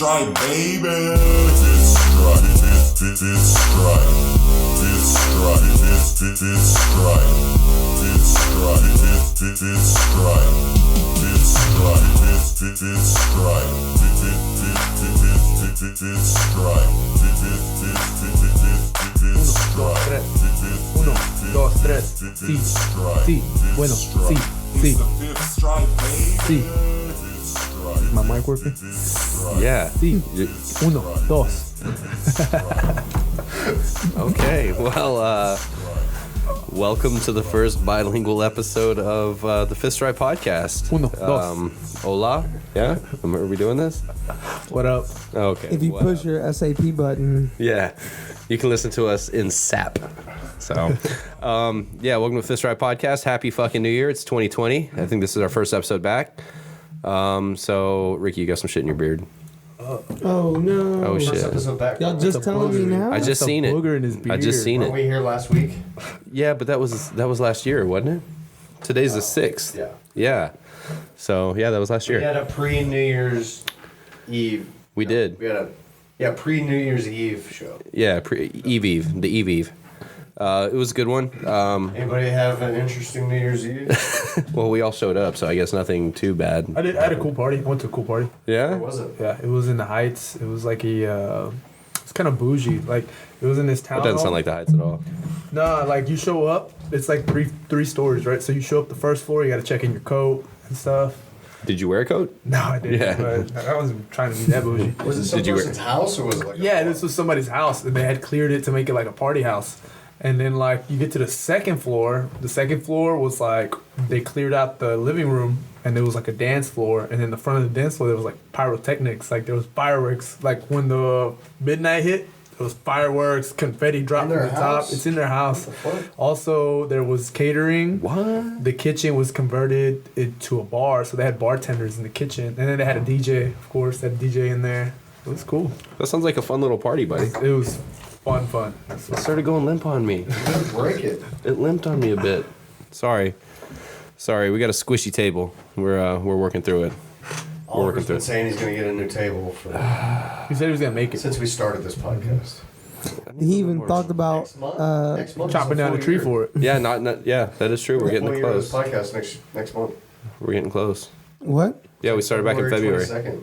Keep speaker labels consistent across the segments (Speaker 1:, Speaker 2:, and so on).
Speaker 1: strike, baby. This strike, this strike, this strike, this strike, this strike, this strike, this strike, this strike, this strike,
Speaker 2: Uno, dos, tres. Sí, sí, bueno, sí, sí, sí. Is my mic working?
Speaker 3: Yeah.
Speaker 2: Sí. Uno, dos.
Speaker 3: Okay. Well, welcome to the first bilingual episode of the Fifth Strike podcast.
Speaker 2: Uno, dos.
Speaker 3: Hola. Yeah. Are we doing this?
Speaker 2: What up?
Speaker 3: Okay.
Speaker 4: If you
Speaker 3: what
Speaker 4: push
Speaker 3: up?
Speaker 4: your SAP button,
Speaker 3: Yeah. You can listen to us in SAP. So, yeah, welcome to the Fifth Strike podcast. Happy fucking New Year. It's 2020. I think this is our first episode back. So, Ricky, you got some shit in your beard.
Speaker 4: oh no.
Speaker 3: Oh, shit.
Speaker 5: Episode back.
Speaker 4: Y'all just telling me now?
Speaker 3: I just
Speaker 2: That's a
Speaker 3: seen it.
Speaker 2: booger in his
Speaker 3: I just
Speaker 2: beard.
Speaker 3: seen
Speaker 5: Weren't we
Speaker 3: it.
Speaker 5: here last week?
Speaker 3: Yeah, but that was last year, wasn't it? Today's the 6th.
Speaker 5: Yeah.
Speaker 3: Yeah. So, yeah, that was last
Speaker 5: We
Speaker 3: year.
Speaker 5: had a pre-New Year's Eve.
Speaker 3: We did.
Speaker 5: We had a pre-New Year's Eve show.
Speaker 3: Yeah, Eve. The Eve. It was a good one.
Speaker 5: Anybody have an interesting New Year's Eve?
Speaker 3: Well, we all showed up, so I guess nothing too bad.
Speaker 2: I had a cool party. I went to a cool party.
Speaker 5: Or
Speaker 3: Yeah?
Speaker 5: was it?
Speaker 2: Yeah, it was in the Heights. It was like it's kind of bougie. Like it was in this town.
Speaker 3: That doesn't sound like the Heights at all.
Speaker 2: Nah, like you show up, it's like three stories, right? So you show up the first floor, you got to check in your coat and stuff.
Speaker 3: Did you wear a coat?
Speaker 2: No, I didn't.
Speaker 3: Yeah.
Speaker 2: But I wasn't trying to be that bougie.
Speaker 5: Was it some
Speaker 3: Did you
Speaker 5: person's house or was it like
Speaker 2: Yeah, this was somebody's house, and they had cleared it to make it like a party house. And then like you get to the second floor. The second floor was like they cleared out the living room, and there was like a dance floor. And in the front of the dance floor, there was like pyrotechnics, like there was fireworks. Like when the midnight hit, there was fireworks, confetti dropped
Speaker 5: In
Speaker 2: from
Speaker 5: their
Speaker 2: the top.
Speaker 5: house?
Speaker 2: It's in their house.
Speaker 5: What the fuck?
Speaker 2: Also, there was catering.
Speaker 3: What?
Speaker 2: The kitchen was converted into a bar, so they had bartenders in the kitchen, and then they had a DJ. Of course, they had a DJ in there. It was cool.
Speaker 3: That sounds like a fun little party, buddy.
Speaker 2: It was fun.
Speaker 3: It started going limp on me.
Speaker 5: You didn't break it.
Speaker 3: It limped on me a bit. Sorry, we got a squishy table. We're working through it.
Speaker 5: Oliver's been saying he's going to get a new table
Speaker 2: He said he was gonna make it.
Speaker 5: since we started this podcast.
Speaker 4: He even talked about
Speaker 5: Next month? Next month is
Speaker 2: Chopping
Speaker 5: a
Speaker 2: down a
Speaker 5: full
Speaker 2: tree
Speaker 5: year.
Speaker 2: for it.
Speaker 3: Yeah, not. Yeah, that is true. We're getting
Speaker 5: Full year of
Speaker 3: close.
Speaker 5: this podcast next month.
Speaker 3: We're getting close.
Speaker 4: what?
Speaker 3: Yeah, we started back in February.
Speaker 5: 22nd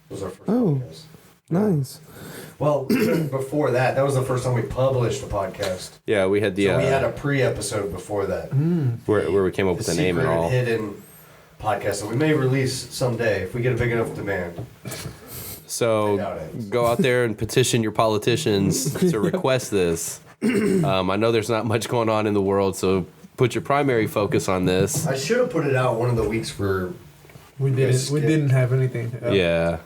Speaker 5: was our first
Speaker 4: Oh.
Speaker 5: podcast.
Speaker 4: Nice.
Speaker 5: Well, before that was the first time we published a podcast.
Speaker 3: Yeah, we had the
Speaker 5: So we had a pre-episode before that.
Speaker 3: where we came up with the name and
Speaker 5: secret
Speaker 3: all.
Speaker 5: hidden podcast that we may release someday if we get a big enough demand.
Speaker 3: So
Speaker 5: I doubt it.
Speaker 3: go out there and petition your politicians to request this. I know there's not much going on in the world, so put your primary focus on this.
Speaker 5: I should have put it out one of the weeks for.
Speaker 2: We didn't have anything.
Speaker 3: Yeah.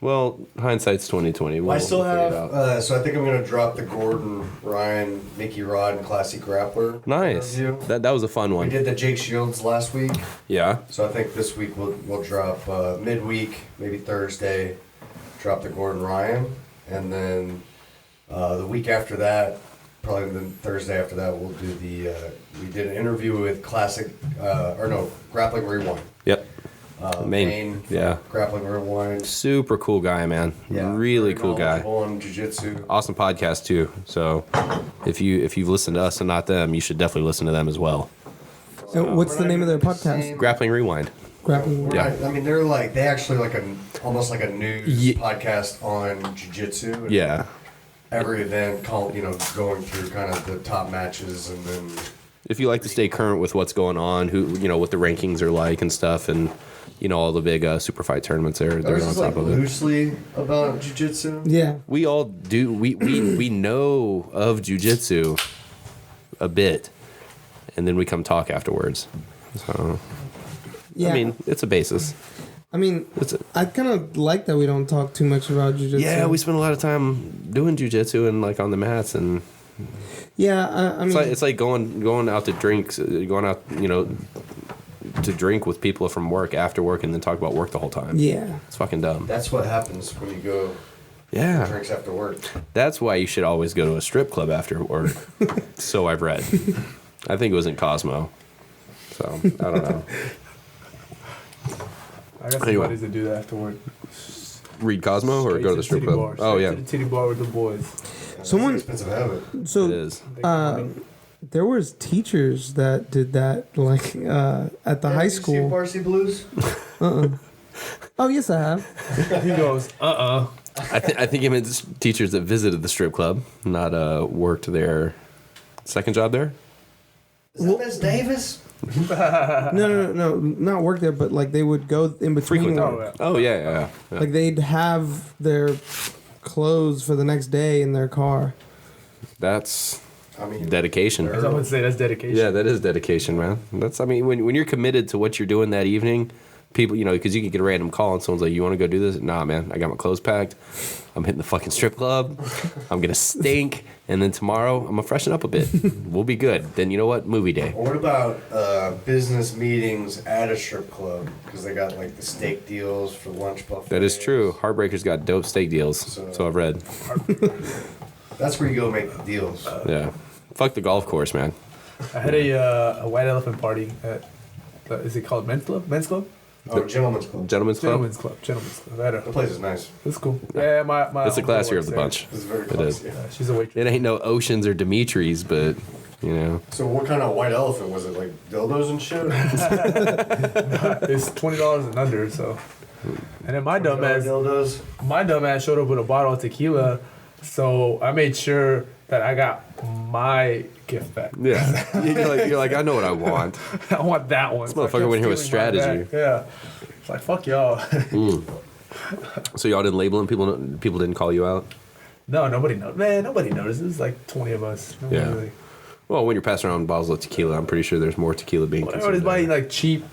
Speaker 3: Well, hindsight's 2020.
Speaker 5: I still
Speaker 3: figure it
Speaker 5: have.
Speaker 3: out.
Speaker 5: So I think I'm gonna drop the Gordon, Ryan, Mickey Rod, and Classy Grappler.
Speaker 3: Nice.
Speaker 5: interview.
Speaker 3: That was a fun
Speaker 5: We
Speaker 3: one.
Speaker 5: did the Jake Shields last week,
Speaker 3: Yeah.
Speaker 5: so I think this week we'll drop midweek, maybe Thursday. Drop the Gordon Ryan, and then the week after that, probably the Thursday after that, we'll do the. We did an interview with Grappling Rewind.
Speaker 3: Yep.
Speaker 5: Maine.
Speaker 3: Yeah.
Speaker 5: Grappling Rewind.
Speaker 3: Super cool guy, man.
Speaker 5: Yeah,
Speaker 3: Really
Speaker 5: very
Speaker 3: cool guy.
Speaker 5: knowledgeable on jiu-jitsu.
Speaker 3: Awesome podcast too. So if you've listened to us and not them, you should definitely listen to them as well.
Speaker 4: And what's the name of their podcast?
Speaker 3: Grappling Rewind.
Speaker 4: Grappling.
Speaker 3: Yeah.
Speaker 5: I mean, they're like they actually like almost like a news
Speaker 3: Ye-
Speaker 5: podcast on jiu-jitsu. And
Speaker 3: Yeah.
Speaker 5: Every event, going through kind of the top matches, and then
Speaker 3: If you like to stay current with what's going on, what the rankings are like and stuff, and all the big super fight tournaments, they're
Speaker 5: ours
Speaker 3: on
Speaker 5: is
Speaker 3: top
Speaker 5: like
Speaker 3: of it.
Speaker 5: loosely about jiu-jitsu.
Speaker 4: Yeah.
Speaker 3: We all do. We know of jujitsu a bit, and then we come talk afterwards. So
Speaker 4: Yeah.
Speaker 3: I mean, it's a basis. It's a,
Speaker 4: I kind of like that we don't talk too much about jiu-jitsu.
Speaker 3: yeah, we spend a lot of time doing jujitsu and like on the mats, and
Speaker 4: Yeah, I mean,
Speaker 3: it's like going out to drinks, going out to drink with people from work after work, and then talk about work the whole time.
Speaker 4: yeah.
Speaker 3: It's fucking dumb.
Speaker 5: That's what happens when you go
Speaker 3: Yeah,
Speaker 5: drinks after work.
Speaker 3: that's why you should always go to a strip club after work. So I've read. I think it was in Cosmo. So I don't know.
Speaker 2: I got some
Speaker 3: Anyway.
Speaker 2: buddies that do that afterward.
Speaker 3: read Cosmo or
Speaker 2: Straight
Speaker 3: go to
Speaker 2: to
Speaker 3: the strip
Speaker 2: titty
Speaker 3: club?
Speaker 2: bar.
Speaker 3: Oh
Speaker 2: Straight
Speaker 3: yeah,
Speaker 2: to the titty bar with the boys.
Speaker 4: Someone-
Speaker 5: It's an expensive habit.
Speaker 3: it
Speaker 4: So
Speaker 3: is.
Speaker 4: there was teachers that did that, like at the high
Speaker 5: You
Speaker 4: school.
Speaker 5: see Varsity Blues?
Speaker 4: Oh yes, I have.
Speaker 2: He goes,
Speaker 3: I think he meant teachers that visited the strip club, not worked their second job there.
Speaker 5: Is that Miss Davis?
Speaker 4: No, not work there, but like they would go in between
Speaker 3: Frequent.
Speaker 4: work.
Speaker 3: Oh yeah.
Speaker 4: Like they'd have their clothes for the next day in their car.
Speaker 3: That's
Speaker 5: I mean,
Speaker 3: dedication.
Speaker 2: I would say that's dedication.
Speaker 3: Yeah, that is dedication, man. I mean, when you're committed to what you're doing that evening, people, because you can get a random call and someone's like, "You want to go do this?" Nah, man, I got my clothes packed. I'm hitting the fucking strip club. I'm gonna stink, and then tomorrow I'm gonna freshen up a bit. We'll be good. Then you know what? Movie day.
Speaker 5: what about business meetings at a strip club? Because they got like the steak deals for lunch buffets.
Speaker 3: That is true. Heartbreaker's got dope steak deals. So I've read.
Speaker 5: That's where you go make the deals.
Speaker 3: Yeah. Fuck the golf course, man.
Speaker 2: I had a white elephant party at, is it called Men's Club? Men's Club?
Speaker 5: Oh, Gentlemen's Club.
Speaker 3: Gentlemen's Club.
Speaker 2: Gentlemen's Club. Gentlemen's Club. I had
Speaker 5: The
Speaker 2: a,
Speaker 5: place is nice.
Speaker 2: it's cool. Yeah, my
Speaker 3: It's the
Speaker 2: uncle
Speaker 3: classier
Speaker 2: works
Speaker 3: of the
Speaker 2: there.
Speaker 3: bunch.
Speaker 5: It's very
Speaker 3: It
Speaker 5: close.
Speaker 3: is.
Speaker 5: Yeah.
Speaker 2: She's a waitress.
Speaker 3: It ain't no Oceans or Dimitri's, but
Speaker 5: So what kind of white elephant was it? Like dildos and shit?
Speaker 2: It's $20 and under, so. And then my
Speaker 5: dildos.
Speaker 2: dumbass showed up with a bottle of tequila, so I made sure that I got my gift back.
Speaker 3: yeah. You're like, I know what I want.
Speaker 2: I want that one. This
Speaker 3: motherfucker went here with strategy.
Speaker 2: Yeah. It's like, fuck y'all.
Speaker 3: So y'all didn't label them? People didn't call you out?
Speaker 2: No, nobody knows. Man, nobody notices. Like 20 of us. Nobody
Speaker 3: Yeah.
Speaker 2: really.
Speaker 3: Well, when you're passing around bottles of tequila, I'm pretty sure there's more tequila being
Speaker 2: Everybody's
Speaker 3: consumed.
Speaker 2: buying like cheap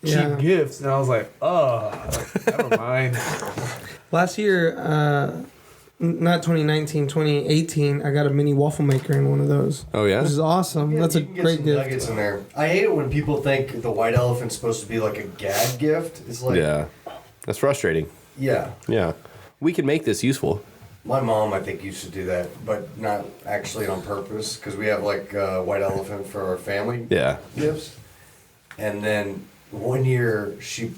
Speaker 4: Yeah.
Speaker 2: gifts, and I was like, never mind.
Speaker 4: Last year, not 2019, 2018, I got a mini waffle maker in one of those.
Speaker 3: Oh, yeah?
Speaker 4: Which is awesome.
Speaker 5: Yeah,
Speaker 4: That's a
Speaker 5: you can get
Speaker 4: great
Speaker 5: some
Speaker 4: gift.
Speaker 5: nuggets in there. I hate it when people think the white elephant's supposed to be like a gag gift. It's like,
Speaker 3: Yeah. That's frustrating.
Speaker 5: yeah.
Speaker 3: Yeah. We can make this useful.
Speaker 5: My mom, I think, used to do that, but not actually on purpose, because we have like a white elephant for our family
Speaker 3: Yeah.
Speaker 5: gifts. And then one year she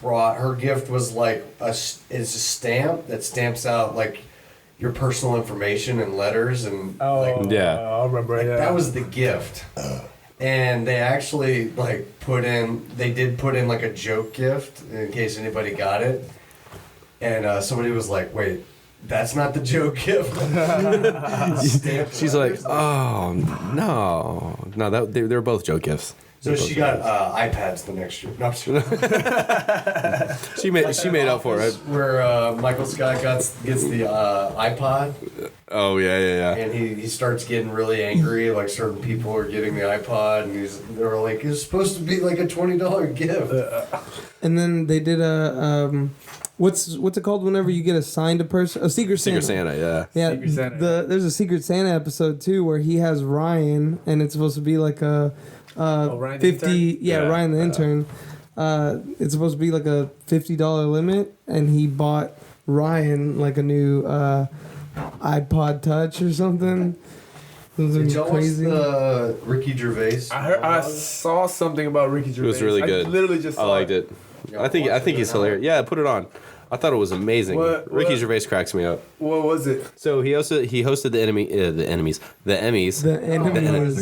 Speaker 5: brought, her gift was like it's a stamp that stamps out like your personal information and letters and like,
Speaker 3: Yeah.
Speaker 2: I remember.
Speaker 5: like
Speaker 2: Yeah.
Speaker 5: that was the gift. And they actually like they did put in like a joke gift in case anybody got it. And somebody was like, wait, that's not the joke gift. Stamped
Speaker 3: She's like,
Speaker 5: letters.
Speaker 3: oh, no. They were both joke gifts.
Speaker 5: So she got iPads the next year. No, I'm just kidding.
Speaker 3: She made up for it.
Speaker 5: Where Michael Scott gets the iPod,
Speaker 3: Oh, yeah.
Speaker 5: and he starts getting really angry. Like certain people are getting the iPod, and they were like, "It's supposed to be like a $20 gift."
Speaker 4: And then they did a what's it called whenever you get assigned a person? A Secret Santa.
Speaker 3: Secret Santa, yeah.
Speaker 4: Yeah,
Speaker 2: Secret Santa.
Speaker 4: there's a Secret Santa episode too where he has Ryan, and it's supposed to be like a
Speaker 2: Ryan the
Speaker 4: 50.
Speaker 2: intern?
Speaker 4: Yeah,
Speaker 3: Yeah.
Speaker 4: Ryan the intern. It's supposed to be like a $50 limit, and he bought Ryan like a new iPod Touch or something. It was
Speaker 5: Did y'all
Speaker 4: crazy.
Speaker 5: watch the Ricky Gervais?
Speaker 2: I saw something about Ricky Gervais.
Speaker 3: It was really good.
Speaker 2: I literally just
Speaker 3: I
Speaker 2: saw
Speaker 3: liked it. I think he's hilarious. Yeah, put it on. I thought it was amazing. Ricky Gervais cracks me up.
Speaker 2: What was it?
Speaker 3: So he hosted the Emmys.
Speaker 4: The enemies.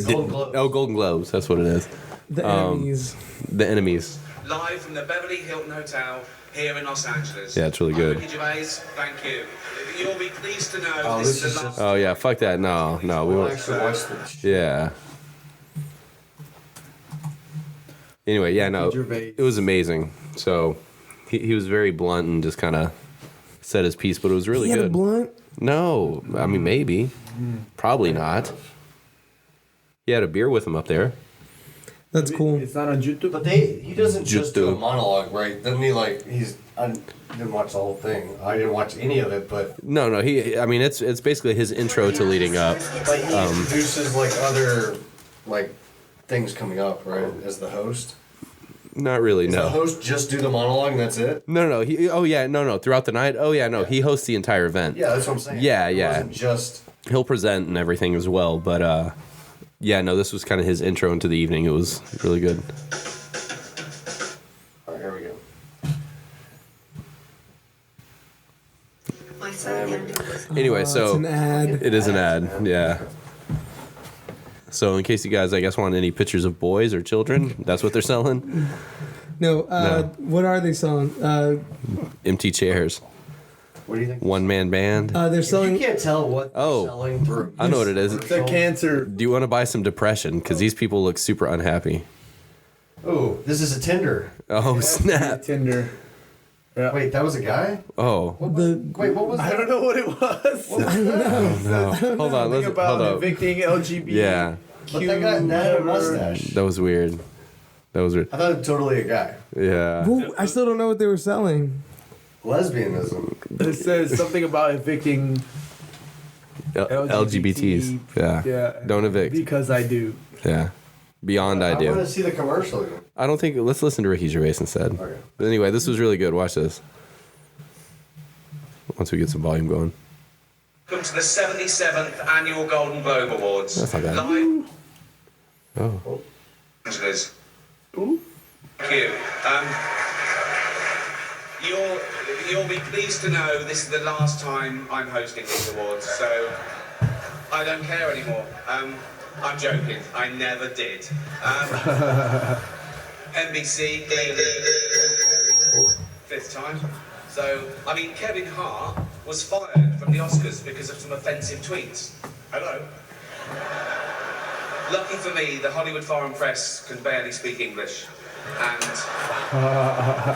Speaker 5: Golden Globes.
Speaker 3: Oh, Golden Globes. That's what it is.
Speaker 4: The enemies.
Speaker 3: The Enemies.
Speaker 6: Live from the Beverly Hilton Hotel here in Los Angeles.
Speaker 3: Yeah, it's really
Speaker 6: I'm
Speaker 3: good.
Speaker 6: Ricky Gervais, thank you. You'll be pleased to know
Speaker 5: Oh,
Speaker 6: this
Speaker 5: this
Speaker 6: is
Speaker 5: is
Speaker 6: the
Speaker 5: just-
Speaker 6: last.
Speaker 3: Oh yeah, fuck that. No, we
Speaker 5: I
Speaker 3: won't.
Speaker 5: actually watched this.
Speaker 3: Yeah. Anyway, yeah, no,
Speaker 2: Gervais.
Speaker 3: it was amazing. So he was very blunt and just kind of said his piece, but it was really
Speaker 4: He had a
Speaker 3: good.
Speaker 4: blunt.
Speaker 3: No, I mean maybe, probably not. He had a beer with him up there.
Speaker 4: That's cool.
Speaker 2: It's not on YouTube.
Speaker 5: But he doesn't just do a
Speaker 3: Justo.
Speaker 5: monologue, right? Doesn't he? Like I didn't watch the whole thing. I didn't watch any of it, but
Speaker 3: No, I mean it's basically his intro to leading up.
Speaker 5: he introduces like other like things coming up, right? As the host.
Speaker 3: Not really,
Speaker 5: Does the
Speaker 3: no.
Speaker 5: host just do the monologue and that's it?
Speaker 3: No. Throughout the night. Oh yeah, no. He hosts the entire event.
Speaker 5: Yeah, that's what I'm saying.
Speaker 3: Yeah,
Speaker 5: It
Speaker 3: yeah.
Speaker 5: wasn't just.
Speaker 3: He'll present and everything as well, but yeah, no, this was kind of his intro into the evening. It was really good.
Speaker 5: All right, here we go.
Speaker 3: Anyway,
Speaker 4: It's
Speaker 3: so
Speaker 4: an ad.
Speaker 3: it is an ad. Yeah. So in case you guys, I guess, want any pictures of boys or children, that's what they're selling.
Speaker 4: No,
Speaker 3: No.
Speaker 4: what are they selling?
Speaker 3: Empty chairs.
Speaker 5: What do you think?
Speaker 3: One man band.
Speaker 4: They're
Speaker 5: You
Speaker 4: selling.
Speaker 5: can't tell what they're
Speaker 3: Oh.
Speaker 5: selling through.
Speaker 3: I know what it is.
Speaker 2: It's a cancer.
Speaker 3: Do you want to buy some depression? Because these people look super unhappy.
Speaker 5: Oh, this is a Tinder.
Speaker 3: Oh, snap.
Speaker 2: Tinder. Yeah.
Speaker 5: Wait, that was a guy?
Speaker 3: Oh.
Speaker 5: Wait, what was
Speaker 2: I
Speaker 5: that?
Speaker 2: don't know what it was.
Speaker 3: No. Hold on.
Speaker 2: Think
Speaker 3: Let's,
Speaker 2: about
Speaker 3: hold up.
Speaker 2: evicting LGBT.
Speaker 3: Yeah.
Speaker 5: But that guy had a mustache.
Speaker 3: That was weird. That was weird.
Speaker 5: I thought it was totally a guy.
Speaker 3: Yeah.
Speaker 4: Well, I still don't know what they were selling.
Speaker 5: Lesbianism.
Speaker 2: It says something about evicting
Speaker 3: LGBTs. Yeah.
Speaker 2: Yeah.
Speaker 3: Don't evict.
Speaker 2: Because I do.
Speaker 3: Yeah. Beyond I
Speaker 5: I want
Speaker 3: do.
Speaker 5: to see the commercial.
Speaker 3: I don't think. Let's listen to Ricky Gervais instead.
Speaker 5: Okay.
Speaker 3: But anyway, this was really good. Watch this. Once we get some volume going.
Speaker 6: Welcome to the 77th Annual Golden Globe Awards.
Speaker 3: That's not bad.
Speaker 6: Live
Speaker 3: Oh.
Speaker 6: Angeles. Thank you. You'll be pleased to know this is the last time I'm hosting these awards, so I don't care anymore. I'm joking. I never did. NBC, fifth time. So, I mean, Kevin Hart was fired from the Oscars because of some offensive tweets. Hello. Lucky for me, the Hollywood Foreign Press can barely speak English, and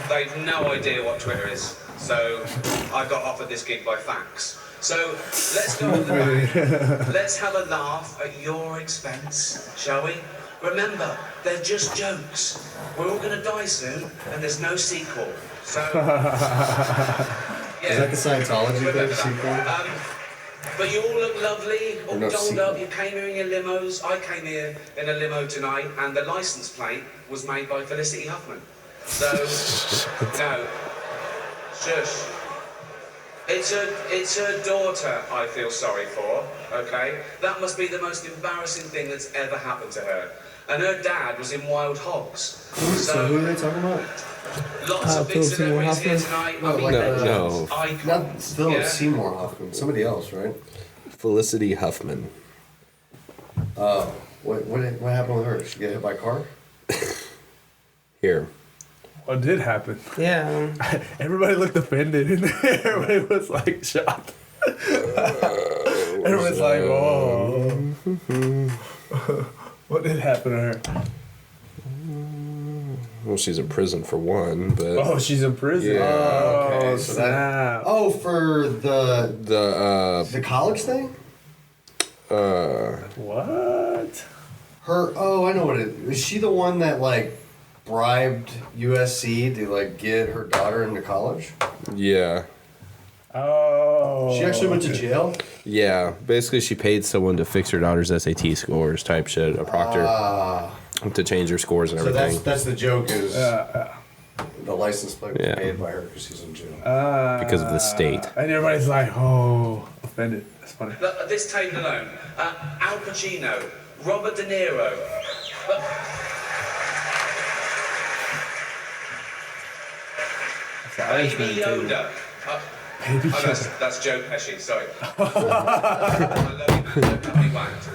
Speaker 6: they've no idea what Twitter is. So I got offered this gig by fax. So let's go to the back. Let's have a laugh at your expense, shall we? Remember, they're just jokes. We're all going to die soon, and there's no sequel. So, yeah.
Speaker 5: Is that the Scientology
Speaker 6: Remember
Speaker 5: thing?
Speaker 6: that.
Speaker 5: Sequel?
Speaker 6: But you all look lovely, all
Speaker 5: no
Speaker 6: dolled
Speaker 5: sequel.
Speaker 6: up. You came here in your limos. I came here in a limo tonight, and the license plate was made by Felicity Huffman. So, no, shush. It's her daughter I feel sorry for, okay? That must be the most embarrassing thing that's ever happened to her. And her dad was in Wild Hogs.
Speaker 5: So who are they talking about?
Speaker 6: Lots of big
Speaker 4: Philip Seymour
Speaker 6: celebrities here
Speaker 4: Hoffman?
Speaker 6: tonight.
Speaker 5: No,
Speaker 6: I mean,
Speaker 5: like,
Speaker 6: they're
Speaker 3: no.
Speaker 6: just icons.
Speaker 5: Not Philip
Speaker 6: Yeah.
Speaker 5: Seymour Hoffman. Somebody else, right?
Speaker 3: Felicity Huffman.
Speaker 5: What happened with her? Did she get hit by a car?
Speaker 3: Here.
Speaker 2: What did happen?
Speaker 4: Yeah.
Speaker 2: Everybody looked offended in there. Everybody was like shocked. Everyone's like, oh. What did happen to her?
Speaker 3: Well, she's in prison for one, but
Speaker 2: Oh, she's in prison.
Speaker 3: Yeah.
Speaker 2: Oh,
Speaker 5: Okay, so that-
Speaker 2: snap.
Speaker 5: Oh, for the
Speaker 3: the
Speaker 5: college thing?
Speaker 2: What?
Speaker 5: Her, I know what it is. Is she the one that, like, bribed USC to, like, get her daughter into college?
Speaker 3: yeah.
Speaker 2: Oh.
Speaker 5: She actually went to jail?
Speaker 3: Yeah, basically she paid someone to fix her daughter's SAT scores type shit, a proctor, to change her scores and
Speaker 5: So
Speaker 3: everything.
Speaker 5: that's the joke is
Speaker 2: Yeah.
Speaker 5: the license plate was
Speaker 3: Yeah.
Speaker 5: made by her because she's in jail.
Speaker 3: Because of the state.
Speaker 2: And everybody's like, oh, offended. That's funny.
Speaker 6: Look, this table alone. Al Pacino, Robert De Niro. But Baby Yoda.
Speaker 2: Baby
Speaker 6: Oh, that's Joe Pesci, sorry. I love you, man. Don't have me whacked.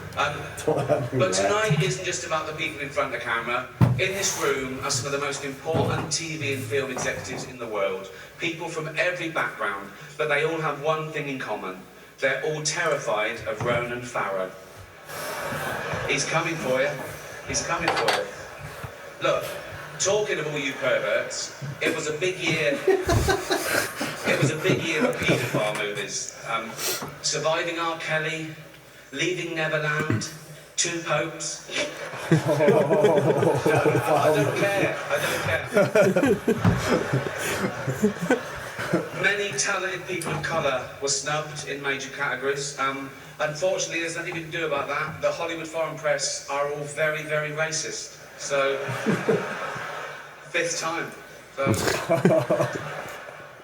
Speaker 6: But tonight isn't just about the people in front of the camera. In this room are some of the most important TV and film executives in the world. People from every background, but they all have one thing in common. They're all terrified of Ronan Farrow. He's coming for you. He's coming for you. Look, talking of all you perverts, it was a big year. It was a big year of paedophile movies. Surviving R. Kelly, Leaving Neverland, Two Popes. I don't care. Many talented people of colour were snubbed in major categories. Unfortunately, there's nothing we can do about that. The Hollywood Foreign Press are all very, very racist. So, fifth time. So,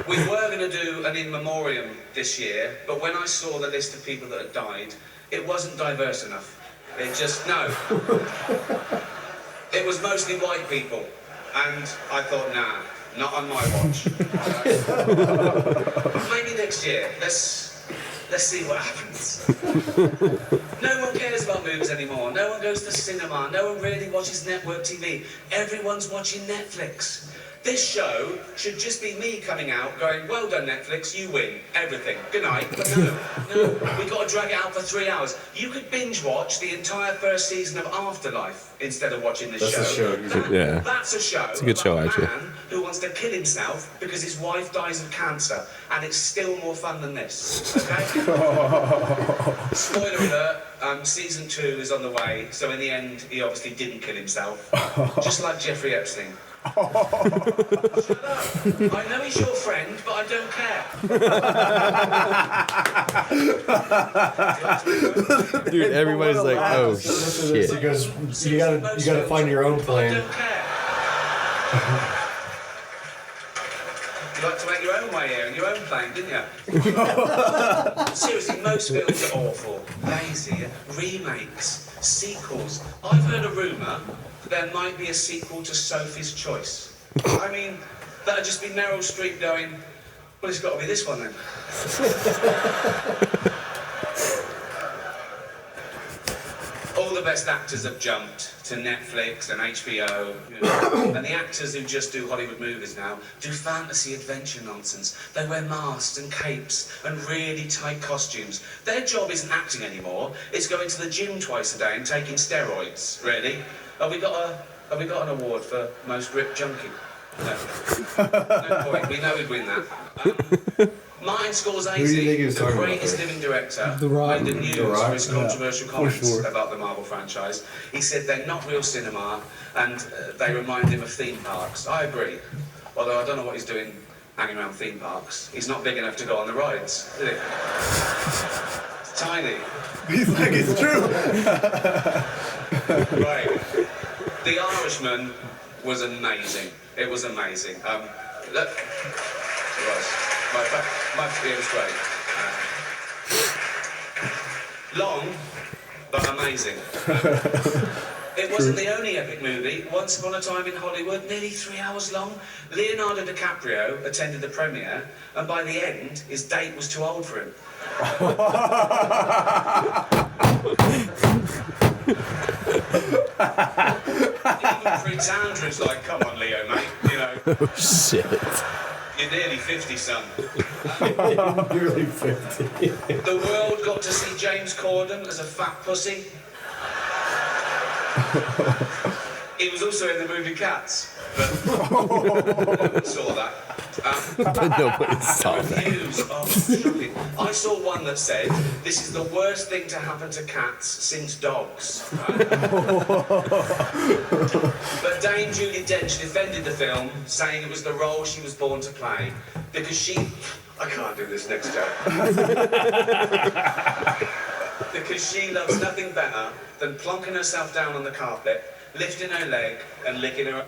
Speaker 6: we were going to do an in memoriam this year, but when I saw the list of people that had died, it wasn't diverse enough. It just, no. It was mostly white people, and I thought, nah, not on my watch. Maybe next year. Let's see what happens. No one cares about movies anymore. No one goes to cinema. No one really watches network TV. Everyone's watching Netflix. This show should just be me coming out going, well done Netflix, you win everything. Good night. But no, we got to drag it out for 3 hours. You could binge watch the entire first season of Afterlife instead of watching this show. That's a show.
Speaker 3: It's a good show,
Speaker 6: about
Speaker 3: actually.
Speaker 6: a man who wants to kill himself because his wife dies of cancer, and it's still more fun than this. Okay? Spoiler alert. Season 2 is on the way, so in the end, he obviously didn't kill himself. Just like Jeffrey Epstein. Shut up. I know he's your friend, but I don't care.
Speaker 3: Dude, everybody's like, oh
Speaker 5: Listen to this. He
Speaker 3: shit.
Speaker 5: goes, you gotta find your own
Speaker 6: I
Speaker 5: plane.
Speaker 6: don't care. You like to make your own way here in your own plane, didn't you? Seriously, most films are awful, lazy, remakes, sequels. I've heard a rumour that there might be a sequel to Sophie's Choice. I mean, that'd just be Meryl Streep going, well, it's got to be this one then. All the best actors have jumped to Netflix and HBO, you know, and the actors who just do Hollywood movies now do fantasy adventure nonsense. They wear masks and capes and really tight costumes. Their job isn't acting anymore, it's going to the gym twice a day and taking steroids, really. Have we got an award for most ripped junkie? No. No point, we know we'd win that. Martin
Speaker 5: Who do you think he
Speaker 6: Scorsese,
Speaker 5: was
Speaker 6: the
Speaker 5: talking about
Speaker 6: greatest
Speaker 5: there?
Speaker 6: living director,
Speaker 4: The Rock.
Speaker 6: made the news
Speaker 5: The Rock?
Speaker 6: for his controversial comments
Speaker 2: sure.
Speaker 6: about the Marvel franchise. He said they're not real cinema and they remind him of theme parks. I agree, although I don't know what he's doing hanging around theme parks. He's not big enough to go on the rides, is he? It's tiny.
Speaker 2: He's like, it's true.
Speaker 6: Right. The Irishman was amazing. It was amazing. Look, it was. It was great. Long, but amazing. It wasn't the only epic movie. Once Upon a Time in Hollywood, nearly 3 hours long. Leonardo DiCaprio attended the premiere, and by the end, his date was too old for him. Even Prince Andrew's like, come on, Leo, mate. You know,
Speaker 3: Oh shit.
Speaker 6: you're nearly 50, son.
Speaker 5: Nearly 50.
Speaker 6: The world got to see James Corden as a fat pussy. He was also in the movie Cats, but no one saw that.
Speaker 3: But nobody saw that.
Speaker 6: Reviews are shocking. I saw one that said, this is the worst thing to happen to cats since dogs. Right? But Dame Judi Dench defended the film, saying it was the role she was born to play, because she... I can't do this next joke. Because she loves nothing better than plonking herself down on the carpet, lifting her leg and licking her...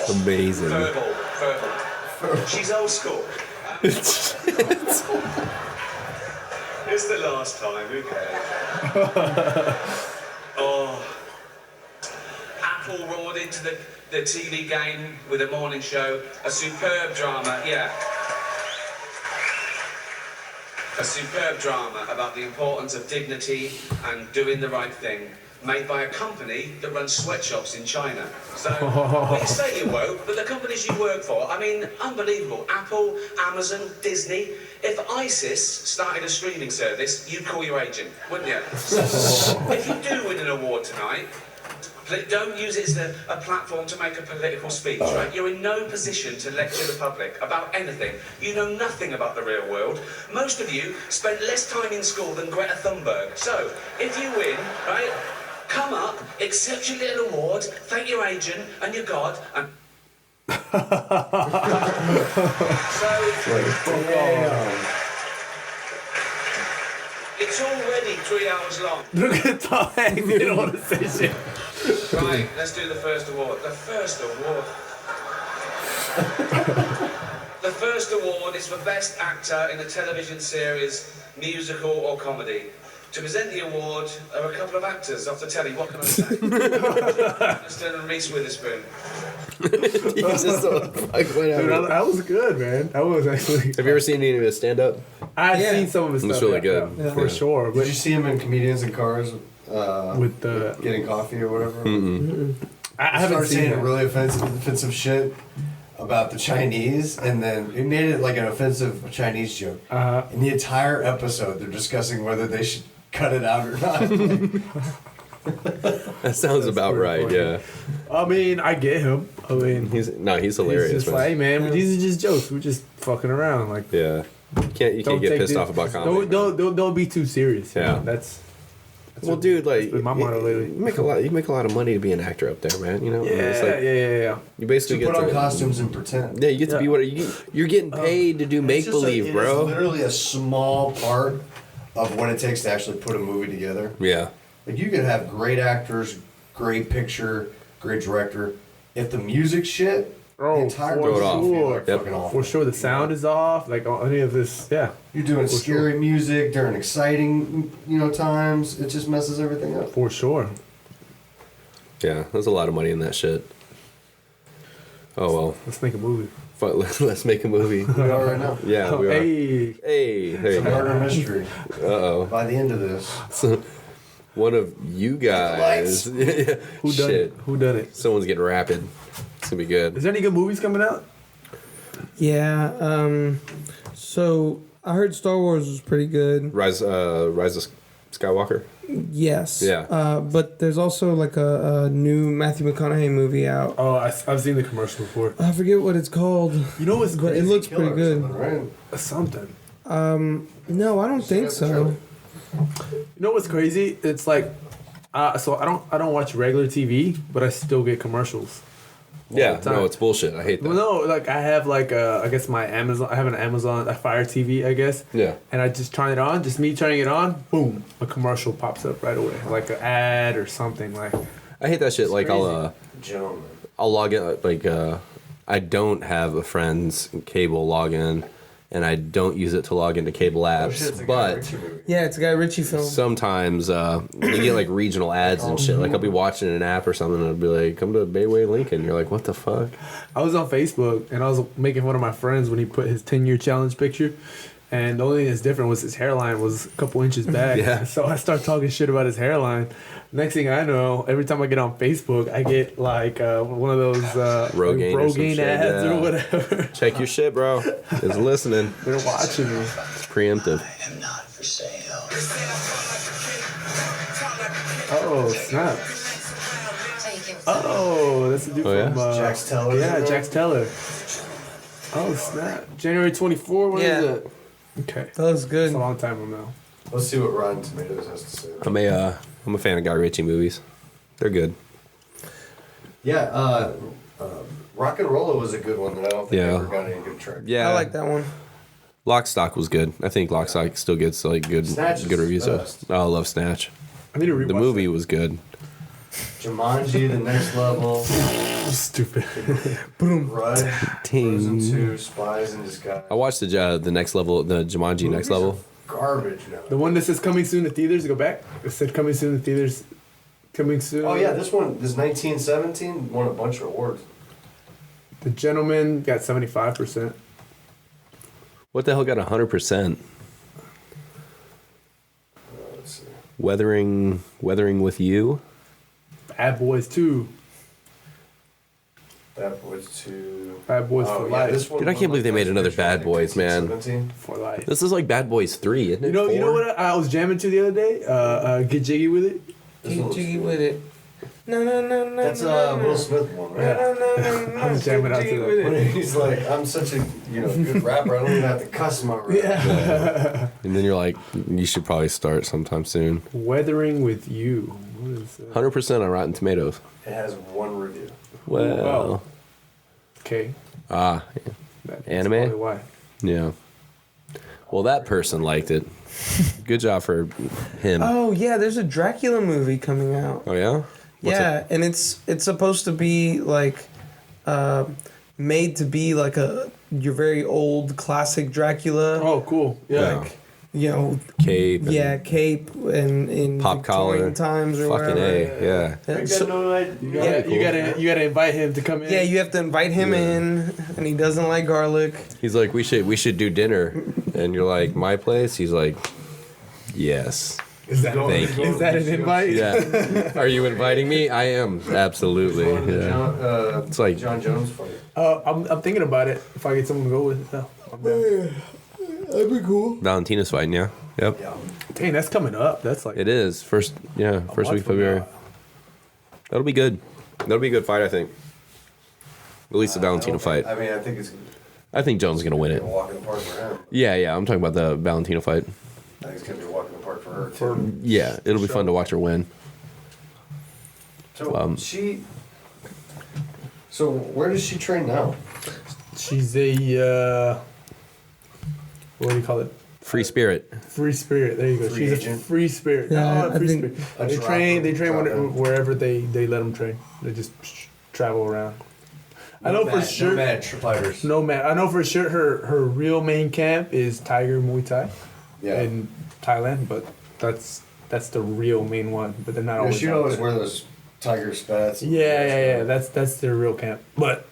Speaker 3: Amazing.
Speaker 6: Verbal. She's old school. It's the last time, who cares? Oh. Apple roared into the TV game with a morning show. A superb drama, yeah. A superb drama about the importance of dignity and doing the right thing, made by a company that runs sweatshops in China. So, well, you say you're woke, but the companies you work for, I mean, unbelievable. Apple, Amazon, Disney. If ISIS started a streaming service, you'd call your agent, wouldn't you? So, if you do win an award tonight, don't use it as a platform to make a political speech, right? You're in no position to lecture the public about anything. You know nothing about the real world. Most of you spent less time in school than Greta Thunberg. So, if you win, right, come up, accept your little award, thank your agent and your God, and... It's already 3 hours long.
Speaker 2: Look at Tom Hanks. You don't want to say shit.
Speaker 6: Right, let's do the first award. The first award. The first award is for Best Actor in a Television Series, Musical or Comedy. To present the award are a couple of actors off the telly. What can I say? Aniston and Reese Witherspoon.
Speaker 3: You just don't, fuck,
Speaker 2: Dude,
Speaker 3: whatever.
Speaker 2: that was good, man. That was actually.
Speaker 3: Have you ever seen any of his stand up?
Speaker 2: I've
Speaker 4: Yeah.
Speaker 2: seen some of his
Speaker 3: It's
Speaker 2: stuff.
Speaker 3: really good.
Speaker 2: yeah, for
Speaker 3: Yeah.
Speaker 2: sure.
Speaker 5: Did
Speaker 2: But
Speaker 5: you see him in Comedians in Cars
Speaker 2: with the,
Speaker 5: getting coffee or whatever?
Speaker 2: I haven't
Speaker 5: Started
Speaker 2: seen
Speaker 5: saying
Speaker 2: that.
Speaker 5: really offensive shit about the Chinese, and then it made it like an offensive Chinese joke. In the entire episode, they're discussing whether they should cut it out or not.
Speaker 3: That sounds about
Speaker 2: pretty
Speaker 3: right.
Speaker 2: funny.
Speaker 3: Yeah.
Speaker 2: I mean, I get him. I mean,
Speaker 3: He's
Speaker 2: he's
Speaker 3: hilarious.
Speaker 2: just
Speaker 3: man.
Speaker 2: like, hey, man, these are just jokes. We're just fucking around. Like,
Speaker 3: Yeah. You can't
Speaker 2: don't
Speaker 3: get
Speaker 2: take
Speaker 3: pissed
Speaker 2: this-
Speaker 3: off about comedy.
Speaker 2: Don't be too serious. you
Speaker 3: Yeah.
Speaker 2: know? That's
Speaker 3: Well, dude, like
Speaker 2: that's been my motto lately.
Speaker 3: you make a lot of money to be an actor up there, man. You know,
Speaker 2: yeah,
Speaker 3: It's like,
Speaker 2: yeah.
Speaker 3: You basically
Speaker 5: To
Speaker 3: get
Speaker 5: put on
Speaker 3: to
Speaker 5: costumes and pretend.
Speaker 3: Yeah, you get to be
Speaker 2: Yeah.
Speaker 3: what you're getting paid to do make
Speaker 5: It's just
Speaker 3: believe,
Speaker 5: it is
Speaker 3: bro.
Speaker 5: literally a small part of what it takes to actually put a movie together.
Speaker 3: Yeah,
Speaker 5: Like you could have great actors, great picture, great director. If the music shit,
Speaker 2: Oh,
Speaker 5: the entire
Speaker 2: for
Speaker 3: Throw it
Speaker 5: movie
Speaker 3: off.
Speaker 5: would be
Speaker 2: sure.
Speaker 5: like
Speaker 3: Yep.
Speaker 5: fucking awful.
Speaker 2: For sure, the sound is off. Like any of this, yeah.
Speaker 5: You're doing
Speaker 2: For
Speaker 5: scary music during exciting, times. It just messes everything up.
Speaker 2: For sure.
Speaker 3: yeah. There's a lot of money in that shit. Oh well,
Speaker 2: Let's make a movie.
Speaker 3: let's make a movie.
Speaker 5: We are right now.
Speaker 3: Yeah, we are.
Speaker 2: Hey,
Speaker 3: Hey,
Speaker 5: It's
Speaker 3: hey.
Speaker 5: a murder mystery.
Speaker 3: Uh
Speaker 5: By the end of this,
Speaker 3: oh. One of you guys.
Speaker 2: who done
Speaker 3: Shit.
Speaker 2: it? Who done it?
Speaker 3: Someone's getting rapid. It's gonna be good.
Speaker 2: Is there any good movies coming out?
Speaker 4: Yeah. So I heard Star Wars was pretty good.
Speaker 3: Rise of Skywalker.
Speaker 4: Yes.
Speaker 3: Yeah.
Speaker 4: But there's also like a new Matthew McConaughey movie out.
Speaker 2: Oh, I've seen the commercial before.
Speaker 4: I forget what it's called,
Speaker 2: You know what's
Speaker 4: but it
Speaker 2: crazy?
Speaker 4: looks
Speaker 5: Killer
Speaker 4: pretty
Speaker 5: or
Speaker 4: good.
Speaker 5: something, right?
Speaker 2: Something.
Speaker 4: No, I don't think so.
Speaker 2: You know what's crazy? It's like, so I don't watch regular TV, but I still get commercials.
Speaker 3: Yeah.
Speaker 2: the time.
Speaker 3: No, it's bullshit. I hate that.
Speaker 2: Well, no, like I have like I guess my Amazon. I have an Amazon, a Fire TV, I guess.
Speaker 3: Yeah.
Speaker 2: And I just turn it on. Just me turning it on. Boom, a commercial pops up right away, like an ad or something. Like
Speaker 3: I hate that shit. Like
Speaker 5: Gentlemen.
Speaker 3: I'll log in. Like I don't have a friend's cable login, and I don't use it to log into cable
Speaker 5: Oh, shit, it's
Speaker 3: apps.
Speaker 5: a Guy
Speaker 3: But
Speaker 5: Ritchie movie.
Speaker 4: Yeah, it's a Guy Ritchie film.
Speaker 3: sometimes you get like regional ads and shit. Like I'll be watching an app or something, and it'll be like, "Come to Bayway Lincoln." You're like, "What the fuck?"
Speaker 2: I was on Facebook and I was making fun of my friends when he put his 10-year challenge picture. And the only thing that's different was his hairline was a couple inches back.
Speaker 3: Yeah.
Speaker 2: So I start talking shit about his hairline. Next thing I know, every time I get on Facebook, I get like one of those
Speaker 3: Rogaine or some
Speaker 2: Rogaine
Speaker 3: shit,
Speaker 2: ads
Speaker 3: yeah.
Speaker 2: or whatever.
Speaker 3: Check your shit, bro. It's listening.
Speaker 2: They're watching me.
Speaker 3: It's preemptive.
Speaker 6: I am not for sale.
Speaker 2: Oh, snap. Oh, that's the dude
Speaker 3: Oh, yeah?
Speaker 2: from...
Speaker 5: Jax Teller.
Speaker 2: Yeah, Jax Teller. Oh, snap. January 24, when is
Speaker 4: Yeah.
Speaker 2: it? Okay.
Speaker 4: That was good.
Speaker 2: It's a long time ago now.
Speaker 5: Let's see what Rotten Tomatoes has to say.
Speaker 3: I'm a fan of Guy Ritchie movies. They're good.
Speaker 5: Yeah, Rock and Rolla was a good one that I don't think
Speaker 3: Yeah.
Speaker 5: ever got any good traction.
Speaker 3: Yeah,
Speaker 4: I like that one.
Speaker 3: Lock, Stock was good. I think Lock, Stock still gets like good
Speaker 5: Snatch is
Speaker 3: good reviews.
Speaker 5: the
Speaker 3: Though.
Speaker 5: best.
Speaker 3: Oh, I love Snatch.
Speaker 2: I need to rewatch
Speaker 3: The movie was good.
Speaker 5: Jumanji, The Next Level,
Speaker 2: that. Stupid.
Speaker 5: Rud, Frozen
Speaker 3: Ting.
Speaker 5: 2, Spies in Disguise.
Speaker 3: I watched the next level, the Jumanji Next
Speaker 5: Movies are
Speaker 3: Level.
Speaker 5: Garbage now.
Speaker 2: The one that says coming soon to theaters, go back. It said coming soon to theaters. Coming soon.
Speaker 5: Oh yeah, this 1917 won a bunch of awards.
Speaker 2: The Gentleman got 75%.
Speaker 3: What the hell got 100%?
Speaker 5: Let's see.
Speaker 3: Weathering with You.
Speaker 2: Bad Boys 2.
Speaker 5: Bad Boys 2.
Speaker 2: Bad Boys for Life.
Speaker 5: this one
Speaker 3: Dude, I can't believe they made another Bad Boys, man.
Speaker 5: 1917.
Speaker 2: For Life.
Speaker 3: This is like Bad Boys 3, isn't it?
Speaker 2: You know
Speaker 3: 4?
Speaker 2: what I was jamming to the other day? Get Jiggy With It.
Speaker 5: This
Speaker 4: Get
Speaker 5: one
Speaker 4: jiggy
Speaker 5: looks
Speaker 4: with it. No, no, no, no.
Speaker 5: That's
Speaker 4: no, no.
Speaker 5: Will Smith one, right?
Speaker 4: No, no, no, no.
Speaker 2: I was jamming out to
Speaker 4: Get
Speaker 2: that.
Speaker 4: jiggy with it.
Speaker 5: He's like, I'm such a good rapper. I don't even have to cuss my rap.
Speaker 2: Yeah.
Speaker 3: And then you're like, you should probably start sometime soon.
Speaker 2: Weathering with You. What is that?
Speaker 3: 100% on Rotten Tomatoes.
Speaker 5: It has one review.
Speaker 3: Well,
Speaker 2: Wow. Okay.
Speaker 3: ah,
Speaker 2: That's
Speaker 3: Anime?
Speaker 2: probably why.
Speaker 3: yeah. Well, that person liked it. Good job for him.
Speaker 4: Oh yeah, there's a Dracula movie coming out.
Speaker 3: Oh yeah. What's
Speaker 4: Yeah, and it's supposed to be like made to be like your very old classic Dracula.
Speaker 2: Oh, cool. Yeah.
Speaker 3: Yeah.
Speaker 4: Like, you know,
Speaker 3: Cape. And
Speaker 4: yeah, cape and in
Speaker 3: Pop
Speaker 4: Victorian
Speaker 3: collar.
Speaker 4: times or
Speaker 3: Fucking
Speaker 4: whatever.
Speaker 3: A. Yeah.
Speaker 4: Yeah,
Speaker 2: You
Speaker 4: so-
Speaker 2: gotta invite him to come in.
Speaker 4: yeah, you have to invite him in, and he doesn't like garlic.
Speaker 3: He's like, we should do dinner, and you're like, my place. He's like, yes.
Speaker 2: Is that
Speaker 3: Thank you.
Speaker 2: is that an invite?
Speaker 3: Yeah. Are you inviting me? I am absolutely. Yeah. It's like
Speaker 5: John Jones fight.
Speaker 2: I'm thinking about it. If I get someone to go with, I'm down.
Speaker 4: That'd be cool.
Speaker 3: Valentina's fighting. Yeah. Yep.
Speaker 5: Yeah.
Speaker 2: Dang, that's coming up. That's like
Speaker 3: It is first week of February. That'll be good. That'll be a good fight, I think. At least the Valentino fight.
Speaker 5: I mean, I think it's
Speaker 3: I think Jones is gonna win
Speaker 5: a
Speaker 3: it.
Speaker 5: walk in the park for him.
Speaker 3: Yeah. I'm talking about the Valentino fight.
Speaker 5: I think it's gonna be a walk in the park for her too.
Speaker 3: Yeah, it'll be fun to watch her win.
Speaker 5: So So where does she train now?
Speaker 2: She's a what do you call it?
Speaker 3: Free spirit.
Speaker 2: Free spirit. There you go.
Speaker 5: Free
Speaker 2: She's
Speaker 5: agent?
Speaker 2: a free spirit.
Speaker 4: Yeah,
Speaker 2: No,
Speaker 4: I
Speaker 2: free
Speaker 4: think-
Speaker 2: spirit.
Speaker 5: A
Speaker 2: They
Speaker 5: drop-
Speaker 2: train
Speaker 5: drop in.
Speaker 2: wherever they let them train. They just travel around. I know for sure.
Speaker 5: Nomad fighters.
Speaker 2: No man, I know for sure her real main camp is Tiger Muay Thai
Speaker 5: Yeah.
Speaker 2: in Thailand, but that's the real main one. But they're not
Speaker 5: Yeah,
Speaker 2: always.
Speaker 5: she
Speaker 2: out
Speaker 5: always
Speaker 2: there.
Speaker 5: wear those tiger spats.
Speaker 2: Yeah. That's their real camp. But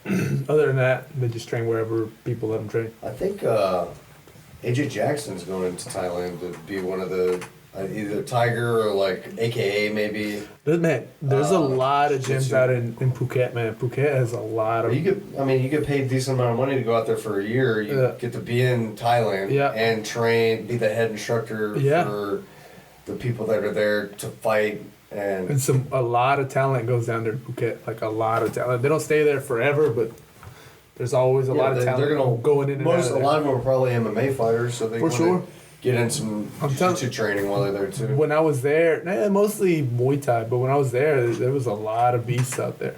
Speaker 2: other than that, they just train wherever people let them train.
Speaker 5: I think AJ Jackson's going into Thailand to be one of the either Tiger or like AKA maybe.
Speaker 2: There's a lot of gyms
Speaker 5: jiu-jitsu.
Speaker 2: out in Phuket, man. Phuket has a lot of.
Speaker 5: You get paid a decent amount of money to go out there for a year. You
Speaker 2: Yeah.
Speaker 5: get to be in Thailand
Speaker 2: Yeah.
Speaker 5: and train, be the head instructor
Speaker 2: Yeah.
Speaker 5: for the people that are there to fight. And
Speaker 2: And a lot of talent goes down there to Phuket. Like a lot of talent. They don't stay there forever, but there's always a lot of talent
Speaker 5: they're gonna
Speaker 2: going in and out of
Speaker 5: a
Speaker 2: there.
Speaker 5: lot of them are probably MMA fighters, so they
Speaker 2: For
Speaker 5: wanna
Speaker 2: sure.
Speaker 5: get in some
Speaker 2: I'm telling-
Speaker 5: jiu-jitsu training while they're there too.
Speaker 2: When I was there, mostly Muay Thai, but when I was there was a lot of beasts out there.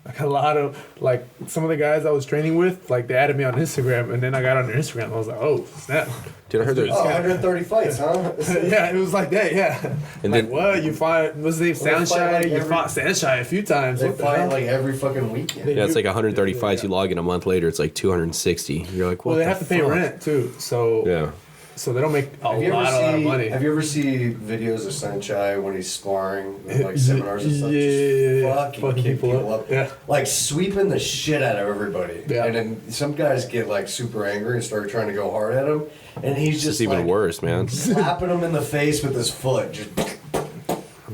Speaker 2: Like a lot of, like, some of the guys I was training with, like, they added me on Instagram, and then I got on their Instagram, and I was like, oh, snap.
Speaker 3: Dude, I heard there's
Speaker 5: 130 fights, huh?
Speaker 2: Yeah, it was like that, yeah.
Speaker 3: And
Speaker 2: like,
Speaker 3: then-
Speaker 2: what? You fight, what's his name?
Speaker 5: Well, they fight,
Speaker 2: Soundshine?
Speaker 5: like,
Speaker 2: You
Speaker 5: every-
Speaker 2: fought Soundshine a few times.
Speaker 5: They
Speaker 2: What the
Speaker 5: fight
Speaker 2: hell?
Speaker 5: like every fucking weekend.
Speaker 2: They-
Speaker 3: yeah, it's like 130 fights. You log in a month later, it's like 260. You're like, what?
Speaker 2: Well, they
Speaker 3: the
Speaker 2: have to pay
Speaker 3: fuck?
Speaker 2: rent, too, so
Speaker 3: Yeah.
Speaker 2: so they don't make a
Speaker 5: Have you
Speaker 2: lot of money.
Speaker 5: Have you ever seen videos of Sanchai when he's sparring with like seminars and stuff?
Speaker 2: Yeah,
Speaker 5: Just fucking kick people up.
Speaker 2: Yeah.
Speaker 5: Like sweeping the shit out of everybody.
Speaker 2: Yeah.
Speaker 5: And then some guys get like super angry and start trying to go hard at him. And he's
Speaker 3: It's
Speaker 5: just
Speaker 3: even
Speaker 5: like,
Speaker 3: worse, man.
Speaker 5: slapping him in the face with his foot. Just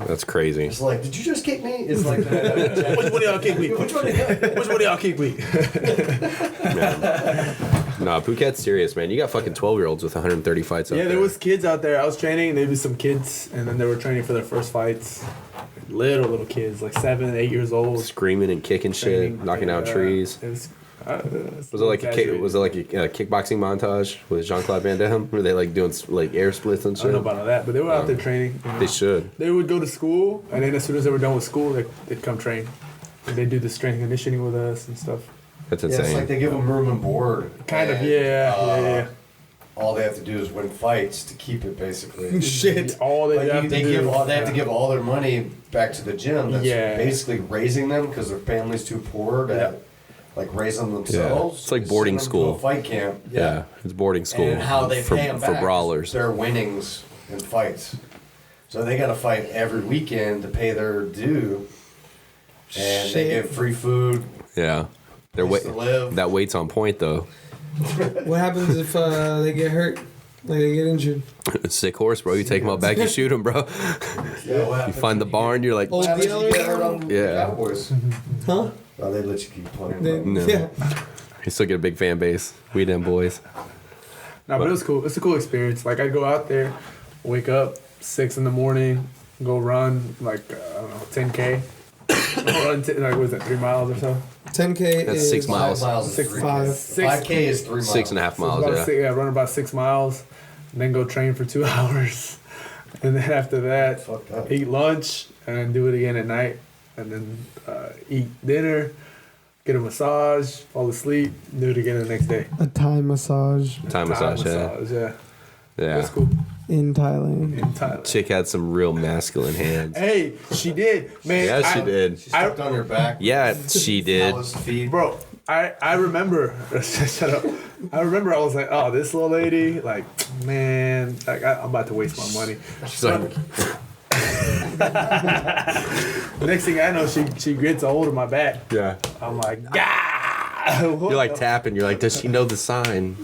Speaker 3: That's crazy.
Speaker 5: it's like, did you just kick me? It's like that.
Speaker 2: Which one of y'all kick me?
Speaker 5: Which one?
Speaker 2: Which one of y'all kick me?
Speaker 3: Nah, Phuket's serious, man. You got fucking 12-year-olds with 130 fights out
Speaker 2: Yeah, there was kids out there. I was training. There was some kids, and then they were training for their first fights. Little kids, like 7, 8 years old.
Speaker 3: screaming and kicking shit,
Speaker 2: training.
Speaker 3: knocking out
Speaker 2: Yeah.
Speaker 3: trees.
Speaker 2: It was,
Speaker 3: Was it like a kickboxing montage with Jean-Claude Van Damme? Were they like doing like air splits and
Speaker 2: I
Speaker 3: shit?
Speaker 2: don't know about all that, but they were out there training. You know.
Speaker 3: They should.
Speaker 2: They would go to school, and then as soon as they were done with school, they'd come train. And they'd do the strength and conditioning with us and stuff.
Speaker 3: That's
Speaker 5: Yeah,
Speaker 3: insane.
Speaker 5: it's like they give them room and board.
Speaker 2: Kind of,
Speaker 5: And,
Speaker 2: yeah.
Speaker 5: All they have to do is win fights to keep it, basically.
Speaker 4: Shit.
Speaker 2: All they
Speaker 5: Like
Speaker 2: have to
Speaker 5: they
Speaker 2: do.
Speaker 5: have to give all their money back to the gym. That's
Speaker 2: Yeah.
Speaker 5: basically raising them because their family's too poor to
Speaker 2: Yeah.
Speaker 5: like raise them themselves.
Speaker 3: It's like
Speaker 5: Send
Speaker 3: boarding
Speaker 5: them to
Speaker 3: school.
Speaker 5: a fight camp.
Speaker 3: yeah, it's boarding school
Speaker 5: And how they
Speaker 3: for,
Speaker 5: pay them
Speaker 3: for
Speaker 5: back
Speaker 3: brawlers.
Speaker 5: their winnings in fights. So they got to fight every weekend to pay their due, and they
Speaker 4: Shit.
Speaker 5: get free food.
Speaker 3: Yeah, their
Speaker 5: Place
Speaker 3: weight.
Speaker 5: to live.
Speaker 3: That weight's on point though.
Speaker 4: What happens if they get hurt? Like they get injured?
Speaker 3: Sick horse, bro. You take him out back, you shoot him, bro. You find the barn, you're like,
Speaker 4: Oh,
Speaker 5: What happens if you
Speaker 4: the
Speaker 5: get
Speaker 4: other-
Speaker 5: hurt on the
Speaker 3: Yeah.
Speaker 5: Cowboys?
Speaker 4: Huh?
Speaker 5: Oh, they let you keep playing.
Speaker 4: They,
Speaker 3: No.
Speaker 4: Yeah.
Speaker 3: you still get a big fan base. We them boys.
Speaker 2: No, but it was cool. It's a cool experience. Like, I'd go out there, wake up 6 in the morning, go run, like, I don't know, 10K. Run, like, what is that, 3 miles or so?
Speaker 4: 10K
Speaker 3: That's
Speaker 4: is
Speaker 3: 6 miles.
Speaker 5: 5 miles is
Speaker 2: 6,
Speaker 5: 3
Speaker 4: 5.
Speaker 5: miles. 5K is 3 miles.
Speaker 3: 6.5
Speaker 2: So
Speaker 3: miles,
Speaker 2: about
Speaker 3: yeah.
Speaker 2: six, run about 6 miles, and then go train for 2 hours. And then after that,
Speaker 5: Fucked up.
Speaker 2: eat lunch, and then do it again at night. And then eat dinner, get a massage, fall asleep, do it again the next day.
Speaker 4: a Thai massage
Speaker 3: Time massage, yeah.
Speaker 2: Yeah.
Speaker 3: Yeah.
Speaker 2: That's cool.
Speaker 4: in Thailand.
Speaker 2: In Thailand.
Speaker 3: Chick had some real masculine hands.
Speaker 2: Hey, she did. Man,
Speaker 3: Yeah, she did.
Speaker 5: She stepped on your back.
Speaker 3: Yeah, she did.
Speaker 5: Calloused feet.
Speaker 2: Bro, I remember, shut up. I remember I was like, oh, this little lady, like, man, like, I'm about to waste my money.
Speaker 3: She's like,
Speaker 2: The next thing I know, she grits a hold of my back.
Speaker 3: yeah.
Speaker 2: I'm like, yeah.
Speaker 3: You're like tapping. You're like, does she know the sign?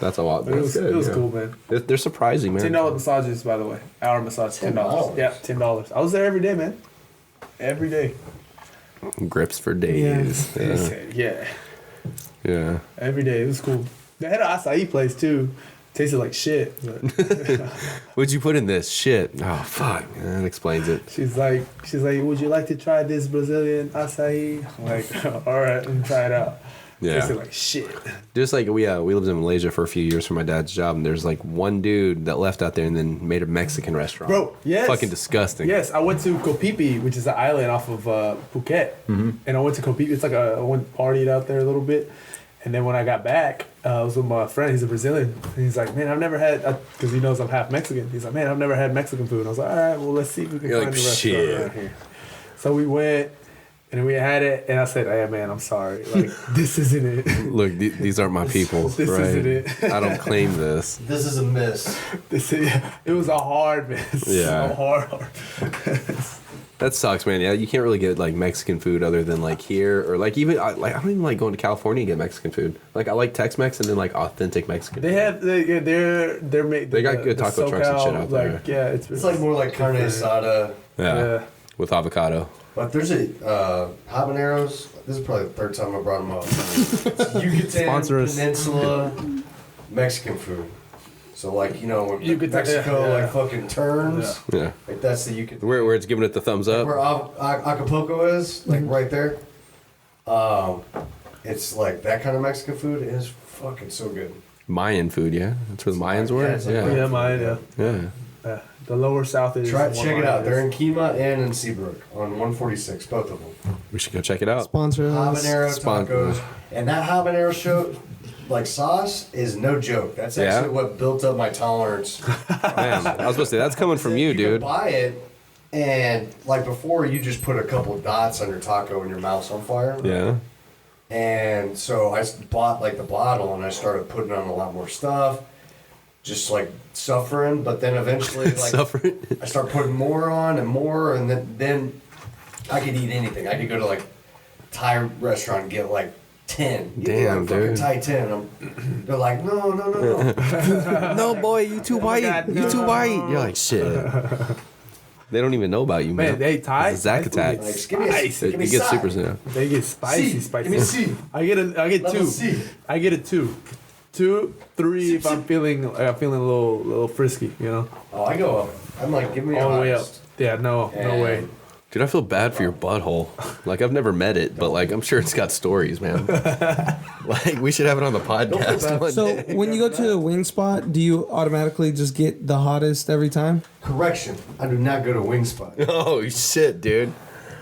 Speaker 3: That's a lot.
Speaker 2: It was,
Speaker 3: That's good,
Speaker 2: it was
Speaker 3: yeah.
Speaker 2: cool, man.
Speaker 3: They're surprising, man.
Speaker 2: $10 massages, by the way. Hour massage, $10.
Speaker 5: $10?
Speaker 2: Yeah, $10. I was there every day, man. Every day.
Speaker 3: Grips for days.
Speaker 2: They
Speaker 3: Yeah.
Speaker 2: said, yeah.
Speaker 3: Yeah.
Speaker 2: Every day. It was cool. They had an acai place too. Tasted like shit. But
Speaker 3: What'd you put in this? Shit. Oh, fuck. That explains it.
Speaker 2: she's like, would you like to try this Brazilian acai? I'm like, all right, let me try it out.
Speaker 3: Yeah.
Speaker 2: Tasted like shit.
Speaker 3: Just like we lived in Malaysia for a few years for my dad's job, and there's like one dude that left out there and then made a Mexican restaurant.
Speaker 2: Bro, yes.
Speaker 3: Fucking disgusting.
Speaker 2: Yes, I went to Kopipi, which is an island off of Phuket.
Speaker 3: Mm-hmm.
Speaker 2: And I went to Kopipi. It's like I went partied out there a little bit. And then when I got back, I was with my friend. He's a Brazilian. And he's like, man, I've never had, because he knows I'm half Mexican. He's like, man, I've never had Mexican food. And I was like, all right, well, let's see if we can
Speaker 3: You're
Speaker 2: find
Speaker 3: like,
Speaker 2: a restaurant
Speaker 3: shit.
Speaker 2: around here. So we went, and we had it. And I said, hey, man, I'm sorry. Like, this isn't it.
Speaker 3: Look, these aren't my people.
Speaker 2: This
Speaker 3: right?
Speaker 2: isn't it.
Speaker 3: I don't claim this.
Speaker 5: This is a miss.
Speaker 2: It was a hard miss.
Speaker 3: Yeah.
Speaker 2: So hard.
Speaker 3: That sucks, man. Yeah, you can't really get like Mexican food other than like here or like even I don't even like going to California and get Mexican food. Like I like Tex-Mex and then like authentic Mexican.
Speaker 2: They have, they're made.
Speaker 3: They got good taco trucks and shit out there.
Speaker 2: Like, yeah,
Speaker 5: It's like more like carne asada.
Speaker 3: Yeah. With avocado.
Speaker 5: But there's a habaneros. This is probably the third time I brought them up. Yucatan
Speaker 2: Sponsor us.
Speaker 5: Peninsula Mexican food. So like when
Speaker 2: Yucatan,
Speaker 5: Mexico
Speaker 2: yeah.
Speaker 5: like fucking turns,
Speaker 3: Yeah.
Speaker 5: like that's the Yucatan.
Speaker 3: Where it's giving it the thumbs up.
Speaker 5: Where Acapulco is, like right there. It's like that kind of Mexican food is fucking so good.
Speaker 3: Mayan food, yeah. That's where the Mayans were.
Speaker 5: Yeah, it's like
Speaker 3: Yeah.
Speaker 5: Mayan
Speaker 2: Yeah, mine, yeah.
Speaker 3: Yeah.
Speaker 2: The lower south is.
Speaker 5: Try
Speaker 2: one
Speaker 5: check it
Speaker 2: mine
Speaker 5: out.
Speaker 2: is.
Speaker 5: They're in Kima and in Seabrook on 146, both of them.
Speaker 3: We should go check it out.
Speaker 4: Sponsor us.
Speaker 5: Habanero
Speaker 3: Sponsor.
Speaker 5: tacos, and that habanero sauce is no joke. That's actually what built up my tolerance.
Speaker 3: Man, I was supposed to say that's coming from you,
Speaker 5: can
Speaker 3: dude.
Speaker 5: buy it, and like before, you just put a couple of dots on your taco and your mouth's on fire.
Speaker 3: Yeah.
Speaker 5: And so I bought like the bottle, and I started putting on a lot more stuff, just like suffering. But then eventually, like
Speaker 3: Suffering.
Speaker 5: I start putting more on and more, and then I could eat anything. I could go to like Thai restaurant and get like 10.
Speaker 3: Damn,
Speaker 5: like, fucking
Speaker 3: dude.
Speaker 5: Thai 10. They're like, no.
Speaker 3: No, boy, you too white.
Speaker 2: God,
Speaker 3: You too
Speaker 2: no.
Speaker 3: white. You're like, shit. They don't even know about you, man.
Speaker 2: Man, they Thai.
Speaker 3: It's a Zack
Speaker 2: Thai food
Speaker 3: attack.
Speaker 2: is
Speaker 5: Like, give me
Speaker 2: spicy.
Speaker 5: give me
Speaker 3: You get
Speaker 5: side.
Speaker 3: super soon.
Speaker 2: They get spicy,
Speaker 5: C. Give me
Speaker 2: spicy.
Speaker 5: C.
Speaker 2: I get
Speaker 5: Level
Speaker 2: two.
Speaker 5: C.
Speaker 2: I get a 2. 2, 3 if I'm feeling a little frisky, you know.
Speaker 5: Oh, I go up. I'm like, give me
Speaker 2: All the way up.
Speaker 5: honest.
Speaker 2: Yeah, no way.
Speaker 3: Dude, I feel bad for your butthole. Like, I've never met it, but like, I'm sure it's got stories, man. Like, we should have it on the podcast
Speaker 5: bad.
Speaker 3: one
Speaker 4: So
Speaker 3: day.
Speaker 4: when you go to the wing spot, do you automatically just get the hottest every time?
Speaker 5: Correction. I do not go to Wingspot.
Speaker 3: Oh, shit, dude.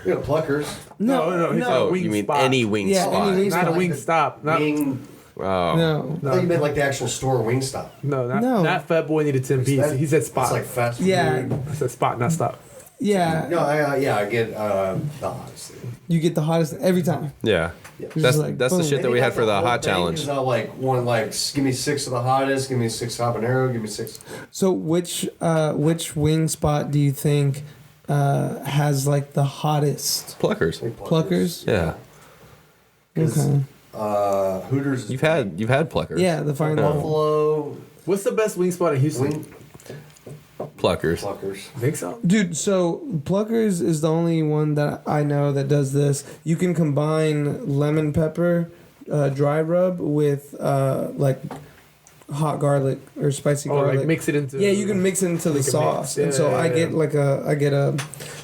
Speaker 5: You know, Pluckers.
Speaker 2: No. He's
Speaker 3: Oh,
Speaker 2: a wing
Speaker 3: you mean
Speaker 2: spot.
Speaker 3: any wing
Speaker 4: Yeah,
Speaker 3: spot?
Speaker 4: any wing
Speaker 2: Not a
Speaker 4: spot.
Speaker 2: wing stop. Not,
Speaker 5: Wing.
Speaker 3: Oh.
Speaker 4: No.
Speaker 5: I thought you meant like the actual store Wingstop.
Speaker 4: No.
Speaker 2: not Fat Boy needed 10 piece. He said spot.
Speaker 5: It's like fast food.
Speaker 4: Yeah.
Speaker 2: I said spot, not stop.
Speaker 4: Yeah.
Speaker 5: No, I get the hottest.
Speaker 4: You get the hottest every time.
Speaker 3: Yeah.
Speaker 5: Yeah.
Speaker 3: That's,
Speaker 4: like,
Speaker 3: that's the
Speaker 4: boom.
Speaker 3: shit that we had for the hot challenge.
Speaker 5: I'll like one like give me 6 of the hottest, give me 6 habanero, give me 6.
Speaker 4: So which wing spot do you think has like the hottest
Speaker 3: Pluckers.
Speaker 4: pluckers?
Speaker 3: Yeah.
Speaker 4: Okay.
Speaker 5: Hooters.
Speaker 3: You've had Pluckers.
Speaker 4: Yeah, the fire level.
Speaker 5: Buffalo
Speaker 2: What's the best wing spot in Houston?
Speaker 5: Wing
Speaker 3: Pluckers.
Speaker 5: Pluckers.
Speaker 2: Think so?
Speaker 4: Dude, so Pluckers is the only one that I know that does this. You can combine lemon pepper dry rub with like hot garlic or spicy
Speaker 2: Oh,
Speaker 4: garlic.
Speaker 2: like mix it into.
Speaker 4: Yeah, you can mix it into the
Speaker 2: Make a
Speaker 4: sauce,
Speaker 2: mix.
Speaker 4: and so
Speaker 2: Yeah,
Speaker 4: I
Speaker 2: yeah,
Speaker 4: get
Speaker 2: yeah.
Speaker 4: like a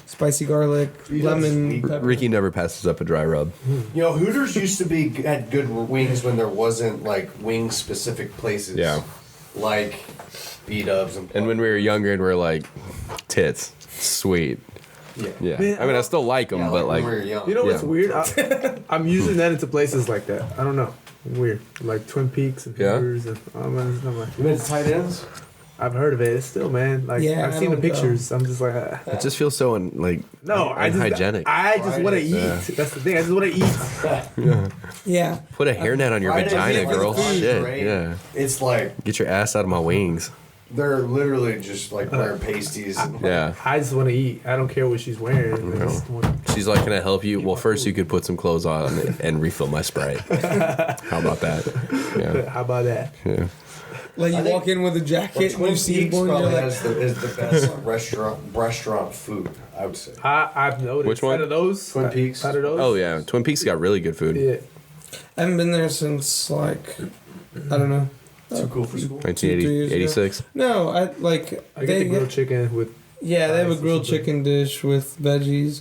Speaker 4: spicy garlic lemon pepper.
Speaker 3: Ricky never passes up a dry rub.
Speaker 5: You know, Hooters used to be had good wings when there wasn't like wing specific places.
Speaker 3: Yeah.
Speaker 5: Like B-dubs and.
Speaker 3: And when we were younger and we are like, tits, sweet. Yeah.
Speaker 2: Man,
Speaker 3: I mean, I still like them,
Speaker 5: Yeah,
Speaker 3: but
Speaker 5: when
Speaker 3: like,
Speaker 5: we were young.
Speaker 2: You know what's
Speaker 3: Yeah.
Speaker 2: weird? I'm using that into places like that. I don't know. Weird. Like Twin Peaks and
Speaker 3: Yeah?
Speaker 2: Hooters and I'm like,
Speaker 5: You meant tight ends?
Speaker 2: I've heard of it. It's still, man. Like
Speaker 4: Yeah,
Speaker 2: I've
Speaker 4: I
Speaker 2: seen the
Speaker 4: don't go.
Speaker 2: pictures. I'm just like,
Speaker 3: It just feels so unhygienic.
Speaker 2: I just want to eat.
Speaker 3: Yeah.
Speaker 2: That's the thing. I just want to eat.
Speaker 4: Yeah.
Speaker 3: Put a hairnet on your
Speaker 5: Fridays
Speaker 3: vagina,
Speaker 5: is like
Speaker 3: girl.
Speaker 5: the
Speaker 3: Shit.
Speaker 5: great.
Speaker 3: Yeah.
Speaker 5: It's like
Speaker 3: Get your ass out of my wings.
Speaker 5: they're literally just like wearing pasties. And
Speaker 3: Yeah.
Speaker 2: I just want to eat. I don't care what she's wearing. I just wanna-
Speaker 3: She's like, "Can I help you?" Well, first you could put some clothes on and refill my Sprite. How about that? Yeah.
Speaker 2: How about that?
Speaker 3: Yeah.
Speaker 4: Like you
Speaker 5: I think-
Speaker 4: walk in with a
Speaker 5: Well,
Speaker 4: jacket,
Speaker 5: Twin
Speaker 4: you see
Speaker 5: Peaks
Speaker 4: one, you're
Speaker 5: probably
Speaker 4: like,
Speaker 5: is the best restaurant food, I would say.
Speaker 2: I've noticed.
Speaker 3: Which one?
Speaker 2: Out of those?
Speaker 5: Twin Peaks.
Speaker 2: Out of those?
Speaker 3: Oh yeah, Twin Peaks got really good food.
Speaker 2: Yeah.
Speaker 4: I haven't been there since like, I don't know.
Speaker 5: Too cool for school.
Speaker 3: 1980,
Speaker 4: 2-3 years ago.
Speaker 3: 86.
Speaker 4: No, I like
Speaker 2: I get the grilled chicken with.
Speaker 4: Yeah, they have a
Speaker 2: rice or
Speaker 4: grilled
Speaker 2: something.
Speaker 4: chicken dish with veggies.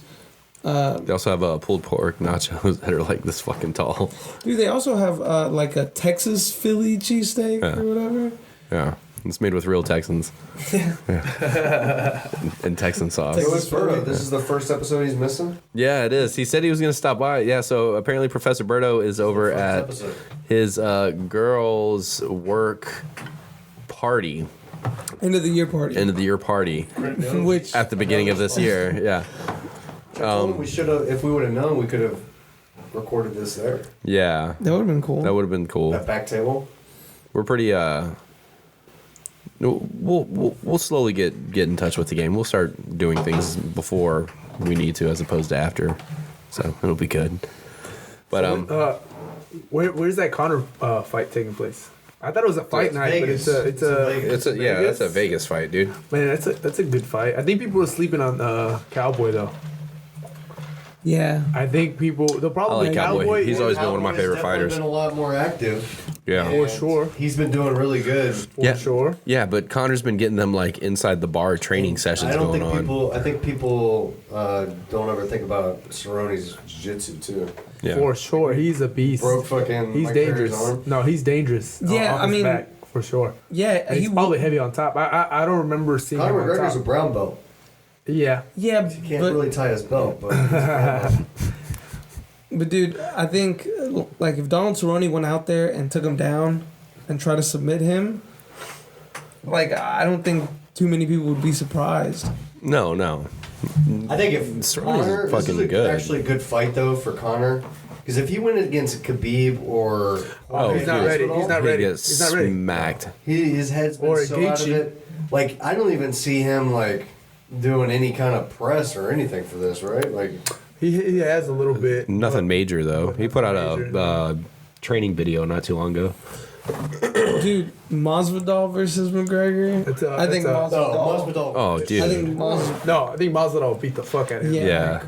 Speaker 3: They also have pulled pork nachos that are like this fucking tall.
Speaker 4: Dude, they also have like a Texas Philly cheesesteak
Speaker 3: Yeah.
Speaker 4: or whatever.
Speaker 3: Yeah, it's made with real Texans. Yeah. And Texan sauce.
Speaker 5: Hey, what's Berto? This is the first episode he's missing?
Speaker 3: Yeah, it is. He said he was going to stop by. Yeah, so apparently Professor Berto is over
Speaker 5: First
Speaker 3: at
Speaker 5: episode.
Speaker 3: his girls' work party,
Speaker 4: End of the year party.
Speaker 3: end of the year party
Speaker 4: Which
Speaker 3: at the beginning of this year. Yeah,
Speaker 5: I told him we should have, if we would have known, we could have recorded this there.
Speaker 3: yeah,
Speaker 4: that would have been cool.
Speaker 3: that would have been cool.
Speaker 5: That back table.
Speaker 3: We're pretty we'll slowly get in touch with the game. We'll start doing things before we need to as opposed to after. So it'll be good. But
Speaker 2: Where's that Connor fight taking place? I thought it was a fight
Speaker 5: It's
Speaker 2: night,
Speaker 5: Vegas.
Speaker 2: but it's a
Speaker 5: Vegas.
Speaker 3: that's a Vegas fight, dude.
Speaker 2: man. That's a good fight. I think people are sleeping on Cowboy though.
Speaker 4: Yeah.
Speaker 2: I think people the problem
Speaker 3: I like
Speaker 2: with
Speaker 3: Cowboy. He's always been one of my
Speaker 5: Cowboy's
Speaker 3: favorite
Speaker 5: definitely
Speaker 3: fighters.
Speaker 5: Been a lot more active.
Speaker 3: Yeah.
Speaker 2: For
Speaker 5: and
Speaker 2: sure.
Speaker 5: He's been doing really good.
Speaker 2: for
Speaker 3: Yeah.
Speaker 2: sure.
Speaker 3: Yeah, but Connor's been getting them like inside the bar training sessions
Speaker 5: I don't
Speaker 3: going
Speaker 5: think
Speaker 3: on.
Speaker 5: people. I think people don't ever think about Cerrone's jiu-jitsu too.
Speaker 3: Yeah.
Speaker 2: For sure, he's a beast.
Speaker 5: Broke fucking.
Speaker 2: He's
Speaker 5: Mike Perry's
Speaker 2: dangerous.
Speaker 5: arm.
Speaker 2: No, he's dangerous.
Speaker 4: Yeah,
Speaker 2: on
Speaker 4: I
Speaker 2: his
Speaker 4: mean-
Speaker 2: back, for sure.
Speaker 4: Yeah,
Speaker 2: And he's probably heavy on top. I don't remember seeing
Speaker 5: Conor
Speaker 2: him on
Speaker 5: McGregor's a
Speaker 2: top.
Speaker 5: brown belt.
Speaker 2: Yeah,
Speaker 4: Yeah,
Speaker 5: Can't
Speaker 4: but,
Speaker 5: really tie his belt, but he's a brown belt.
Speaker 4: but dude, I think like if Donald Cerrone went out there and took him down and tried to submit him, like I don't think too many people would be surprised.
Speaker 3: No.
Speaker 5: I think if
Speaker 3: Cerrone's
Speaker 5: Conor, this
Speaker 3: fucking
Speaker 5: is
Speaker 3: good.
Speaker 5: actually a good fight though for Conor, because if he went against Khabib or
Speaker 3: Oh,
Speaker 2: he's not
Speaker 3: he
Speaker 2: ready.
Speaker 3: gets-
Speaker 2: He's not
Speaker 3: He
Speaker 2: ready.
Speaker 3: gets
Speaker 2: He's not ready.
Speaker 3: smacked.
Speaker 5: his head's been
Speaker 2: Or
Speaker 5: so out of
Speaker 2: Gaethje.
Speaker 5: it. Like I don't even see him like doing any kind of press or anything for this, right? Like
Speaker 2: he has a little bit.
Speaker 3: Nothing major though. He put out
Speaker 2: Major.
Speaker 3: a training video not too long ago.
Speaker 4: Dude, Masvidal versus McGregor. I think
Speaker 5: no,
Speaker 4: Masvidal.
Speaker 5: Masvidal.
Speaker 3: Oh, dude.
Speaker 4: I think Masvidal.
Speaker 2: No, I think Masvidal beat the fuck out of him.
Speaker 4: Yeah.
Speaker 3: yeah.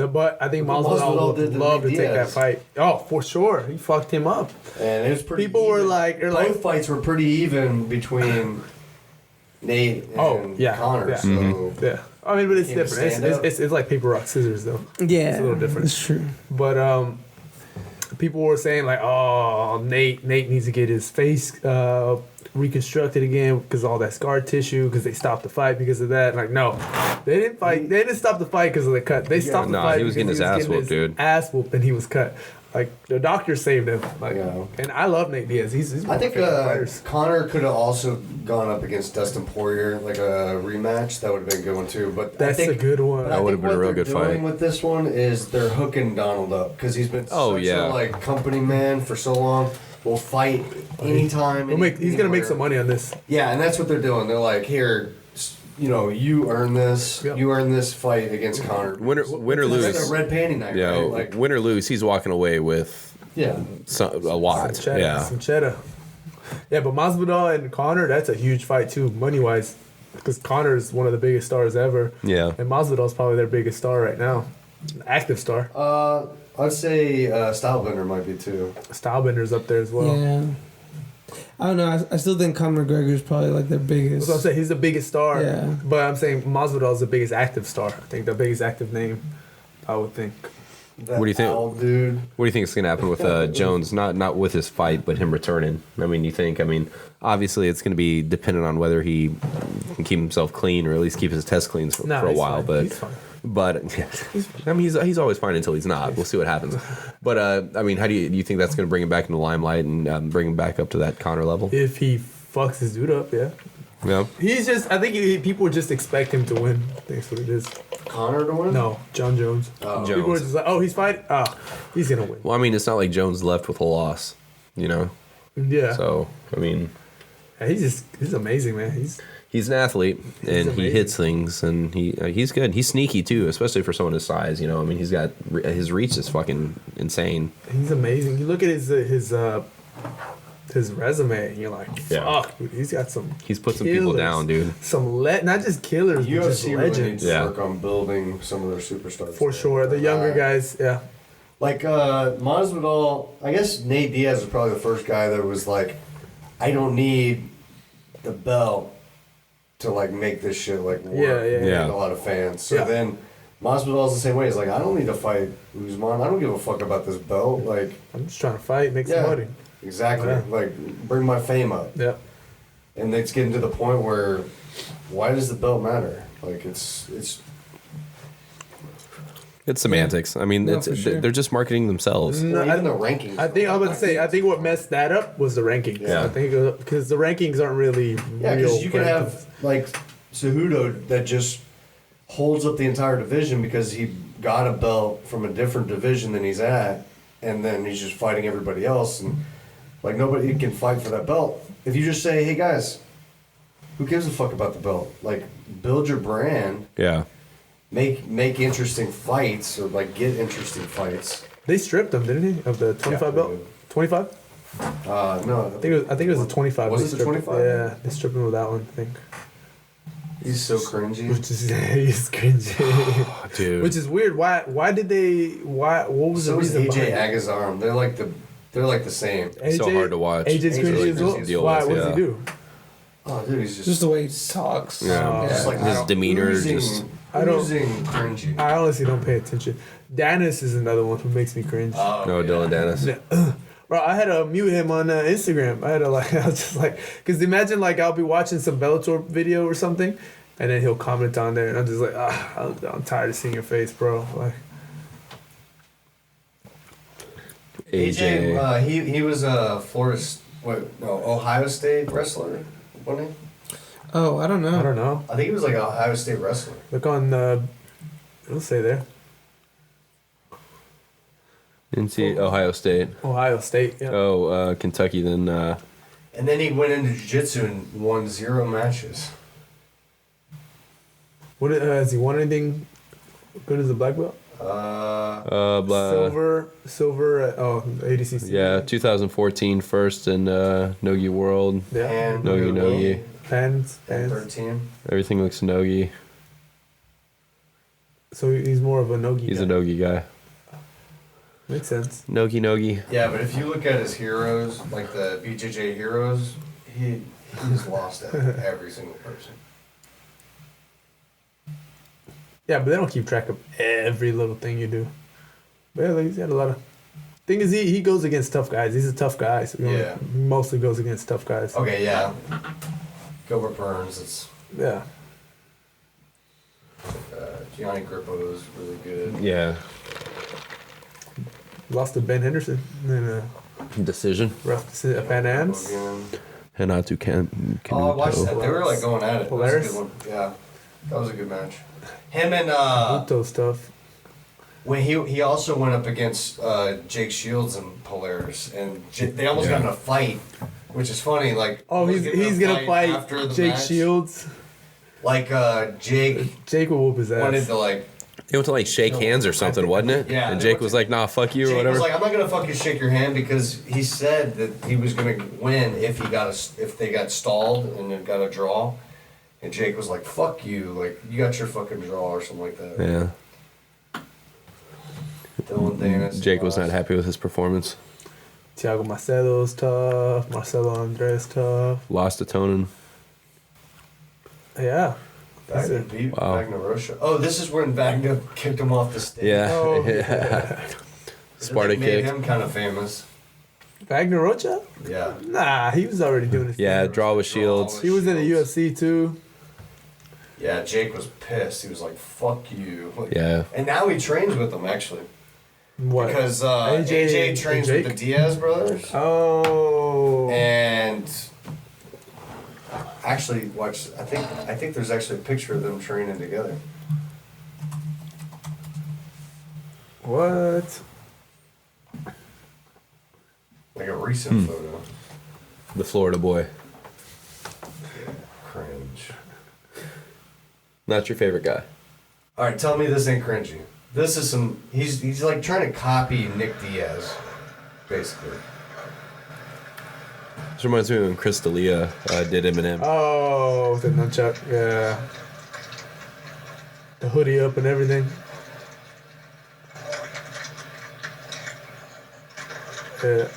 Speaker 2: But I think
Speaker 5: But
Speaker 2: Masvidal
Speaker 5: Masvidal
Speaker 2: would
Speaker 5: did the
Speaker 2: love to
Speaker 5: Nate
Speaker 2: take that
Speaker 5: Diaz.
Speaker 2: fight. Oh, for sure, he fucked him up.
Speaker 5: And it was pretty.
Speaker 2: People were
Speaker 5: even.
Speaker 2: like- they're
Speaker 5: both
Speaker 2: like-
Speaker 5: fights were pretty even between Nate and
Speaker 2: Oh, yeah,
Speaker 5: Conor.
Speaker 2: yeah.
Speaker 5: So
Speaker 3: Mm-hmm.
Speaker 2: Yeah, I mean, but it's
Speaker 5: Came to
Speaker 2: different.
Speaker 5: stand
Speaker 2: It's,
Speaker 5: up.
Speaker 2: it's like paper rock scissors though.
Speaker 4: Yeah,
Speaker 2: It's a little different.
Speaker 4: It's true.
Speaker 2: But people were saying like, oh, Nate needs to get his face reconstructed again because all that scar tissue because they stopped the fight because of that. Like, no, they didn't fight. They didn't stop the fight because of the cut. They stopped the
Speaker 3: Nah,
Speaker 2: fight.
Speaker 3: he was
Speaker 2: because
Speaker 3: getting his ass whooped, dude.
Speaker 2: Ass whooped, and he was cut. Like the doctor saved him. Like,
Speaker 5: Yeah.
Speaker 2: and I love Nate Diaz. He's one
Speaker 5: I
Speaker 2: of my
Speaker 5: think
Speaker 2: favorite fighters.
Speaker 5: Connor could have also gone up against Dustin Poirier, like a rematch. That would have been a good one too. But
Speaker 2: That's
Speaker 5: I think,
Speaker 2: a good one.
Speaker 5: But
Speaker 3: That
Speaker 5: I
Speaker 3: would
Speaker 5: think
Speaker 3: have been a
Speaker 5: what
Speaker 3: real
Speaker 5: they're
Speaker 3: good fight.
Speaker 5: doing with this one is they're hooking Donald up because he's been such
Speaker 3: yeah.
Speaker 5: a like company man for so long. Will fight anytime.
Speaker 2: He's gonna make
Speaker 5: anywhere.
Speaker 2: some money on this.
Speaker 5: Yeah, and that's what they're doing. They're like, here, you earn this.
Speaker 2: Yep.
Speaker 5: You earn this fight against Connor.
Speaker 3: Win or
Speaker 5: It's like a
Speaker 3: lose.
Speaker 5: red panty night,
Speaker 3: Yeah,
Speaker 5: right? Like,
Speaker 3: win or lose, he's walking away with
Speaker 5: yeah.
Speaker 3: a lot.
Speaker 2: Some cheddar,
Speaker 3: Yeah.
Speaker 2: some cheddar. Yeah, but Masvidal and Conor, that's a huge fight too, money wise, because Conor is one of the biggest stars ever.
Speaker 3: Yeah.
Speaker 2: And Masvidal's probably their biggest star right now, active star.
Speaker 5: I'd say Stylebender might be too.
Speaker 2: Stylebender's up there as well.
Speaker 4: Yeah. I don't know. I still think Conor McGregor is probably like their biggest.
Speaker 2: That's what I'm saying. He's the biggest star.
Speaker 4: Yeah.
Speaker 2: But I'm saying Masvidal's the biggest active star. I think the biggest active name, I would think.
Speaker 5: That
Speaker 3: What do you think?
Speaker 5: owl dude.
Speaker 3: What do you think is going to happen with Jones? Not with his fight, but him returning. I mean, obviously it's going to be dependent on whether he can keep himself clean or at least keep his test clean for a
Speaker 2: he's
Speaker 3: while.
Speaker 2: fine.
Speaker 3: But
Speaker 2: He's fine.
Speaker 3: But yeah, I mean, he's always fine until he's not. We'll see what happens. But I mean, how do you think that's going to bring him back into the limelight and bring him back up to that Conor level?
Speaker 2: If he fucks his dude up. Yeah.
Speaker 3: Yeah.
Speaker 2: He's just. I think people just expect him to win. I think that's what it is.
Speaker 5: Connor to win?
Speaker 2: No, John Jones.
Speaker 5: Oh.
Speaker 3: Jones.
Speaker 2: People are just like, oh, he's fighting. He's gonna win.
Speaker 3: Well, I mean, it's not like Jones left with a loss, you know.
Speaker 2: Yeah.
Speaker 3: So I mean,
Speaker 2: Yeah, he's amazing, man.
Speaker 3: he's an athlete and he
Speaker 2: amazing.
Speaker 3: hits things and he's good. He's sneaky too, especially for someone his size. You know, I mean, he's got his reach is fucking insane.
Speaker 2: He's amazing. You look at his resume, and you're like,
Speaker 3: Yeah.
Speaker 2: fuck, dude, he's got some.
Speaker 3: He's put some people
Speaker 2: killers.
Speaker 3: down, dude.
Speaker 2: Some not just killers, but just
Speaker 5: UFC really needs
Speaker 2: legends.
Speaker 5: to
Speaker 3: Yeah.
Speaker 5: work on building some of their superstars.
Speaker 2: For sure, the younger guys, yeah.
Speaker 5: Like Masvidal, I guess Nate Diaz was probably the first guy that was like, I don't need the belt to like make this shit like work.
Speaker 2: Yeah.
Speaker 5: And a lot of fans. So
Speaker 2: Yeah.
Speaker 5: then Masvidal's the same way. He's like, I don't need to fight Usman. I don't give a fuck about this belt. Like,
Speaker 2: I'm just trying to fight, make some
Speaker 5: yeah,
Speaker 2: money.
Speaker 5: exactly.
Speaker 2: Yeah.
Speaker 5: Like, bring my fame up.
Speaker 2: Yeah.
Speaker 5: And it's getting to the point where, why does the belt matter? Like, it's
Speaker 3: It's semantics. I mean,
Speaker 2: No,
Speaker 3: it's
Speaker 2: for sure.
Speaker 3: they're just marketing themselves.
Speaker 2: No,
Speaker 5: even the rankings.
Speaker 2: I think I was about to say. I think what messed that up was the rankings.
Speaker 3: Yeah.
Speaker 2: I think because the rankings aren't really.
Speaker 5: Yeah,
Speaker 2: real
Speaker 5: because you can
Speaker 2: rankings.
Speaker 5: have like Cejudo that just holds up the entire division because he got a belt from a different division than he's at, and then he's just fighting everybody else, and like nobody can fight for that belt. If you just say, "Hey guys, who gives a fuck about the belt?" Like, build your brand,
Speaker 3: Yeah.
Speaker 5: make interesting fights, or like get interesting fights.
Speaker 2: They stripped him, didn't he? Of the 25
Speaker 5: Yeah,
Speaker 2: belt.
Speaker 5: they did.
Speaker 2: 25.
Speaker 5: No,
Speaker 2: I think it was a 25.
Speaker 5: Was
Speaker 2: They
Speaker 5: it the
Speaker 2: stripped
Speaker 5: 25?
Speaker 2: Yeah, they stripped him with that one. I think.
Speaker 5: he's so cringy.
Speaker 2: Which is he's cringy.
Speaker 3: Dude.
Speaker 2: Which is weird. Why did they? What was
Speaker 5: So
Speaker 2: the
Speaker 5: is
Speaker 2: reason
Speaker 5: AJ
Speaker 2: behind it?
Speaker 5: Agazaram. They're like the same.
Speaker 3: So hard to watch.
Speaker 2: AJ's
Speaker 5: AJ's
Speaker 2: cringy as well.
Speaker 5: cringy to
Speaker 3: deal
Speaker 2: Why?
Speaker 3: with,
Speaker 2: What does
Speaker 3: yeah.
Speaker 2: he do?
Speaker 5: Oh, dude, he's
Speaker 4: Just the way he talks.
Speaker 3: Yeah.
Speaker 5: Just like
Speaker 3: His demeanor is just.
Speaker 2: I don't-
Speaker 5: oozing cringy.
Speaker 2: I honestly don't pay attention. Dennis is another one who makes me cringe.
Speaker 3: No, Dylan Dennis.
Speaker 2: Bro, I had to mute him on Instagram. I was just like, because imagine like I'll be watching some Bellator video or something, and then he'll comment on there, and I'm just like, I'm tired of seeing your face, bro. Like,
Speaker 3: AJ.
Speaker 5: He was a Ohio State wrestler, wasn't he?
Speaker 4: Oh, I don't know.
Speaker 2: I don't know.
Speaker 5: I think he was like an Ohio State wrestler.
Speaker 2: Look on it'll say there,
Speaker 3: Didn't see Ohio State.
Speaker 2: Ohio State. Yeah.
Speaker 3: Oh, Kentucky. Then
Speaker 5: And then he went into jiu-jitsu and won 0 matches.
Speaker 2: What has he won anything good as a black belt? Silver. ADCC.
Speaker 3: Yeah, 2014 first in Nogi World.
Speaker 2: Yeah.
Speaker 5: And
Speaker 3: Nogi.
Speaker 2: Pans.
Speaker 5: 13.
Speaker 3: Everything looks Nogi.
Speaker 2: So he's more of a nogi.
Speaker 3: He's
Speaker 2: guy.
Speaker 3: a Nogi guy.
Speaker 2: Makes sense.
Speaker 3: Nogi.
Speaker 5: Yeah, but if you look at his heroes, like the BJJ heroes, he's lost at every single person.
Speaker 2: Yeah, but they don't keep track of every little thing you do. But yeah, like, he's got a lot of. Thing is, he goes against tough guys. He's a tough guy. So
Speaker 5: Yeah.
Speaker 2: he mostly goes against tough guys.
Speaker 5: Okay, yeah. Gilbert Burns, it's
Speaker 2: Yeah.
Speaker 5: Gianni Grippo is really good.
Speaker 3: Yeah.
Speaker 2: Lost to Ben Henderson in a
Speaker 3: Decision.
Speaker 2: rough Pan Ams.
Speaker 5: Again.
Speaker 3: Hanatu Can.
Speaker 5: Oh, I watched that. They were like going at it. That was a
Speaker 2: Polaris?
Speaker 5: good one. Yeah, that was a good match. Him and
Speaker 2: Uto stuff.
Speaker 5: when he also went up against Jake Shields and Polaris, and they almost got in a fight, which is funny. Like,
Speaker 2: Oh,
Speaker 5: almost
Speaker 2: he's
Speaker 5: getting in a
Speaker 2: gonna fight
Speaker 5: after the
Speaker 2: Jake
Speaker 5: match.
Speaker 2: Shields.
Speaker 5: Like Jake
Speaker 2: Jake will whoop his
Speaker 5: wanted
Speaker 2: ass.
Speaker 5: to like.
Speaker 3: They went to like shake hands or something, wasn't it?
Speaker 5: Yeah,
Speaker 3: And
Speaker 5: they
Speaker 3: Jake
Speaker 5: went
Speaker 3: was
Speaker 5: to-
Speaker 3: like, "Nah, fuck you" or
Speaker 5: Jake
Speaker 3: whatever.
Speaker 5: was like, "I'm not gonna fucking shake your hand," because he said that he was gonna win if they got stalled and it got a draw. And Jake was like, "Fuck you! Like you got your fucking draw or something like that."
Speaker 3: Yeah.
Speaker 5: Dylan Danis.
Speaker 3: Jake was not happy with his performance.
Speaker 2: Thiago Marcelo's tough. Marcelo Andres tough.
Speaker 3: Lost to Tonin.
Speaker 2: Yeah. That's
Speaker 5: Wagner
Speaker 2: it.
Speaker 5: beat
Speaker 3: Wow.
Speaker 5: Wagner Rocha. Oh, this is when Wagner kicked him off the stage.
Speaker 3: Yeah.
Speaker 2: Oh,
Speaker 3: Sparta
Speaker 5: Made
Speaker 3: kick.
Speaker 5: him kind of famous.
Speaker 2: Wagner Rocha?
Speaker 5: Yeah.
Speaker 2: Nah, he was already doing his
Speaker 3: Yeah,
Speaker 2: thing.
Speaker 3: draw with Shields.
Speaker 2: He was in the UFC too.
Speaker 5: Yeah, Jake was pissed. He was like, "Fuck you." Like,
Speaker 3: Yeah.
Speaker 5: And now he trains with them actually,
Speaker 2: What?
Speaker 5: because
Speaker 2: AJ
Speaker 5: AJ trains
Speaker 2: and
Speaker 5: with the
Speaker 2: Jake?
Speaker 5: Diaz brothers,
Speaker 2: Oh.
Speaker 5: and actually, watch. I think there's actually a picture of them training together.
Speaker 2: What?
Speaker 5: Like a recent photo.
Speaker 3: The Florida boy.
Speaker 5: Cringe.
Speaker 3: Not your favorite guy.
Speaker 5: All right, tell me this ain't cringy. This is some. He's like trying to copy Nick Diaz, basically.
Speaker 3: This reminds me of when Chris D'Elia did Eminem.
Speaker 2: Oh, the nunchuck. Yeah. The hoodie up and everything. Yeah.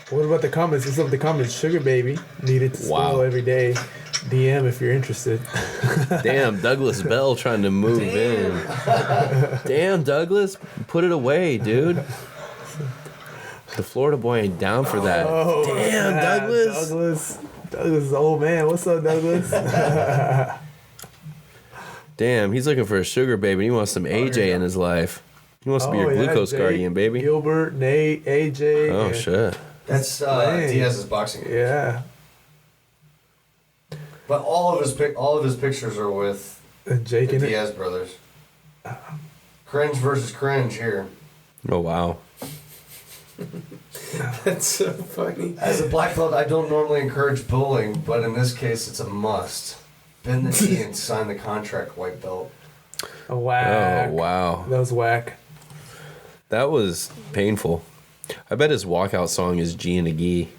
Speaker 2: What about the comments? What's up with the comments? Sugar baby needed to swallow every day. DM if you're interested.
Speaker 3: Damn, Douglas Bell trying to move in. Damn, Douglas, put it away, dude. The Florida boy ain't down for that.
Speaker 2: Oh,
Speaker 3: damn,
Speaker 2: yeah,
Speaker 3: Douglas.
Speaker 2: Douglas is the old man. What's up, Douglas?
Speaker 3: Damn, he's looking for a sugar baby. He wants some AJ in his life. He wants to be your glucose
Speaker 2: Jake,
Speaker 3: guardian, baby.
Speaker 2: Gilbert, Nate, AJ.
Speaker 3: Oh,
Speaker 2: yeah.
Speaker 3: shit.
Speaker 5: That's
Speaker 2: Dang.
Speaker 5: Diaz's boxing game.
Speaker 2: Yeah.
Speaker 5: But all of his pictures are with
Speaker 2: And Jake
Speaker 5: the
Speaker 2: in it.
Speaker 5: Diaz brothers. Cringe versus cringe here.
Speaker 3: Oh, wow.
Speaker 4: That's so funny.
Speaker 5: As a black belt, I don't normally encourage bullying, but in this case, it's a must. Bend the knee and sign the contract, white belt.
Speaker 2: A whack.
Speaker 3: Oh, wow.
Speaker 2: That was whack.
Speaker 3: That was painful. I bet his walkout song is G and a Gee.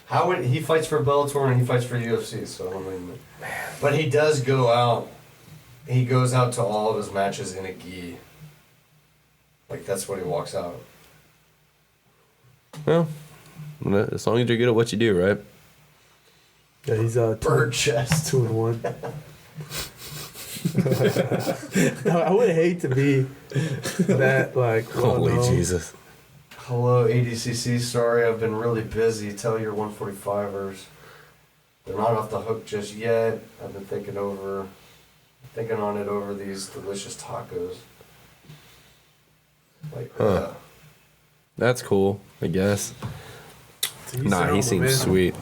Speaker 5: How would he fights for Bellator and he fights for UFC? So I don't even. But he does go out. He goes out to all of his matches in a gi. Like that's what he walks out.
Speaker 3: Well, as long as you're good at what you do, right?
Speaker 2: Yeah, he's
Speaker 5: Bird chest.
Speaker 2: 2-1. I would hate to be that like.
Speaker 3: Holy
Speaker 2: well-known.
Speaker 3: Jesus.
Speaker 5: Hello, ADCC. Sorry, I've been really busy. Tell your 145ers. They're not off the hook just yet. I've been thinking on it over these delicious tacos. Like,
Speaker 3: That's cool, I guess.
Speaker 2: So
Speaker 3: Nah, he seems sweet.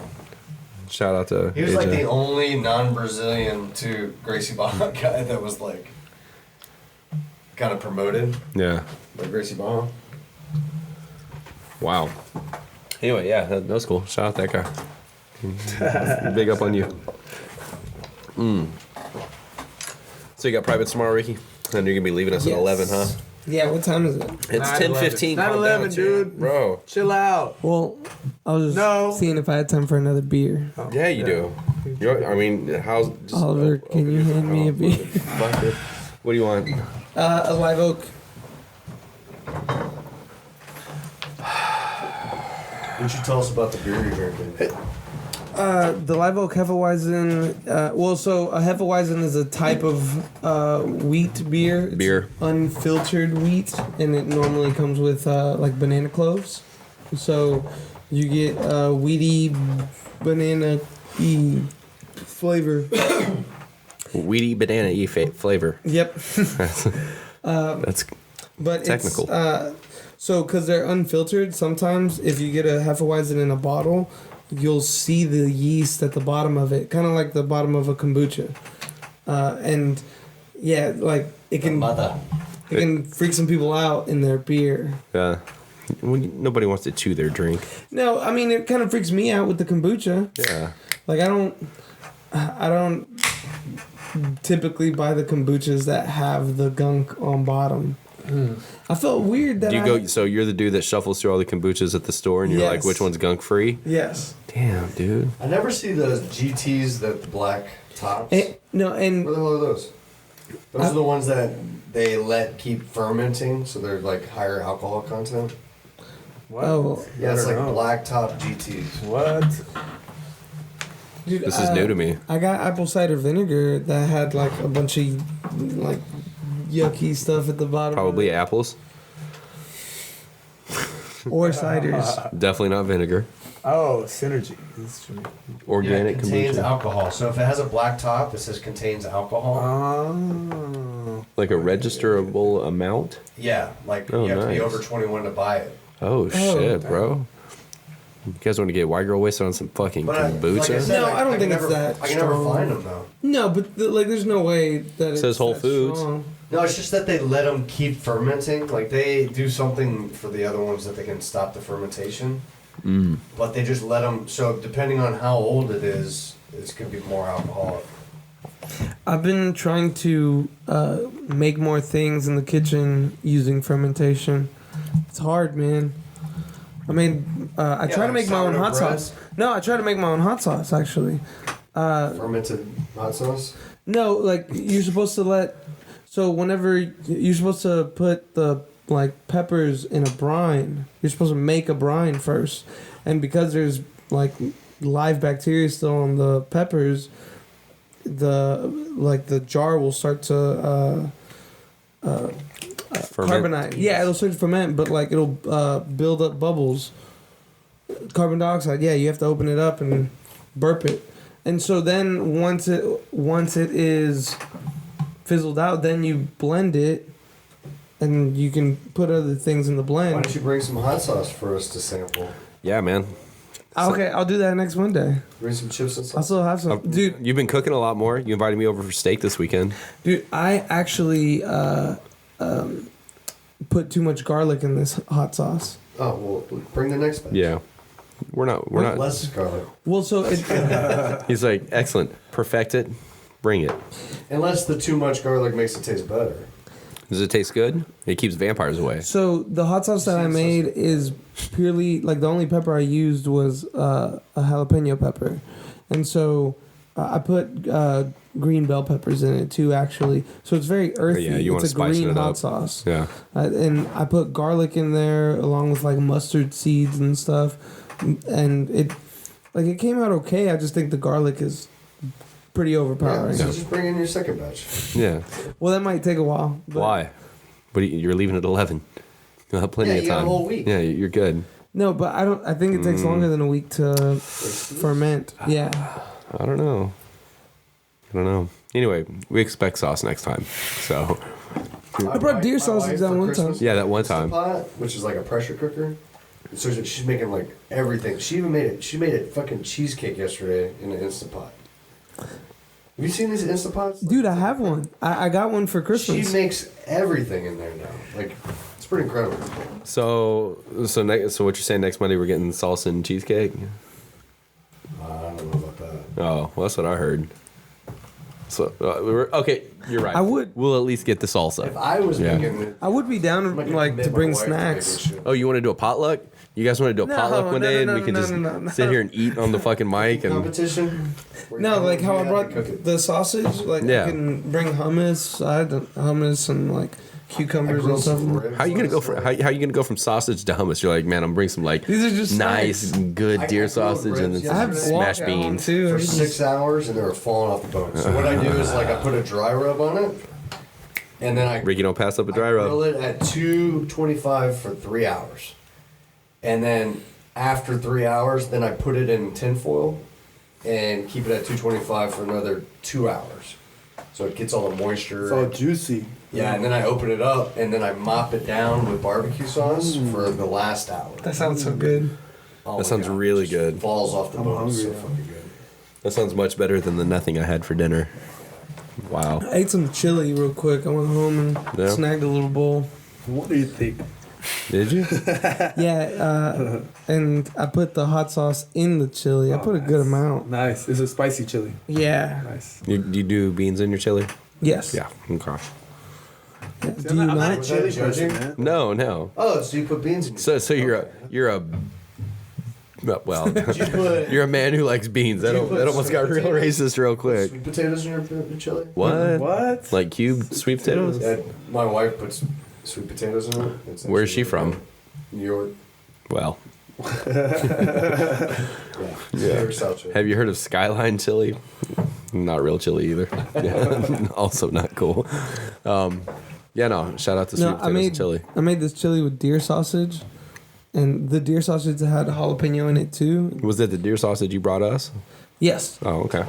Speaker 3: Shout out to
Speaker 5: he was
Speaker 3: AJ.
Speaker 5: like the only non-Brazilian to Gracie Barra guy that was like kind of promoted
Speaker 3: Yeah.
Speaker 5: by Gracie Barra.
Speaker 3: Wow. Anyway, yeah, that was cool. Shout out that guy. Big up on you. So you got privates tomorrow, Ricky? And you're gonna be leaving us at 11, huh?
Speaker 4: Yeah, what time is it?
Speaker 3: It's 10:15.
Speaker 2: 9:11, dude.
Speaker 3: Bro.
Speaker 2: Chill out.
Speaker 4: Well, I was just
Speaker 2: No.
Speaker 4: seeing if I had time for another beer.
Speaker 3: Yeah, you do. I mean, how's... Just,
Speaker 4: Oliver, can you hand me a beer?
Speaker 3: Fuck it. What do you want?
Speaker 4: A live oak.
Speaker 5: Why don't you tell us about the beer you're drinking?
Speaker 4: The live oak Hefeweizen. So a Hefeweizen is a type of wheat beer. It's
Speaker 3: Beer.
Speaker 4: Unfiltered wheat, and it normally comes with like banana cloves. So you get wheaty banana-y flavor.
Speaker 3: Weedy banana flavor.
Speaker 4: Yep.
Speaker 3: That's
Speaker 4: But
Speaker 3: technical.
Speaker 4: It's, so because they're unfiltered, sometimes if you get a Hefeweizen in a bottle, you'll see the yeast at the bottom of it, kind of like the bottom of a kombucha. And yeah, like it can freak some people out in their beer.
Speaker 3: Yeah. Nobody wants to chew their drink.
Speaker 4: No, I mean it kind of freaks me out with the kombucha.
Speaker 3: Yeah.
Speaker 4: Like I don't typically buy the kombuchas that have the gunk on bottom. I felt weird that
Speaker 3: Do you go? So you're the dude that shuffles through all the kombuchas at the store, and you're like,
Speaker 4: Yes.
Speaker 3: which one's gunk free?
Speaker 4: Yes.
Speaker 3: Damn, dude.
Speaker 5: I never see those GTs, the black tops.
Speaker 4: No, and
Speaker 5: What the hell are those? Those are the ones that they let keep fermenting, so they're like higher alcohol content.
Speaker 4: oh,
Speaker 5: Yeah, it's
Speaker 2: I
Speaker 5: like
Speaker 2: don't know.
Speaker 5: black top GTs.
Speaker 2: What?
Speaker 4: dude,
Speaker 3: This is new to me.
Speaker 4: I got apple cider vinegar that had like a bunch of like yucky stuff at the bottom.
Speaker 3: Probably
Speaker 4: of
Speaker 3: apples.
Speaker 4: it. Or ciders.
Speaker 3: Definitely not vinegar.
Speaker 2: Oh, synergy. This is true.
Speaker 3: Organic
Speaker 5: it contains
Speaker 3: kombucha.
Speaker 5: alcohol. So if it has a black top, it says contains alcohol.
Speaker 2: Oh.
Speaker 3: Like a registerable amount?
Speaker 5: Yeah, like
Speaker 3: Oh,
Speaker 5: you have to be
Speaker 3: nice.
Speaker 5: over 21 to buy it.
Speaker 3: Oh, shit,
Speaker 2: damn.
Speaker 3: bro. You guys want to get white girl wasted on some fucking
Speaker 5: But
Speaker 3: kombucha?
Speaker 5: like I said,
Speaker 4: No, I don't
Speaker 5: can
Speaker 4: think it's
Speaker 5: never,
Speaker 4: that
Speaker 5: I can never
Speaker 4: strong.
Speaker 5: find them though.
Speaker 4: No, but like, there's no way that it
Speaker 3: says Whole Foods.
Speaker 5: No, it's just that they let them keep fermenting. Like they do something for the other ones that they can stop the fermentation. But they just let them. So depending on how old it is, it's gonna be more alcoholic.
Speaker 4: I've been trying to make more things in the kitchen using fermentation. It's hard, man. I mean, I try to
Speaker 5: like
Speaker 4: make my own
Speaker 5: sourdough
Speaker 4: hot
Speaker 5: bread?
Speaker 4: sauce. No, I try to make my own hot sauce actually.
Speaker 5: Fermented hot sauce.
Speaker 4: No, like you're supposed to let. So whenever you're supposed to put the like peppers in a brine, you're supposed to make a brine first, and because there's like live bacteria still on the peppers, the jar will start to
Speaker 3: Ferment.
Speaker 4: carbonate. Yeah, it'll start to ferment, but like it'll build up bubbles. Carbon dioxide. Yeah, you have to open it up and burp it, and so then once it is fizzled out, then you blend it, and you can put other things in the
Speaker 5: Why
Speaker 4: blend.
Speaker 5: don't you bring some hot sauce for us to sample?
Speaker 3: Yeah, man.
Speaker 4: Okay, I'll do that next Monday.
Speaker 5: Bring some chips and
Speaker 4: I'll
Speaker 5: sauce.
Speaker 4: still have some, dude.
Speaker 3: You've been cooking a lot more. You invited me over for steak this weekend.
Speaker 4: Dude, I actually put too much garlic in this hot sauce.
Speaker 5: Oh well, bring the next batch.
Speaker 3: Yeah. We're not.
Speaker 5: Less garlic.
Speaker 4: Well, so it,
Speaker 3: He's like, excellent. Perfect it. Bring it.
Speaker 5: Unless the too much garlic makes it taste better.
Speaker 3: Does it taste good? It keeps vampires away.
Speaker 4: so the hot sauce that I made is purely like the only pepper I used was a jalapeno pepper, and so I put green bell peppers in it too. Actually, so it's very earthy.
Speaker 3: Yeah, you wanna
Speaker 4: it's a
Speaker 3: spice
Speaker 4: green
Speaker 3: it
Speaker 4: hot
Speaker 3: up.
Speaker 4: sauce.
Speaker 3: Yeah.
Speaker 4: And I put garlic in there along with like mustard seeds and stuff, and it came out okay. I just think the garlic is pretty
Speaker 5: Yeah,
Speaker 4: overpowering.
Speaker 5: so just bring in your second batch.
Speaker 3: Yeah.
Speaker 4: Well, that might take a while. But
Speaker 3: Why? But you're leaving at 11. You'll have plenty
Speaker 5: Yeah,
Speaker 3: of
Speaker 5: you got a
Speaker 3: time.
Speaker 5: whole week.
Speaker 3: Yeah, you're good.
Speaker 4: No, but I think it takes longer than a week to ferment. Yeah.
Speaker 3: I don't know. Anyway, we expect sauce next time. So,
Speaker 4: I brought deer
Speaker 5: My
Speaker 4: sausage
Speaker 5: wife
Speaker 4: that
Speaker 5: for
Speaker 4: one
Speaker 5: Christmas,
Speaker 3: yeah, that one time.
Speaker 5: Pot, which is like a pressure cooker. So she's making like everything. She even made it. She made a fucking cheesecake yesterday in an Instant Pot. Have you seen these Instant Pots?
Speaker 4: Dude, I have one. I got one for
Speaker 5: She
Speaker 4: Christmas.
Speaker 5: makes everything in there now. Like, it's pretty incredible.
Speaker 3: So what you're saying next Monday we're getting salsa and cheesecake?
Speaker 5: I don't know about that.
Speaker 3: Oh, well, that's what I heard. So okay, you're right.
Speaker 4: I would-
Speaker 3: We'll at least get the salsa.
Speaker 5: If I was
Speaker 3: Yeah.
Speaker 5: making it,
Speaker 4: I would be down
Speaker 5: I'm not gonna
Speaker 4: like
Speaker 5: commit
Speaker 4: to
Speaker 5: my
Speaker 4: bring
Speaker 5: wife to making
Speaker 4: snacks.
Speaker 5: shit.
Speaker 3: Oh, you want to do a potluck? You guys want to do a
Speaker 4: No,
Speaker 3: potluck one
Speaker 4: no,
Speaker 3: day
Speaker 4: no,
Speaker 3: and we can
Speaker 4: no,
Speaker 3: just
Speaker 4: no.
Speaker 3: sit here and eat on the fucking mic and
Speaker 5: Competition? Where
Speaker 4: No,
Speaker 5: you
Speaker 4: like how I
Speaker 5: have to
Speaker 4: brought
Speaker 5: cook it.
Speaker 4: the sausage. Like
Speaker 3: Yeah.
Speaker 4: I can bring hummus. I had hummus and like
Speaker 5: I
Speaker 4: cucumbers and
Speaker 5: grilled
Speaker 4: stuff.
Speaker 5: some ribs
Speaker 3: how you gonna go
Speaker 5: last
Speaker 3: from
Speaker 5: night.
Speaker 3: how you gonna go from sausage to hummus? You're like, man, I'm bring some like
Speaker 4: These are just
Speaker 3: nice
Speaker 4: snacks.
Speaker 3: good
Speaker 5: I
Speaker 3: deer
Speaker 5: grilled
Speaker 3: sausage and
Speaker 5: ribs
Speaker 3: then
Speaker 4: I have
Speaker 5: yesterday.
Speaker 3: smashed
Speaker 4: guac on
Speaker 3: beans.
Speaker 4: too.
Speaker 5: For
Speaker 4: Everything's-
Speaker 5: 6 hours and they were falling off the bone. So what I do is like I put a dry rub on it, and then I
Speaker 3: Ricky, don't pass up a dry
Speaker 5: grill
Speaker 3: rub.
Speaker 5: it at 225 for 3 hours, and then after 3 hours, then I put it in tinfoil and keep it at 225 for another 2 hours, so it gets all the moisture.
Speaker 2: It's all juicy.
Speaker 5: Yeah, and then I open it up and then I mop it down with barbecue sauce for the last hour.
Speaker 4: That sounds so good.
Speaker 5: Oh
Speaker 3: That
Speaker 5: my
Speaker 3: sounds
Speaker 5: God,
Speaker 3: really
Speaker 5: it just
Speaker 3: good.
Speaker 5: Falls off the
Speaker 2: I'm
Speaker 5: bone. It's so
Speaker 2: hungry now.
Speaker 5: fucking good.
Speaker 3: That sounds much better than the nothing I had for dinner. Wow.
Speaker 4: I ate some chili real quick. I went home and
Speaker 3: Yeah.
Speaker 4: snagged a little bowl.
Speaker 2: What do you think?
Speaker 3: Did you?
Speaker 4: Yeah, and I put the hot sauce in the chili. I put a good amount.
Speaker 2: Nice. It's a spicy chili.
Speaker 4: Yeah.
Speaker 2: Nice.
Speaker 3: You do beans in your chili?
Speaker 4: Yes.
Speaker 3: Yeah. Okay.
Speaker 4: Yeah. Do you
Speaker 2: I'm not
Speaker 4: not?
Speaker 2: a chili
Speaker 5: Was that
Speaker 2: person,
Speaker 5: judging?
Speaker 2: man.
Speaker 3: No.
Speaker 5: Oh, so you put beans in
Speaker 3: So you're a well,
Speaker 5: You put
Speaker 3: you're a man who likes beans. That,
Speaker 5: Did you put
Speaker 3: that almost got
Speaker 5: sweet
Speaker 3: real
Speaker 5: potatoes?
Speaker 3: racist real quick.
Speaker 5: sweet potatoes in your chili?
Speaker 3: What?
Speaker 2: What?
Speaker 3: Like cubed sweet potatoes?
Speaker 5: Yeah, my wife puts sweet potatoes in it. It's
Speaker 3: Where's she
Speaker 5: actually
Speaker 3: from?
Speaker 5: really good. New York.
Speaker 3: Well,
Speaker 5: Yeah. Or South Chili.
Speaker 3: have you heard of Skyline chili? Not real chili either. Yeah. Also not cool. Yeah, no. Shout out to sweet
Speaker 4: No,
Speaker 3: potatoes and chili.
Speaker 4: I made this chili with deer sausage, and the deer sausage had jalapeno in it too.
Speaker 3: Was it the deer sausage you brought us?
Speaker 4: Yes.
Speaker 3: Oh, okay.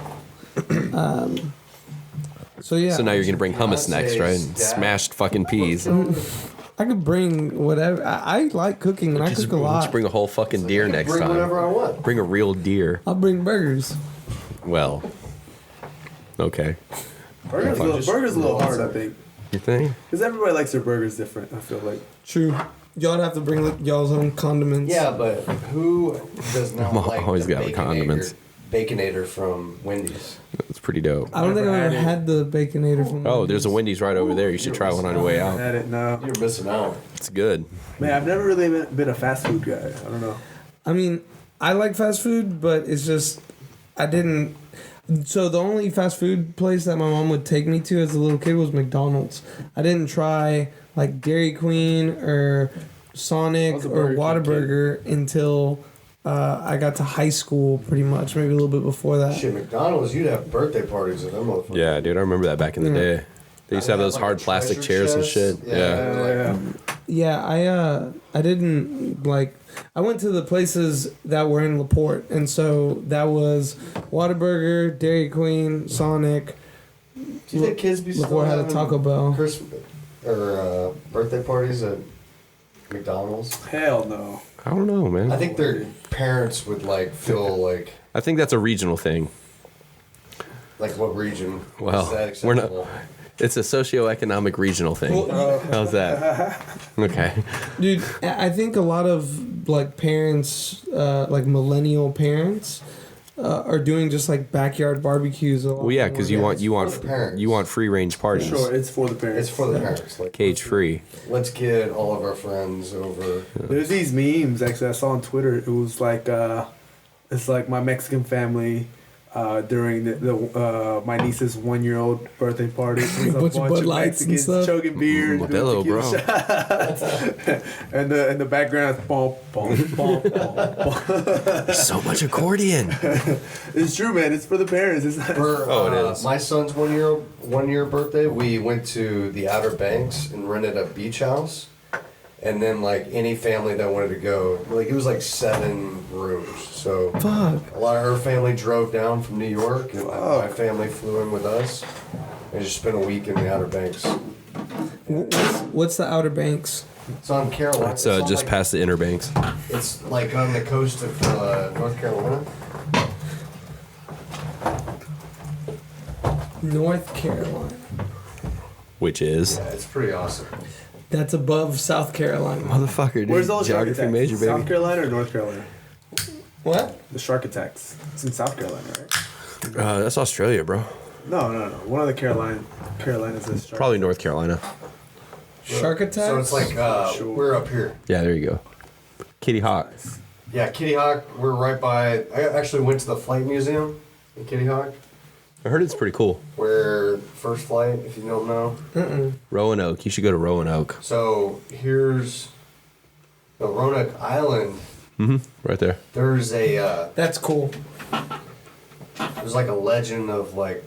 Speaker 4: So yeah.
Speaker 3: So now you're gonna bring hummus next, right?
Speaker 5: Fiance's dad.
Speaker 3: Smashed fucking peas.
Speaker 4: I could bring whatever. I like cooking and I cook a lot.
Speaker 3: Just bring a whole fucking deer next
Speaker 5: Bring
Speaker 3: time.
Speaker 5: whatever I want.
Speaker 3: Bring a real deer.
Speaker 4: I'll bring burgers.
Speaker 3: Well, okay.
Speaker 2: Burgers a little hard, I think.
Speaker 3: You think?
Speaker 2: Because everybody likes their burgers different, I feel like.
Speaker 4: True. Y'all have to bring like, y'all's own condiments.
Speaker 5: Yeah, but who does not
Speaker 3: I'm
Speaker 5: like
Speaker 3: always
Speaker 5: the
Speaker 3: got the condiments.
Speaker 5: Baconator from Wendy's?
Speaker 3: It's pretty dope.
Speaker 4: I don't think I've
Speaker 2: Never
Speaker 4: ever
Speaker 2: had
Speaker 4: had the baconator from.
Speaker 3: Oh, there's a Wendy's right over there. You should try one on your way
Speaker 2: I
Speaker 3: out.
Speaker 2: had it, no.
Speaker 5: You're missing out.
Speaker 3: It's good.
Speaker 2: Man, I've never really been a fast food guy. I don't know.
Speaker 4: I mean, I like fast food, but it's just I didn't. So the only fast food place that my mom would take me to as a little kid was McDonald's. I didn't try like Dairy Queen or
Speaker 2: I
Speaker 4: Sonic
Speaker 2: was a
Speaker 4: or
Speaker 2: Burger King
Speaker 4: Whataburger until I got to high school, pretty much, maybe a little bit before that.
Speaker 5: Shit, McDonald's, you'd have birthday parties at them motherfuckers.
Speaker 3: Yeah, dude. I remember that back in the day. They used to have those
Speaker 5: Like
Speaker 3: hard
Speaker 5: a
Speaker 3: plastic
Speaker 5: treasure
Speaker 3: chairs and
Speaker 5: chest.
Speaker 3: shit. Yeah.
Speaker 4: Yeah, I didn't like. I went to the places that were in LaPorte, and so that was Whataburger, Dairy Queen, Sonic.
Speaker 5: Do you think kids be still
Speaker 4: LaPorte had a
Speaker 5: having
Speaker 4: Taco Bell.
Speaker 5: Christmas or birthday parties at McDonald's?
Speaker 2: Hell no.
Speaker 3: I don't know, man.
Speaker 5: I think their parents would like feel like
Speaker 3: I think that's a regional thing.
Speaker 5: what region?
Speaker 3: Well,
Speaker 5: is that
Speaker 3: we're not-
Speaker 5: acceptable?
Speaker 3: It's a socioeconomic regional thing.
Speaker 4: Well,
Speaker 3: How's that? Okay.
Speaker 4: dude, I think a lot of like parents, like millennial parents, are doing just like backyard barbecues. A lot
Speaker 3: Well, yeah,
Speaker 4: more.
Speaker 3: because
Speaker 5: it's for the parents.
Speaker 3: free range parties,
Speaker 2: Sure, it's for the parents.
Speaker 5: It's for the parents. Like
Speaker 3: cage free.
Speaker 5: Let's get all of our friends over.
Speaker 2: There's these memes actually I saw on Twitter. It was like it's like my Mexican family during the my niece's 1-year-old birthday party. There's
Speaker 4: Bunch of Bud Lights and stuff.
Speaker 2: chugging beer, doing
Speaker 3: Modelo,
Speaker 2: tequila
Speaker 3: bro.
Speaker 2: shots. and the background is bum bum bum bum.
Speaker 3: So much accordion.
Speaker 2: It's true, man. It's for the parents. It's not.
Speaker 5: For
Speaker 3: Oh, it is.
Speaker 5: my son's 1 year birthday. We went to the Outer Banks and rented a beach house, and then like any family that wanted to go, like it was like 7 rooms. So
Speaker 4: Fuck.
Speaker 5: a lot of her family drove down from New York, and my family flew in with us, and just spent a week in the Outer Banks.
Speaker 4: What's the Outer Banks?
Speaker 5: It's on Carolina.
Speaker 3: It's
Speaker 5: on,
Speaker 3: just
Speaker 5: like-
Speaker 3: past the Inner Banks.
Speaker 5: It's like on the coast of North Carolina.
Speaker 4: North Carolina.
Speaker 3: Which is
Speaker 5: Yeah, it's pretty awesome.
Speaker 4: That's above South Carolina.
Speaker 3: motherfucker, dude.
Speaker 2: Where's all the shark
Speaker 3: Geography
Speaker 2: attacks?
Speaker 3: major,
Speaker 2: South
Speaker 3: baby.
Speaker 2: Carolina or North Carolina?
Speaker 4: What?
Speaker 2: The shark attacks. It's in South Carolina, right?
Speaker 3: That's Australia, bro.
Speaker 2: No. One of the Carolinas is shark.
Speaker 3: Probably North Carolina.
Speaker 4: Shark attacks?
Speaker 5: So it's like
Speaker 2: Sure.
Speaker 5: we're up here.
Speaker 3: Yeah, there you go. Kitty Hawk.
Speaker 5: Yeah, Kitty Hawk. We're right by. I actually went to the Flight Museum in Kitty Hawk,
Speaker 3: I heard it's pretty cool.
Speaker 5: where first flight, if you don't know.
Speaker 3: Roanoke. You should go to Roanoke.
Speaker 5: So here's the Roanoke Island.
Speaker 3: Right there.
Speaker 5: There's a
Speaker 4: That's cool.
Speaker 5: there's like a legend of like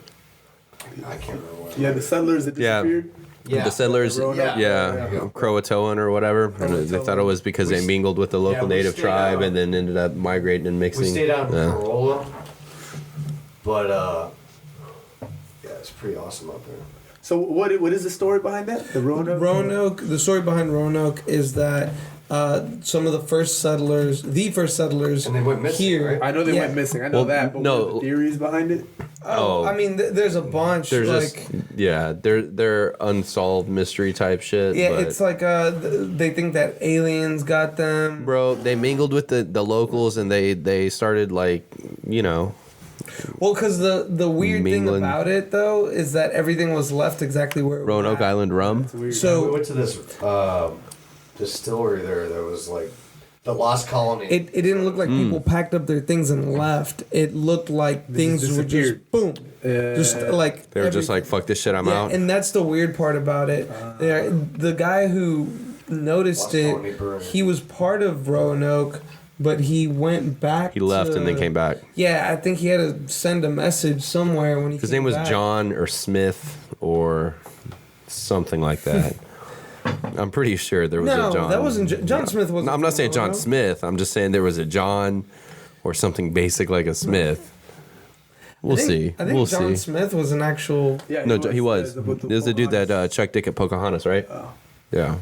Speaker 5: I can't remember what.
Speaker 2: Yeah, the settlers that
Speaker 3: Yeah.
Speaker 2: disappeared.
Speaker 5: Yeah.
Speaker 3: The settlers,
Speaker 2: Roanoke.
Speaker 3: yeah, Croatoan or whatever. And they thought it was because they mingled with the local
Speaker 5: we
Speaker 3: native
Speaker 5: stayed
Speaker 3: tribe
Speaker 5: out-
Speaker 3: and then ended up migrating and mixing.
Speaker 5: We stayed out in
Speaker 3: Yeah.
Speaker 5: Corolla, but yeah, it's pretty awesome up there.
Speaker 2: So what is the story behind that? The Roanoke.
Speaker 4: The story behind Roanoke is that some of the first settlers,
Speaker 5: And they went missing,
Speaker 4: here.
Speaker 5: right?
Speaker 2: I know they
Speaker 4: Yeah.
Speaker 2: went missing. I know
Speaker 3: Well,
Speaker 2: that. But
Speaker 3: no.
Speaker 2: what are the theories behind it?
Speaker 3: Oh,
Speaker 4: I mean, there's a bunch.
Speaker 3: There's
Speaker 4: like,
Speaker 3: just they're unsolved mystery type shit.
Speaker 4: yeah,
Speaker 3: but
Speaker 4: it's like they think that aliens got them.
Speaker 3: bro, they mingled with the locals and they started like
Speaker 4: Well, because the weird
Speaker 3: Mingling.
Speaker 4: thing about it though is that everything was left exactly where it was
Speaker 3: Roanoke
Speaker 4: at.
Speaker 3: Island rum.
Speaker 2: It's weird.
Speaker 5: We
Speaker 4: So
Speaker 5: went to this distillery there that was like the Lost Colony.
Speaker 4: it didn't look like people packed up their things and left. It looked like things were just
Speaker 2: disappeared.
Speaker 4: boom, just like
Speaker 3: They were just
Speaker 4: everything.
Speaker 3: like, fuck this shit, I'm
Speaker 4: Yeah,
Speaker 3: out.
Speaker 4: and that's the weird part about it. The guy who noticed
Speaker 5: Lost Colony
Speaker 4: it,
Speaker 5: Brewing.
Speaker 4: he was part of Roanoke, but he went back.
Speaker 3: He left and then came back.
Speaker 4: Yeah, I think he had to send a message somewhere when he.
Speaker 3: His
Speaker 4: came
Speaker 3: name was
Speaker 4: back.
Speaker 3: John or Smith or something like that. I'm pretty sure there was
Speaker 4: No,
Speaker 3: a John.
Speaker 4: that wasn't John Smith. Wasn't.
Speaker 3: No, I'm not saying John
Speaker 4: no?
Speaker 3: Smith. I'm just saying there was a John or something basic like a Smith. We'll see.
Speaker 4: I think
Speaker 3: We'll
Speaker 4: John
Speaker 3: see.
Speaker 4: Smith was an actual.
Speaker 2: Yeah,
Speaker 3: No, he was. There's the dude that Chuck Dick at Pocahontas, right?
Speaker 2: Oh.
Speaker 3: Yeah.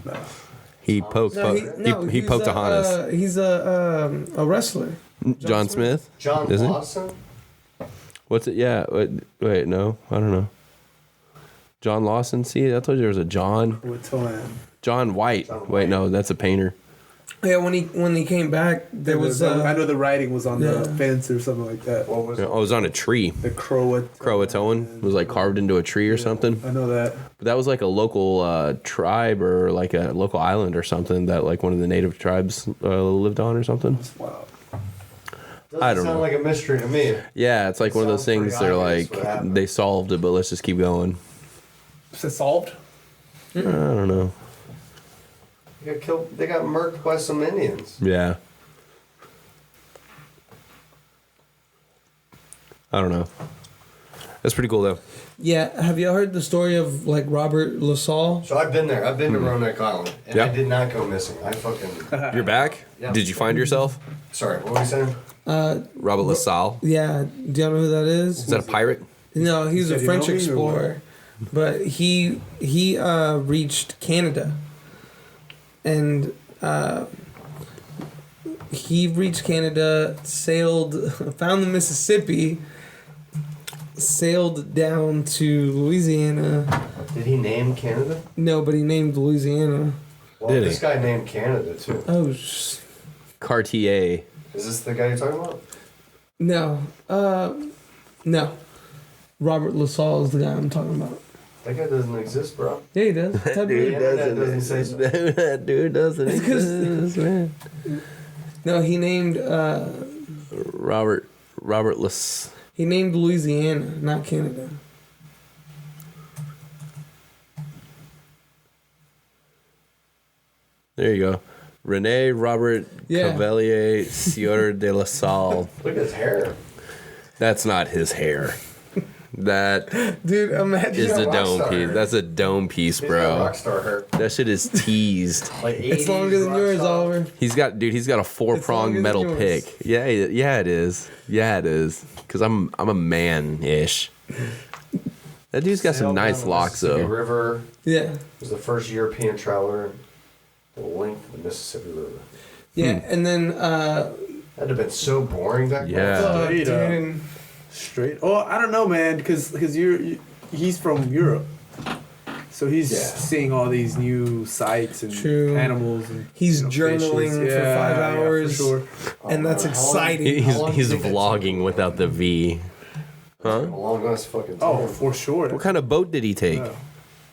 Speaker 3: He poked. He
Speaker 4: he's
Speaker 3: poked a Honus.
Speaker 4: He's a wrestler.
Speaker 3: John Smith.
Speaker 5: John
Speaker 3: Isn't it?
Speaker 5: Lawson?
Speaker 3: What's it? Yeah. Wait, no, I don't know. John Lawson. See, I told you there was a John.
Speaker 2: With Toan.
Speaker 3: John White.
Speaker 5: John
Speaker 3: Wait,
Speaker 5: White.
Speaker 3: no, that's a painter.
Speaker 4: Yeah, when he came back, there was.
Speaker 2: I know the writing was on the
Speaker 4: yeah.
Speaker 2: fence or something like that.
Speaker 5: What was
Speaker 3: Oh,
Speaker 5: it?
Speaker 3: it was on a tree.
Speaker 2: The
Speaker 3: Croatoan was like carved into a tree or something.
Speaker 2: I know that.
Speaker 3: But that was like a local tribe or like a local island or something that like one of the native tribes lived on or something.
Speaker 2: Wow.
Speaker 5: Doesn't
Speaker 3: I don't
Speaker 5: sound
Speaker 3: know.
Speaker 5: like a mystery to me.
Speaker 3: Yeah, it's like one of those
Speaker 5: Sounds pretty
Speaker 3: things. They're
Speaker 5: obvious
Speaker 3: like
Speaker 5: what happened.
Speaker 3: they solved it, but let's just keep going.
Speaker 2: Is it solved?
Speaker 3: I don't know.
Speaker 5: They got killed. They got murked by some Indians.
Speaker 3: Yeah. I don't know. That's pretty cool though.
Speaker 4: Yeah, have y'all heard the story of like Robert LaSalle?
Speaker 5: So I've been there. I've been to Roanoke Island, and
Speaker 3: Yeah.
Speaker 5: I did not go missing. I fucking.
Speaker 3: You're back?
Speaker 5: Yeah.
Speaker 3: Did you find yourself?
Speaker 5: Sorry, what were we saying?
Speaker 3: Robert LaSalle.
Speaker 4: Yeah, do y'all know who that is?
Speaker 3: Is that a pirate?
Speaker 4: No, he's a
Speaker 2: Said he
Speaker 4: French
Speaker 2: know me or
Speaker 4: explorer, but he reached Canada, and he reached Canada, sailed, found the Mississippi, sailed down to Louisiana.
Speaker 5: Did he name Canada?
Speaker 4: No, but he named Louisiana.
Speaker 5: Well,
Speaker 3: Did he?
Speaker 5: this guy named Canada too.
Speaker 4: Oh,
Speaker 3: Cartier.
Speaker 5: Is this the guy you're talking about?
Speaker 4: no, no. Robert LaSalle is the guy I'm talking about.
Speaker 5: That guy doesn't exist, bro.
Speaker 4: Yeah, he does. Type it
Speaker 5: The
Speaker 4: in.
Speaker 5: internet doesn't say so.
Speaker 3: That dude doesn't
Speaker 4: It's 'cause-
Speaker 3: exist, man.
Speaker 4: No, he named
Speaker 3: Robert LaSalle.
Speaker 4: he named Louisiana, not Canada.
Speaker 3: There you go. Rene Robert
Speaker 4: Yeah.
Speaker 3: Cavelier Sieur de La Salle.
Speaker 5: Look at his hair.
Speaker 3: That's not his hair. That
Speaker 4: Dude, imagine.
Speaker 3: is
Speaker 5: got
Speaker 3: a
Speaker 5: rock
Speaker 3: dome
Speaker 5: star
Speaker 3: piece.
Speaker 5: hair.
Speaker 3: That's a dome piece,
Speaker 5: He's got
Speaker 3: bro.
Speaker 5: rockstar hair.
Speaker 3: That shit is teased.
Speaker 5: Like
Speaker 4: It's
Speaker 5: 80s
Speaker 4: longer than yours,
Speaker 5: rockstar.
Speaker 4: Oliver.
Speaker 3: He's got a
Speaker 4: It's longer
Speaker 3: four-pronged
Speaker 4: than
Speaker 3: metal
Speaker 4: yours.
Speaker 3: pick. Yeah, it is. Yeah, it is. Cause I'm a man-ish. That dude's got some
Speaker 5: Sailed
Speaker 3: nice
Speaker 5: down the
Speaker 3: locks
Speaker 5: Mississippi
Speaker 3: though.
Speaker 5: River
Speaker 4: Yeah.
Speaker 5: was the first European traveler to length of the Mississippi River.
Speaker 4: Yeah, and then
Speaker 5: That'd have been so boring back
Speaker 3: Yeah.
Speaker 5: then.
Speaker 2: Straight up.
Speaker 4: dude,
Speaker 2: Straight. Oh, I don't know, man, because he's from Europe, so he's
Speaker 5: Yeah.
Speaker 2: seeing all these new sights and
Speaker 4: True.
Speaker 2: animals. And,
Speaker 4: He's
Speaker 2: fishes.
Speaker 4: journaling for 5 hours.
Speaker 2: for sure.
Speaker 4: and that's
Speaker 5: How long-
Speaker 4: exciting.
Speaker 5: How long
Speaker 3: He's
Speaker 5: do you think that
Speaker 3: vlogging
Speaker 5: took?
Speaker 3: without the V.
Speaker 5: How long was fucking time?
Speaker 2: Oh, for sure.
Speaker 3: What kind of boat did he take?
Speaker 2: Yeah.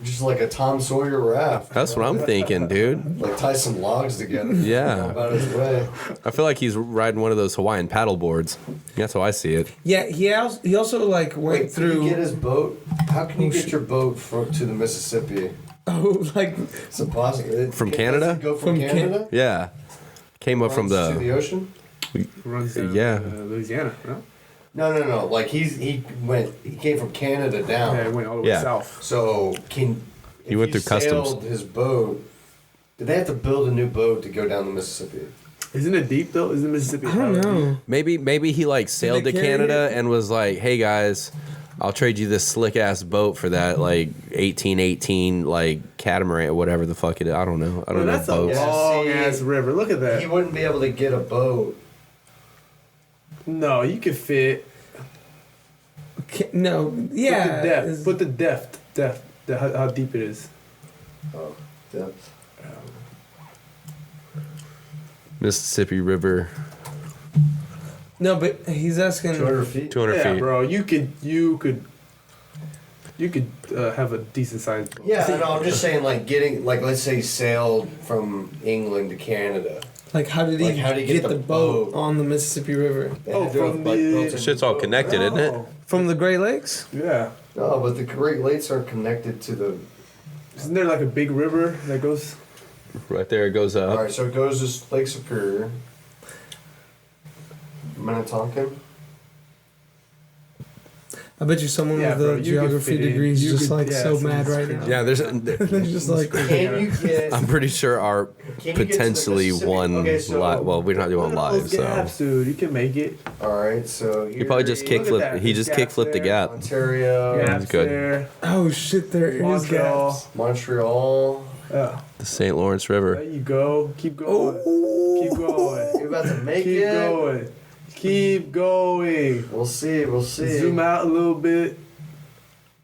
Speaker 5: Just like a Tom Sawyer raft.
Speaker 3: That's what I'm thinking, dude.
Speaker 5: Like tie some logs together.
Speaker 3: Yeah.
Speaker 5: Go about his way.
Speaker 3: I feel like he's riding one of those Hawaiian paddle boards. That's how I see it.
Speaker 4: Yeah, he also like went
Speaker 5: Wait,
Speaker 4: through.
Speaker 5: did he get his boat? How can you get your boat to the Mississippi?
Speaker 4: Oh, like
Speaker 5: It's impossible.
Speaker 3: From Canada?
Speaker 5: Does it go from
Speaker 4: From
Speaker 5: Canada?
Speaker 3: Yeah. Came up from
Speaker 5: Runs to
Speaker 3: the
Speaker 5: the ocean?
Speaker 2: Runs down,
Speaker 3: Yeah.
Speaker 2: Louisiana. No?
Speaker 5: No. Like he came from Canada down.
Speaker 2: Yeah, it went all the way
Speaker 3: Yeah.
Speaker 2: south.
Speaker 5: So
Speaker 3: He went through customs.
Speaker 5: Sailed his boat. Did they have to build a new boat to go down the Mississippi?
Speaker 2: Isn't it deep though? Isn't Mississippi?
Speaker 4: I don't know.
Speaker 3: maybe he like sailed
Speaker 4: they
Speaker 3: to
Speaker 4: carry
Speaker 3: Canada
Speaker 4: it?
Speaker 3: and was like, "Hey guys, I'll trade you this slick ass boat for that like 1818 like catamaran or whatever the fuck it is. I don't know. I don't
Speaker 2: Well,
Speaker 3: know
Speaker 2: that's a
Speaker 3: boats.
Speaker 5: Yeah.
Speaker 2: long
Speaker 5: See,
Speaker 2: ass river. Look at that.
Speaker 5: He wouldn't be able to get a boat.
Speaker 2: No, you could fit.
Speaker 4: No, yeah.
Speaker 2: Put the depth. Put the depth. How deep it is.
Speaker 5: Oh, depth.
Speaker 3: Mississippi River,
Speaker 4: No, but he's asking.
Speaker 5: 200 feet?
Speaker 3: 200
Speaker 2: Yeah,
Speaker 3: feet.
Speaker 2: bro. You could have a decent sized boat.
Speaker 5: Yeah, no, I'm just saying, like, let's say he sailed from England to Canada.
Speaker 4: Like, how did he,
Speaker 5: Like, how did he get
Speaker 4: get
Speaker 5: the
Speaker 4: the boat
Speaker 5: boat?
Speaker 4: on the Mississippi River?
Speaker 5: They
Speaker 2: Oh,
Speaker 5: had to have,
Speaker 2: from
Speaker 5: like,
Speaker 2: the-
Speaker 5: built a
Speaker 3: Shit's
Speaker 5: new
Speaker 3: all
Speaker 5: boat.
Speaker 3: connected, isn't it?
Speaker 2: Oh,
Speaker 4: From the Great Lakes?
Speaker 2: yeah.
Speaker 5: No, but the Great Lakes aren't connected to the.
Speaker 2: Isn't there like a big river that goes?
Speaker 3: Right there it goes up.
Speaker 5: Alright, so it goes to Lake Superior, Minnetonka.
Speaker 4: I bet you someone
Speaker 2: Yeah,
Speaker 4: with
Speaker 2: bro,
Speaker 4: a
Speaker 2: you
Speaker 4: geography
Speaker 2: could fit in.
Speaker 4: degree is
Speaker 2: You
Speaker 4: just
Speaker 2: could-
Speaker 4: like
Speaker 2: yeah,
Speaker 4: so
Speaker 2: it's-
Speaker 4: mad
Speaker 2: it's
Speaker 4: right
Speaker 2: crazy.
Speaker 4: now.
Speaker 3: Yeah, there's.
Speaker 4: They're just like,
Speaker 5: Can you get?
Speaker 3: I'm pretty sure our
Speaker 5: Can you get to the
Speaker 3: potentially
Speaker 5: Mississippi?
Speaker 3: one
Speaker 5: Okay, so-
Speaker 3: live. Well, we're not doing live,
Speaker 2: Those
Speaker 3: so
Speaker 2: gaps, dude. You can make it.
Speaker 5: All right, so
Speaker 3: he probably just
Speaker 5: Erie,
Speaker 2: Look at that.
Speaker 3: kickflip. He
Speaker 2: There's
Speaker 3: just
Speaker 2: gaps
Speaker 3: kickflipped the
Speaker 2: there.
Speaker 3: gap.
Speaker 5: Ontario,
Speaker 2: Gaps
Speaker 3: that's good.
Speaker 2: there.
Speaker 4: oh shit, there is
Speaker 2: Montreal.
Speaker 4: gaps.
Speaker 5: Montreal.
Speaker 2: Yeah.
Speaker 3: The St. Lawrence
Speaker 2: There
Speaker 3: River.
Speaker 2: you go. Keep going. Keep going.
Speaker 5: You're about to make
Speaker 2: Keep
Speaker 5: it.
Speaker 2: going. Keep going.
Speaker 5: We'll see. We'll see.
Speaker 2: Zoom out a little bit.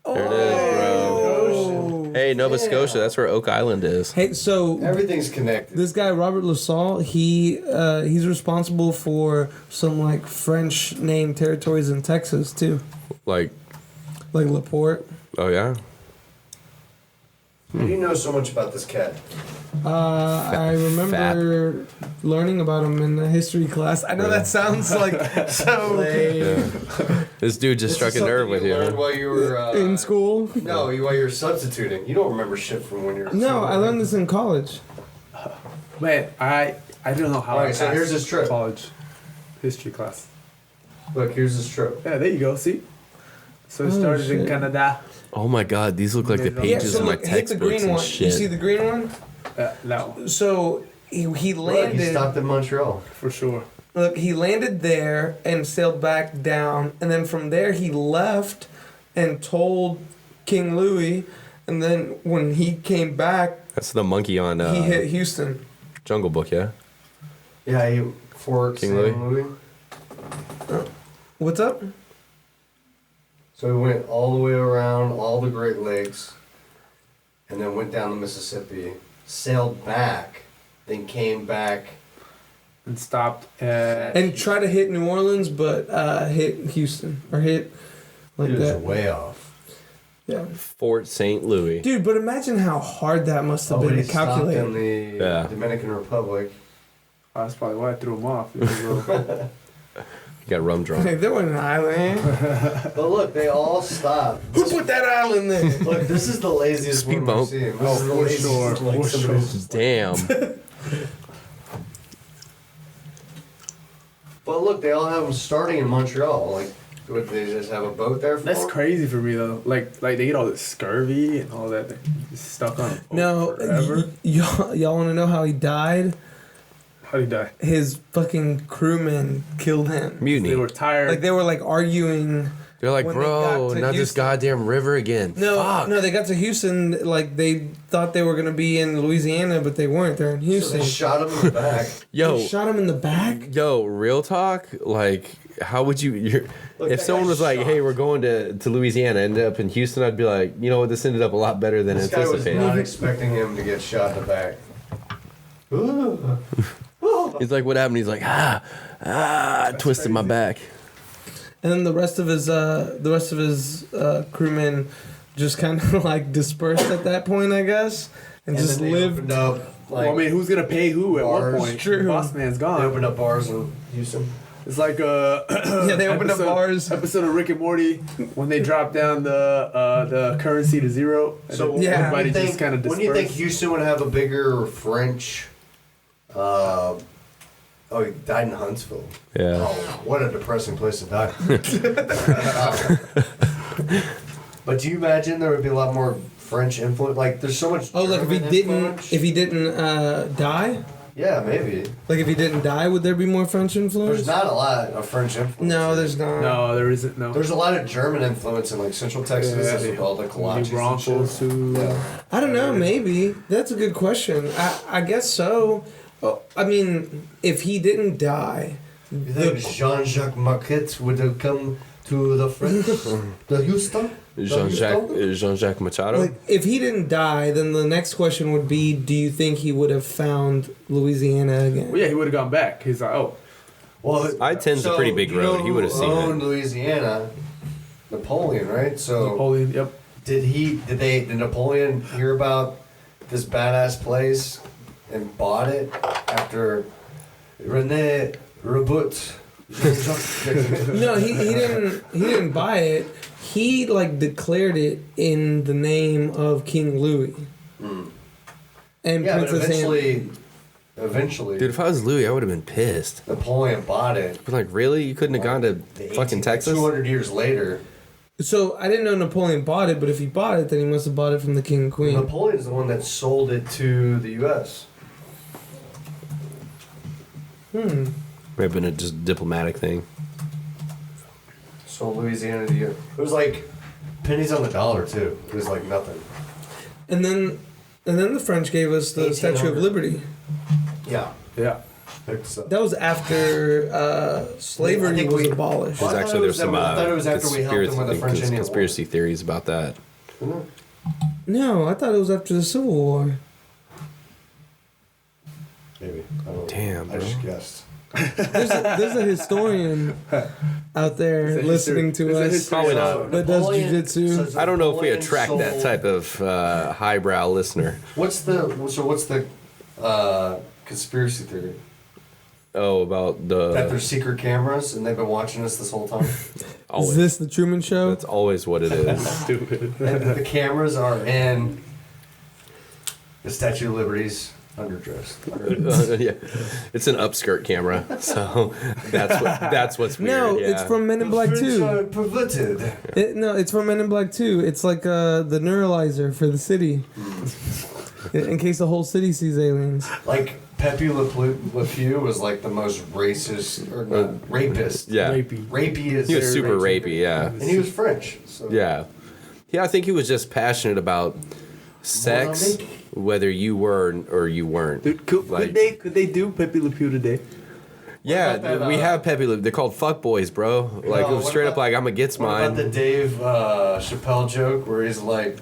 Speaker 3: There it is, bro.
Speaker 4: Oh.
Speaker 3: Hey, Nova Scotia. That's where Oak Island is.
Speaker 4: Hey, so
Speaker 5: Everything's connected.
Speaker 4: this guy Robert Lasalle, he's responsible for some like French named territories in Texas too,
Speaker 3: Like,
Speaker 4: like Laporte.
Speaker 3: oh yeah.
Speaker 5: How do you know so much about this cat?
Speaker 4: I remember learning about him in the history class. I know that sounds like so
Speaker 3: Yeah. This dude just struck a nerve with you.
Speaker 5: Learned
Speaker 3: Huh?
Speaker 5: while you were
Speaker 4: in school.
Speaker 5: No, while you were substituting. You don't remember shit from when you were.
Speaker 4: No, I learned this in college.
Speaker 2: Man, I don't know how
Speaker 5: Alright,
Speaker 2: I
Speaker 5: so
Speaker 2: passed
Speaker 5: here's this trip.
Speaker 2: college history class.
Speaker 5: Look, here's this trip.
Speaker 2: Yeah, there you go. See? So it
Speaker 4: Oh,
Speaker 2: started in
Speaker 4: shit.
Speaker 2: Canada.
Speaker 3: Oh my God, these look like the
Speaker 2: Yeah,
Speaker 3: pages
Speaker 4: so
Speaker 3: in my
Speaker 4: look, hit the
Speaker 3: textbooks
Speaker 4: green
Speaker 3: and
Speaker 4: one.
Speaker 3: shit.
Speaker 4: You see the green one?
Speaker 2: That one,
Speaker 4: So he
Speaker 5: Look, he
Speaker 4: landed.
Speaker 5: stopped in Montreal.
Speaker 2: for sure.
Speaker 4: Look, he landed there and sailed back down, and then from there he left and told King Louis, and then when he came back,
Speaker 3: That's the monkey on
Speaker 4: he hit Houston.
Speaker 3: Jungle Book, yeah.
Speaker 5: Yeah, he Fort
Speaker 3: King
Speaker 5: St.
Speaker 3: Louis?
Speaker 5: Louis.
Speaker 4: What's up?
Speaker 5: So he went all the way around all the Great Lakes, and then went down the Mississippi, sailed back, then came back.
Speaker 2: And stopped at.
Speaker 4: And try to hit New Orleans, but hit Houston or hit like
Speaker 5: He was
Speaker 4: that.
Speaker 5: way off.
Speaker 4: Yeah,
Speaker 3: Fort St. Louis.
Speaker 4: dude. But imagine how hard that must have
Speaker 5: Oh, but
Speaker 4: been
Speaker 5: he
Speaker 4: to
Speaker 5: stopped
Speaker 4: calculate.
Speaker 5: in the
Speaker 3: Yeah.
Speaker 5: Dominican Republic.
Speaker 2: Oh, that's probably why I threw him off. It was a little-
Speaker 3: You got rum drunk.
Speaker 4: Hey, there wasn't an island.
Speaker 5: But look, they all stopped.
Speaker 4: Who put that island there?
Speaker 5: Look, this is the laziest
Speaker 3: Speed
Speaker 5: one
Speaker 3: bump.
Speaker 5: we've seen. This
Speaker 2: Oh,
Speaker 5: is the
Speaker 2: for
Speaker 5: laziest
Speaker 2: sure,
Speaker 5: one, like
Speaker 2: for
Speaker 5: somebody's just-
Speaker 3: Damn.
Speaker 5: But look, they all have them starting in Montreal. Like, would they just have a boat there for
Speaker 2: That's
Speaker 5: them?
Speaker 2: crazy for me though. Like they get all this scurvy and all that. They're just stuck on a boat
Speaker 4: No,
Speaker 2: forever.
Speaker 4: y'all want to know how he died?
Speaker 2: How'd he die?
Speaker 4: His fucking crewmen killed him.
Speaker 3: Mutiny.
Speaker 2: They were tired.
Speaker 4: Like they were like arguing.
Speaker 3: They're like,
Speaker 4: when they
Speaker 3: bro,
Speaker 4: got to
Speaker 3: not this
Speaker 4: Houston.
Speaker 3: goddamn river again.
Speaker 4: No,
Speaker 3: Fuck.
Speaker 4: no, they got to Houston. Like they thought they were gonna be in Louisiana, but they weren't. They're in
Speaker 5: So
Speaker 4: Houston.
Speaker 5: they shot him in the back.
Speaker 3: Yo,
Speaker 4: They shot him in the back.
Speaker 3: yo, real talk. Like, how would you?
Speaker 5: Look,
Speaker 3: If
Speaker 5: that
Speaker 3: someone
Speaker 5: guy's
Speaker 3: was like,
Speaker 5: shot.
Speaker 3: "Hey, we're going to Louisiana," ended up in Houston, I'd be like, you know what? This ended up a lot better than
Speaker 5: This guy was
Speaker 3: anticipated.
Speaker 5: not expecting him to get shot in the back. Ooh.
Speaker 3: He's like, "What happened?" He's like, I twisted my back.
Speaker 4: And then the rest of his crewmen just kind of like dispersed at that point, I guess, and
Speaker 5: And
Speaker 4: just
Speaker 5: then they
Speaker 4: lived.
Speaker 5: opened up, like,
Speaker 2: well, I mean, who's gonna pay who at what
Speaker 5: bars.
Speaker 2: point?
Speaker 4: True.
Speaker 2: The boss man's
Speaker 5: they
Speaker 2: gone.
Speaker 5: opened up bars in Houston.
Speaker 2: It's like
Speaker 4: Yeah, they opened up bars.
Speaker 2: Episode of Rick and Morty when they dropped down the currency to zero. And
Speaker 5: So
Speaker 2: then
Speaker 4: Yeah.
Speaker 2: everybody
Speaker 5: when you
Speaker 2: just kind of
Speaker 5: think,
Speaker 2: dispersed.
Speaker 5: when you think Houston would have a bigger French? Oh, he died in Huntsville.
Speaker 3: Yeah.
Speaker 5: Oh, what a depressing place to die. But do you imagine there would be a lot more French influence? Like, there's so much.
Speaker 4: Oh, like
Speaker 5: German influence.
Speaker 4: if he didn't die,
Speaker 5: Yeah, maybe.
Speaker 4: like if he didn't die, would there be more French influence?
Speaker 5: There's not a lot of French influence.
Speaker 4: No, there's not.
Speaker 2: No, there isn't. No.
Speaker 5: There's a lot of German influence in like Central Texas, with all the
Speaker 2: New
Speaker 5: kolaches and
Speaker 2: Braunfels
Speaker 5: shit.
Speaker 2: too.
Speaker 5: Yeah.
Speaker 4: I don't know. Maybe that's a good question. I guess so. I mean, if he didn't die,
Speaker 5: You think Jean-Jacques Marquette would have come to the French, the Houston?
Speaker 3: Jean-Jacques Machado.
Speaker 4: like if he didn't die, then the next question would be: do you think he would have found Louisiana again?
Speaker 2: Well, yeah, he would have gone back. He's like, oh,
Speaker 5: Well,
Speaker 3: I-10's a pretty big
Speaker 5: you
Speaker 3: road.
Speaker 5: know
Speaker 3: He would have
Speaker 5: who
Speaker 3: seen it.
Speaker 5: owned Louisiana? Napoleon, right? So
Speaker 2: Napoleon. Yep.
Speaker 5: did Napoleon hear about this badass place and bought it after René Rebut?
Speaker 4: No, he didn't buy it. He like declared it in the name of King Louis and
Speaker 5: Yeah, but
Speaker 4: Princess Anne.
Speaker 5: eventually,
Speaker 3: Dude, if I was Louis, I would have been pissed.
Speaker 5: Napoleon bought it.
Speaker 3: But like, really? You couldn't have gone to
Speaker 5: The
Speaker 3: fucking
Speaker 5: 18
Speaker 3: Texas?
Speaker 5: 200 years later.
Speaker 4: So I didn't know Napoleon bought it, but if he bought it, then he must have bought it from the king and queen.
Speaker 5: Napoleon's the one that sold it to the U.S.
Speaker 4: Hmm.
Speaker 3: May have been a just diplomatic thing.
Speaker 5: Sold Louisiana to you. It was like pennies on the dollar too. It was like nothing.
Speaker 4: And then the French gave us the Statue of
Speaker 5: 1800.
Speaker 4: Liberty.
Speaker 5: Yeah.
Speaker 2: Yeah.
Speaker 4: That was after slavery
Speaker 5: I think
Speaker 4: was
Speaker 5: we-
Speaker 4: abolished.
Speaker 3: There's
Speaker 5: I thought
Speaker 3: actually
Speaker 5: it
Speaker 3: there's
Speaker 5: was
Speaker 3: some
Speaker 5: that- I thought it was after we helped them with the French Indian War.
Speaker 3: conspiracy theories about that.
Speaker 4: No, I thought it was after the Civil War.
Speaker 5: Maybe. I don't know.
Speaker 3: Damn,
Speaker 5: I just
Speaker 3: bro.
Speaker 5: guessed.
Speaker 4: There's a historian out there
Speaker 2: There's a
Speaker 4: listening
Speaker 2: history-
Speaker 4: to
Speaker 2: there's a
Speaker 4: us
Speaker 2: history
Speaker 3: Probably
Speaker 2: of-
Speaker 3: not.
Speaker 4: that does
Speaker 5: Napoleon
Speaker 4: jujitsu.
Speaker 5: says
Speaker 3: I don't know if we
Speaker 5: Napoleon
Speaker 3: attract that
Speaker 5: sold-
Speaker 3: type of highbrow listener.
Speaker 5: What's the conspiracy theory?
Speaker 3: Oh, about
Speaker 5: That
Speaker 3: the
Speaker 5: there's secret cameras and they've been watching us this whole time.
Speaker 3: always.
Speaker 4: Is this the Truman Show?
Speaker 3: That's always what it is.
Speaker 2: Stupid.
Speaker 5: And the cameras are in the Statue of Liberty's underdress.
Speaker 3: Yeah, it's an upskirt camera, so that's what's weird.
Speaker 4: No,
Speaker 3: yeah.
Speaker 4: it's from Men in Black
Speaker 5: French
Speaker 4: 2.
Speaker 5: are perverted.
Speaker 4: No, it's from Men in Black 2. It's like the neuralizer for the city. In case the whole city sees aliens.
Speaker 5: Like Pepe Le Pew was like the most racist or not, rapist.
Speaker 3: Yeah,
Speaker 2: Rapey.
Speaker 5: Rapey is
Speaker 3: he was
Speaker 5: very
Speaker 3: super rapey. Yeah,
Speaker 5: and he was French. So.
Speaker 3: yeah. I think he was just passionate about sex, whether you were or you weren't.
Speaker 2: Dude, could
Speaker 3: Like-
Speaker 2: they do Pepe Le Pew today?
Speaker 3: Yeah,
Speaker 5: What about that,
Speaker 3: we have Pepe Le. They're called fuck boys, bro. Like
Speaker 5: what
Speaker 3: straight up,
Speaker 5: about-
Speaker 3: like I'm gonna get
Speaker 5: What about the
Speaker 3: mine.
Speaker 5: Dave Chappelle joke where he's like,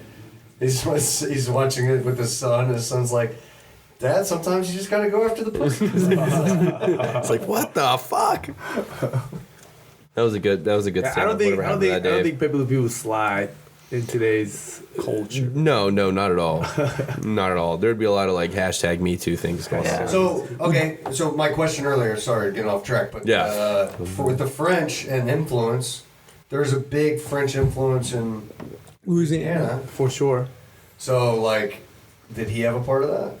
Speaker 5: he's watching it with his son, and his son's like, Dad, sometimes you just gotta go after the pussy.
Speaker 3: It's like what the fuck. That was a good. That was a good.
Speaker 2: Yeah, I
Speaker 3: stand-up.
Speaker 2: don't think
Speaker 3: Whatever
Speaker 2: I don't
Speaker 3: happened to
Speaker 2: think
Speaker 3: that,
Speaker 2: I don't
Speaker 3: Dave?
Speaker 2: think Pepe Le Pew would slide in today's culture.
Speaker 3: No, not at all. Not at all. There'd be a lot of like hashtag Me Too things going on.
Speaker 5: So okay, so my question earlier, sorry, getting off track, but
Speaker 3: Yeah.
Speaker 5: with the French and influence, there's a big French influence in
Speaker 4: Louisiana.
Speaker 5: Louisiana.
Speaker 2: For sure.
Speaker 5: So like, did he have a part of that?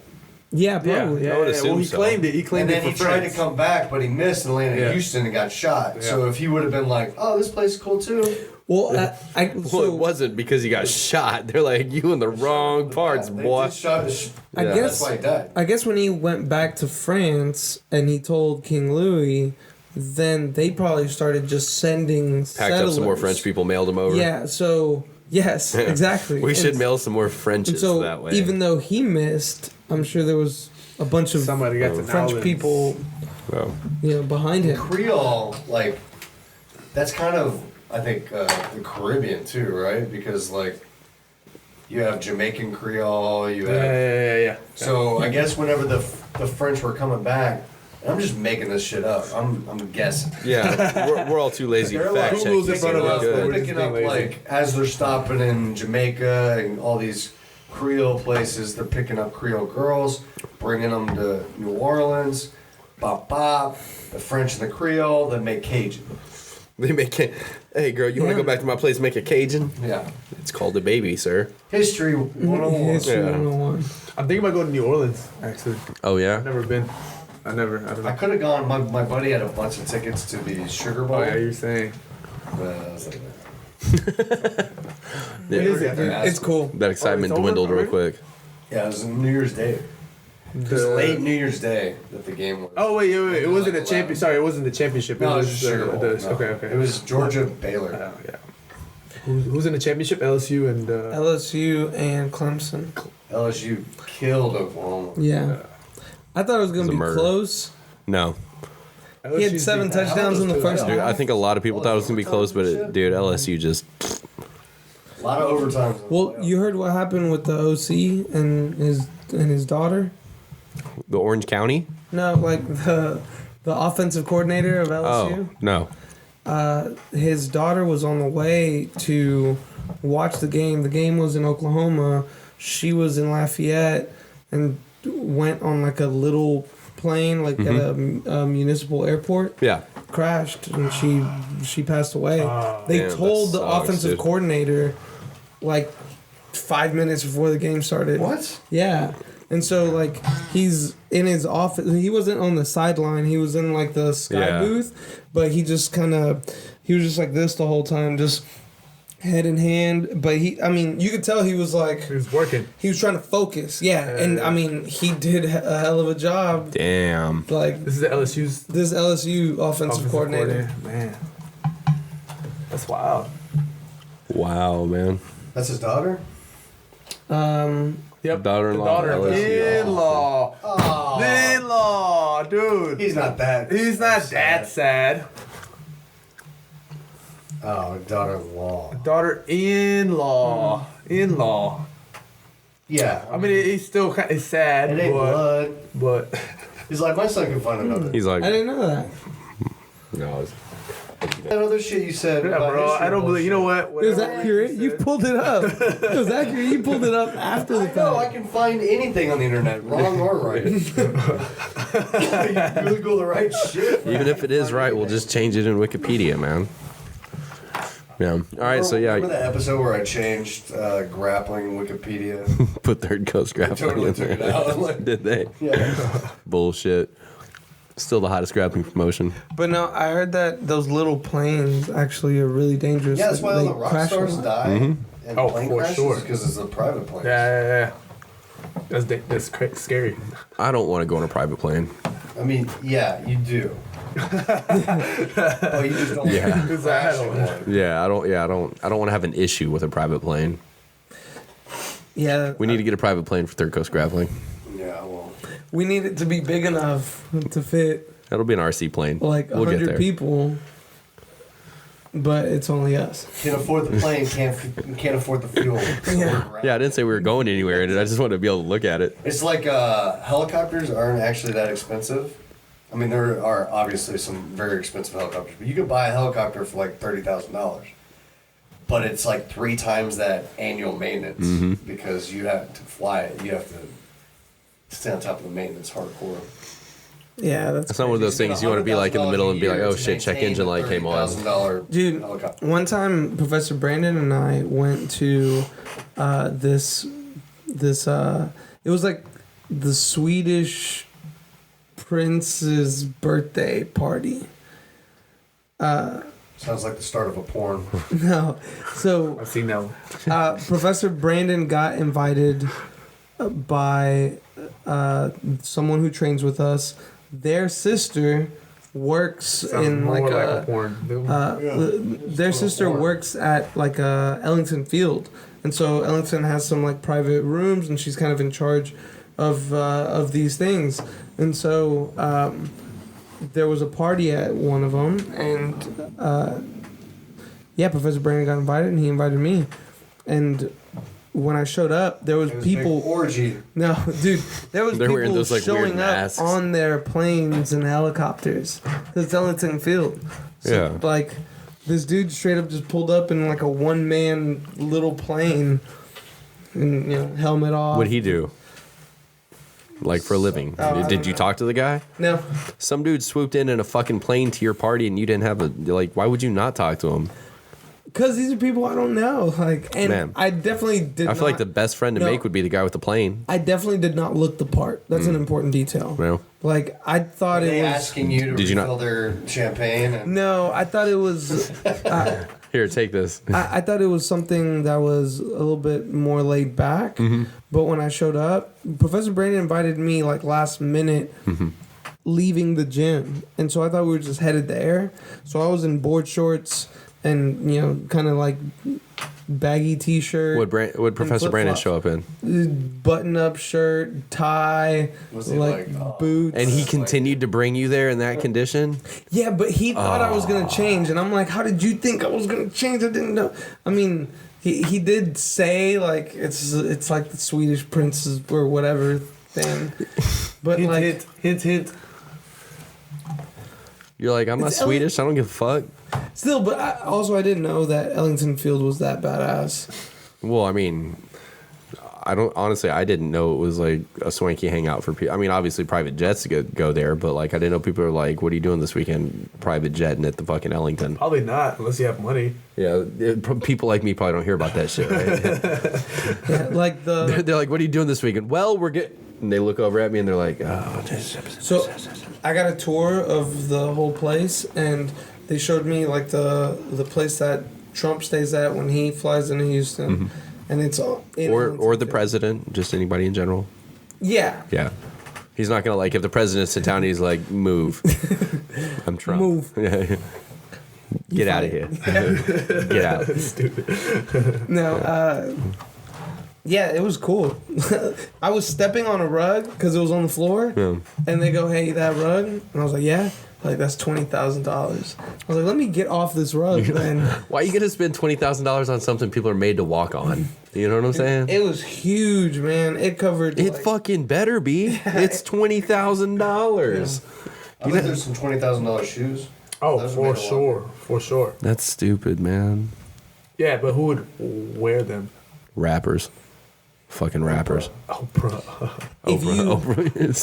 Speaker 4: Yeah,
Speaker 2: Yeah,
Speaker 4: probably.
Speaker 2: yeah,
Speaker 3: I would
Speaker 2: yeah.
Speaker 3: assume
Speaker 2: Well, he
Speaker 3: so.
Speaker 2: claimed it. He
Speaker 5: And
Speaker 2: claimed
Speaker 5: then
Speaker 2: it for
Speaker 5: he tried to
Speaker 2: France.
Speaker 5: come back, but he missed and landed
Speaker 2: Yeah.
Speaker 5: in Houston and got shot.
Speaker 2: Yeah.
Speaker 5: So if he would have been like, "Oh, this place is cool too,"
Speaker 4: Well,
Speaker 3: Well,
Speaker 4: so
Speaker 3: it wasn't because he got shot. They're like, you in the wrong parts,
Speaker 5: They
Speaker 3: boy.
Speaker 5: just shot
Speaker 4: I
Speaker 3: Yeah.
Speaker 4: guess
Speaker 5: That's why he died.
Speaker 4: I guess when he went back to France and he told King Louis, then they probably started just sending
Speaker 3: Packed up some more
Speaker 4: settlers.
Speaker 3: French people, mailed them over.
Speaker 4: Yeah, so yes, exactly.
Speaker 3: We should
Speaker 4: And-
Speaker 3: mail some more
Speaker 4: And
Speaker 3: Frenches
Speaker 4: so
Speaker 3: that way.
Speaker 4: even though he missed, I'm sure there was a bunch of
Speaker 2: Somebody got to
Speaker 4: French
Speaker 2: Nowlands.
Speaker 4: people,
Speaker 3: Well,
Speaker 4: behind him.
Speaker 5: Creole, like, that's kind of, I think, the Caribbean too, right? Because like, you have Jamaican Creole, you have.
Speaker 2: Yeah.
Speaker 5: So I guess whenever the French were coming back, and I'm just making this shit up. I'm guessing.
Speaker 3: yeah, we're all too lazy to
Speaker 5: They're
Speaker 3: fact
Speaker 5: like
Speaker 3: check.
Speaker 2: Google's in
Speaker 3: this.
Speaker 2: front of
Speaker 3: We're
Speaker 2: us,
Speaker 3: good.
Speaker 2: but we're
Speaker 5: They're
Speaker 2: just
Speaker 5: picking up
Speaker 2: being lazy.
Speaker 5: like as they're stopping in Jamaica and all these Creole places, they're picking up Creole girls, bringing them to New Orleans. Bop bop. The French and the Creole, then make Cajun.
Speaker 3: They make it. Hey, girl, you want to go back to my place and make a Cajun?
Speaker 5: Yeah.
Speaker 3: It's called a baby, sir.
Speaker 5: History 101.
Speaker 4: History
Speaker 3: Yeah.
Speaker 4: 101.
Speaker 2: I'm thinking about going to New Orleans. Actually,
Speaker 3: Oh yeah.
Speaker 2: I've never been. I don't
Speaker 5: I
Speaker 2: know.
Speaker 5: could have gone. My buddy had a bunch of tickets to the Sugar Bowl.
Speaker 2: Oh yeah, you're saying.
Speaker 5: But I was like,
Speaker 3: Yeah.
Speaker 2: is it?
Speaker 4: It's cool.
Speaker 3: That excitement
Speaker 2: Oh, it's over
Speaker 3: dwindled real
Speaker 2: already?
Speaker 3: quick.
Speaker 5: yeah, it was New Year's Day. It was late New Year's Day that the game was.
Speaker 2: Oh wait, it wasn't a
Speaker 5: Like
Speaker 2: champion.
Speaker 5: 11.
Speaker 2: Sorry, it wasn't the championship.
Speaker 5: No, it
Speaker 2: it
Speaker 5: was
Speaker 2: was
Speaker 5: just Sugar Bowl. No.
Speaker 2: Okay.
Speaker 5: It was Georgia Baylor.
Speaker 2: Yeah. Who's in the championship? LSU and.
Speaker 4: LSU and Clemson.
Speaker 5: LSU killed Oklahoma.
Speaker 4: Yeah. I thought it was going
Speaker 3: It was
Speaker 4: to
Speaker 3: a
Speaker 4: be
Speaker 3: murder.
Speaker 4: close.
Speaker 3: No,
Speaker 4: He had 7 touchdowns in the first
Speaker 3: dude,
Speaker 4: half.
Speaker 3: I think a lot of people thought it was gonna be close, but dude, LSU just.
Speaker 5: A lot of overtimes.
Speaker 4: Well, you heard what happened with the OC and his daughter?
Speaker 3: The Orange County?
Speaker 4: No, like the offensive coordinator of LSU.
Speaker 3: Oh no.
Speaker 4: His daughter was on the way to watch the game. The game was in Oklahoma. She was in Lafayette and went on like a little plane, like at a municipal airport.
Speaker 3: Yeah.
Speaker 4: Crashed and she passed away. They
Speaker 3: Damn,
Speaker 4: told
Speaker 3: that
Speaker 4: the
Speaker 3: sucks,
Speaker 4: offensive
Speaker 3: dude.
Speaker 4: coordinator like 5 minutes before the game started.
Speaker 5: What?
Speaker 4: Yeah. And so like he's in his office. He wasn't on the sideline. He was in like the sky
Speaker 3: Yeah.
Speaker 4: booth, but he was just like this the whole time, just head in hand. But you could tell he was like,
Speaker 2: He was working.
Speaker 4: he was trying to focus. Yeah, and I mean, he did a hell of a job.
Speaker 3: Damn.
Speaker 4: Like
Speaker 2: This is the LSU's
Speaker 4: this LSU offensive coordinator.
Speaker 2: Man, that's wild.
Speaker 3: Wow, man.
Speaker 5: That's his daughter?
Speaker 2: Yep.
Speaker 3: Daughter-in-law,
Speaker 2: The daughter.
Speaker 3: LSU.
Speaker 2: In-law.
Speaker 5: Oh.
Speaker 2: In-law, dude.
Speaker 5: He's not that.
Speaker 2: He's not that sad.
Speaker 5: Oh, daughter-in-law.
Speaker 2: Daughter-in-law. In-law.
Speaker 5: Yeah.
Speaker 2: I mean, he's still kind of sad,
Speaker 5: it ain't blood.
Speaker 2: but
Speaker 5: He's like, my son can find another.
Speaker 3: He's like,
Speaker 4: I didn't know that.
Speaker 3: no, it's,
Speaker 5: That other shit you said.
Speaker 2: yeah,
Speaker 5: about
Speaker 2: bro.
Speaker 5: history
Speaker 2: I don't believe. You know what?
Speaker 4: It was
Speaker 2: Whatever
Speaker 4: accurate. You
Speaker 2: said.
Speaker 4: pulled it up. It was accurate. You pulled it up after the
Speaker 5: I know, I
Speaker 4: fact.
Speaker 5: can find anything on the internet, wrong or right. You Google the right shit.
Speaker 3: even if it is right, we'll just change it in Wikipedia, man. Yeah. All right, so yeah,
Speaker 5: Remember that episode where I changed grappling Wikipedia?
Speaker 3: put Third Coast Grappling
Speaker 5: Totally
Speaker 3: in
Speaker 5: took it
Speaker 3: there.
Speaker 5: out. Like,
Speaker 3: Did they?
Speaker 5: yeah.
Speaker 3: Bullshit. Still the hottest grappling promotion.
Speaker 4: But no, I heard that those little planes actually are really dangerous.
Speaker 5: Yeah, that's why all
Speaker 4: They
Speaker 5: the rock
Speaker 4: crash a
Speaker 5: stars
Speaker 4: lot.
Speaker 5: die
Speaker 3: Mm-hmm.
Speaker 5: in
Speaker 2: Oh,
Speaker 5: plane
Speaker 2: for
Speaker 5: crashes
Speaker 2: sure.
Speaker 5: because it's a private plane.
Speaker 2: Yeah. That's scary.
Speaker 3: I don't want to go on a private plane.
Speaker 5: I mean, yeah, you do. But you just don't
Speaker 3: Yeah.
Speaker 5: want to crash in one.
Speaker 3: Yeah, I don't want to have an issue with a private plane.
Speaker 4: Yeah,
Speaker 3: We need to get a private plane for Third Coast Grappling.
Speaker 5: Yeah, well,
Speaker 4: we need it to be big enough to fit
Speaker 3: That'll be an RC plane.
Speaker 4: like
Speaker 3: We'll get
Speaker 4: 100
Speaker 3: there.
Speaker 4: people. But it's only us.
Speaker 5: can't afford the plane, can't afford the fuel. So we're
Speaker 3: Yeah, I didn't say we were going anywhere. I just wanted to be able to look at it.
Speaker 5: It's like helicopters aren't actually that expensive. I mean, there are obviously some very expensive helicopters, but you can buy a helicopter for like $30,000. But it's like 3 times that annual maintenance
Speaker 3: Mm-hmm.
Speaker 5: because you have to fly it. You have to stay on top of the maintenance hardcore.
Speaker 4: Yeah, that's
Speaker 3: It's not one of those things you want to be like in the middle and be like, oh shit, check engine light came on.
Speaker 5: $30,000
Speaker 4: Dude,
Speaker 5: helicopter.
Speaker 4: one time Professor Brandon and I went to this it was like the Swedish prince's birthday party.
Speaker 5: Sounds like the start of a porn.
Speaker 4: No. So
Speaker 2: I've seen that one.
Speaker 4: Professor Brandon got invited by someone who trains with us. Their sister works
Speaker 2: Sounds
Speaker 4: in
Speaker 2: more
Speaker 4: like
Speaker 2: a porn.
Speaker 4: their sister works at like Ellington Field, and so Ellington has some like private rooms, and she's kind of in charge of these things. And so there was a party at one of them, and Professor Brandon got invited, and he invited me, and when I showed up, there was
Speaker 5: It was a big
Speaker 4: people.
Speaker 5: orgy.
Speaker 4: No, dude, there was
Speaker 3: They're
Speaker 4: people
Speaker 3: wearing those, like, weird
Speaker 4: showing up
Speaker 3: masks.
Speaker 4: on their planes and helicopters. It's Ellington Field. So,
Speaker 3: Yeah.
Speaker 4: like, this dude straight up just pulled up in like a one-man little plane, and helmet off.
Speaker 3: What'd he do? Like for a living?
Speaker 4: I
Speaker 3: Did
Speaker 4: don't
Speaker 3: you
Speaker 4: know.
Speaker 3: talk to the guy?
Speaker 4: No,
Speaker 3: Some dude swooped in a fucking plane to your party and you didn't have why would you not talk to him?
Speaker 4: because these are people I don't know. Like, and
Speaker 3: Man.
Speaker 4: I definitely did.
Speaker 3: I feel like the
Speaker 4: not-
Speaker 3: best friend to
Speaker 4: No.
Speaker 3: make would be the guy with the plane.
Speaker 4: I definitely did not look the part. That's an important detail.
Speaker 3: No.
Speaker 4: Like, I thought
Speaker 5: Are they
Speaker 4: it was.
Speaker 5: asking you to
Speaker 3: Did you not-
Speaker 5: refill their champagne? And
Speaker 4: No, I thought it was.
Speaker 3: Here, take this.
Speaker 4: I thought it was something that was a little bit more laid back.
Speaker 3: Mm-hmm.
Speaker 4: But when I showed up, Professor Brandon invited me like last minute,
Speaker 3: Mm-hmm.
Speaker 4: leaving the gym, and so I thought we were just headed there. So I was in board shorts and kind of like baggy t-shirt,
Speaker 3: Would Professor Brandon
Speaker 4: flip-flops.
Speaker 3: show up in?
Speaker 4: button-up shirt, tie,
Speaker 5: Was he
Speaker 4: like
Speaker 5: like, oh.
Speaker 4: boots.
Speaker 3: And he continued to bring you there in that condition?
Speaker 4: Yeah, but he thought I was gonna change, and I'm like, how did you think I was gonna change? I didn't know. I mean, he did say like it's like the Swedish princes or whatever thing, but
Speaker 2: Hint,
Speaker 4: like
Speaker 2: hint.
Speaker 3: You're like, I'm not
Speaker 4: It's
Speaker 3: Swedish. I don't give a fuck.
Speaker 4: still, but I didn't know that Ellington Field was that badass.
Speaker 3: Well, I mean, I didn't know it was like a swanky hangout for people. I mean, obviously private jets go there, but like I didn't know people are like, what are you doing this weekend? Private jetting at the fucking Ellington.
Speaker 2: Probably not, unless you have money.
Speaker 3: Yeah, people like me probably don't hear about that shit, right?
Speaker 4: Yeah, like
Speaker 3: They're like, what are you doing this weekend? Well, we're getting. And they look over at me and they're like, oh,
Speaker 4: so I got a tour of the whole place, and they showed me like the place that Trump stays at when he flies into Houston, and it's all
Speaker 3: Or the president, just anybody in general.
Speaker 4: Yeah.
Speaker 3: Yeah. He's not gonna like if the president's in town. He's like, move. I'm Trump.
Speaker 4: Move.
Speaker 3: Yeah. Get out of here. Get out.
Speaker 4: No. Yeah, it was cool. I was stepping on a rug because it was on the floor, and they go, "Hey, that rug," and I was like, "Yeah." Like, that's $20,000. I was like, let me get off this rug, then.
Speaker 3: Why are you gonna spend $20,000 on something people are made to walk on? You know what I'm saying?
Speaker 4: It was huge, man. It covered.
Speaker 3: It
Speaker 4: like,
Speaker 3: fucking better be. It's $20,000.
Speaker 5: I think there's some $20,000 shoes.
Speaker 2: Oh,
Speaker 5: Those are
Speaker 2: for
Speaker 5: made to
Speaker 2: sure, for sure.
Speaker 3: That's stupid, man.
Speaker 2: Yeah, but who would wear them?
Speaker 3: Rappers. Fucking rappers.
Speaker 2: Oprah.
Speaker 4: If you-
Speaker 3: Oprah.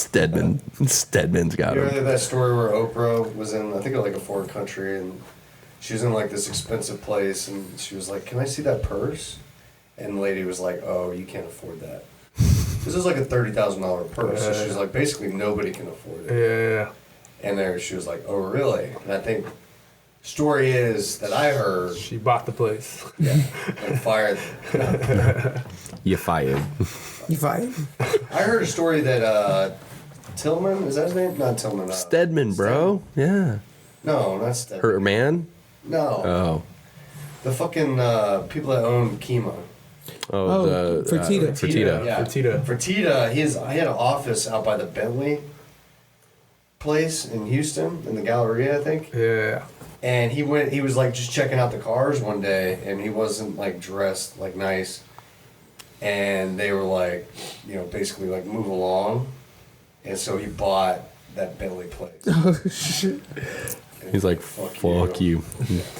Speaker 3: Stedman's got
Speaker 5: You ever
Speaker 3: him.
Speaker 5: heard that story where Oprah was in, I think, like a foreign country, and she was in like this expensive place, and she was like, "Can I see that purse?" And the lady was like, "Oh, you can't afford that." This is like a $30,000 purse, so she's like, basically nobody can afford it.
Speaker 2: Yeah.
Speaker 5: And there, she was like, "Oh, really?" And I think story is that I heard,
Speaker 2: She bought the place.
Speaker 5: and fired.
Speaker 3: You fired.
Speaker 4: You fight?
Speaker 5: I heard a story that Tillman, is that his name? Not Tillman.
Speaker 3: Stedman, bro. Yeah.
Speaker 5: No, not Stedman.
Speaker 3: Her man?
Speaker 5: No.
Speaker 3: Oh.
Speaker 5: The fucking people that own Chemo.
Speaker 3: Oh, the
Speaker 4: Fertitta.
Speaker 3: Fertitta.
Speaker 5: Yeah.
Speaker 2: Fertitta.
Speaker 5: Fertitta, I had an office out by the Bentley place in Houston, in the Galleria, I think.
Speaker 2: Yeah.
Speaker 5: And he was like just checking out the cars one day, and he wasn't like dressed like nice. And they were like, basically like move along. And so he bought that Bentley place.
Speaker 4: Oh, shit.
Speaker 3: He's like, fuck you.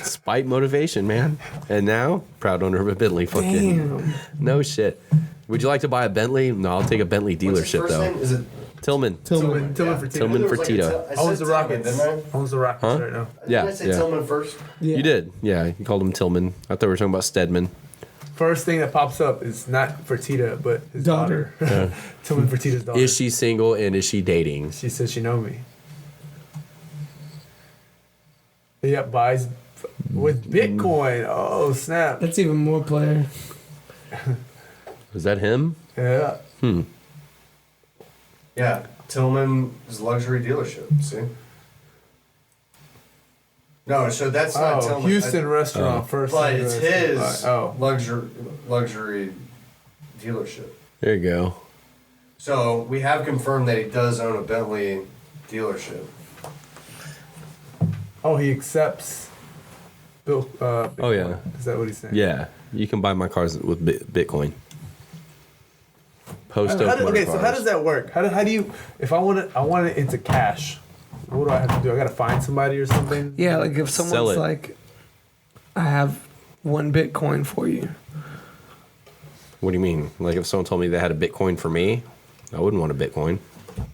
Speaker 3: Spite motivation, man. And now, proud owner of a Bentley. Fucking
Speaker 4: Damn.
Speaker 3: no shit. Would you like to buy a Bentley? No, I'll take a Bentley
Speaker 5: What's his
Speaker 3: dealership
Speaker 5: first
Speaker 3: though.
Speaker 5: name? Is it
Speaker 3: Tillman.
Speaker 4: Tillman.
Speaker 2: Tillman Fertitta.
Speaker 3: Tillman
Speaker 5: There was like a
Speaker 3: Fertitta.
Speaker 5: I
Speaker 2: Owns
Speaker 5: said
Speaker 2: the
Speaker 5: Tillman,
Speaker 2: Rockets.
Speaker 5: didn't
Speaker 2: Owns the Rockets
Speaker 3: Huh?
Speaker 2: right now.
Speaker 5: I?
Speaker 3: Yeah,
Speaker 5: Didn't I say
Speaker 3: yeah.
Speaker 5: Tillman first?
Speaker 4: Yeah.
Speaker 3: You did. Yeah, you called him Tillman. I thought we were talking about Stedman.
Speaker 2: First thing that pops up is not Fertitta, but his daughter. Tillman Fertitta's daughter.
Speaker 3: Is she single and is she dating?
Speaker 2: She says she know me. Yep, buys with Bitcoin. Oh, snap.
Speaker 4: That's even more player.
Speaker 3: Is that him?
Speaker 2: Yeah.
Speaker 5: Yeah, Tillman's luxury dealership. See? No, so that's not
Speaker 2: Oh,
Speaker 5: Tillman.
Speaker 2: Houston restaurant first.
Speaker 5: But
Speaker 2: thing
Speaker 5: it's
Speaker 2: restaurant.
Speaker 5: his luxury dealership.
Speaker 3: There you go.
Speaker 5: So we have confirmed that he does own a Bentley dealership.
Speaker 2: Oh, he accepts. Bill.
Speaker 3: Oh, yeah.
Speaker 2: Is that what he's saying?
Speaker 3: Yeah, you can buy my cars with Bitcoin. Post
Speaker 2: How
Speaker 3: oak motor
Speaker 2: okay, so
Speaker 3: cars.
Speaker 2: how does that work? How do you? If I want it into cash, what do I have to do? I gotta find somebody or something.
Speaker 4: Yeah, like if
Speaker 3: Sell
Speaker 4: someone's
Speaker 3: it.
Speaker 4: like, I have 1 Bitcoin for you.
Speaker 3: What do you mean? Like if someone told me they had a Bitcoin for me, I wouldn't want a Bitcoin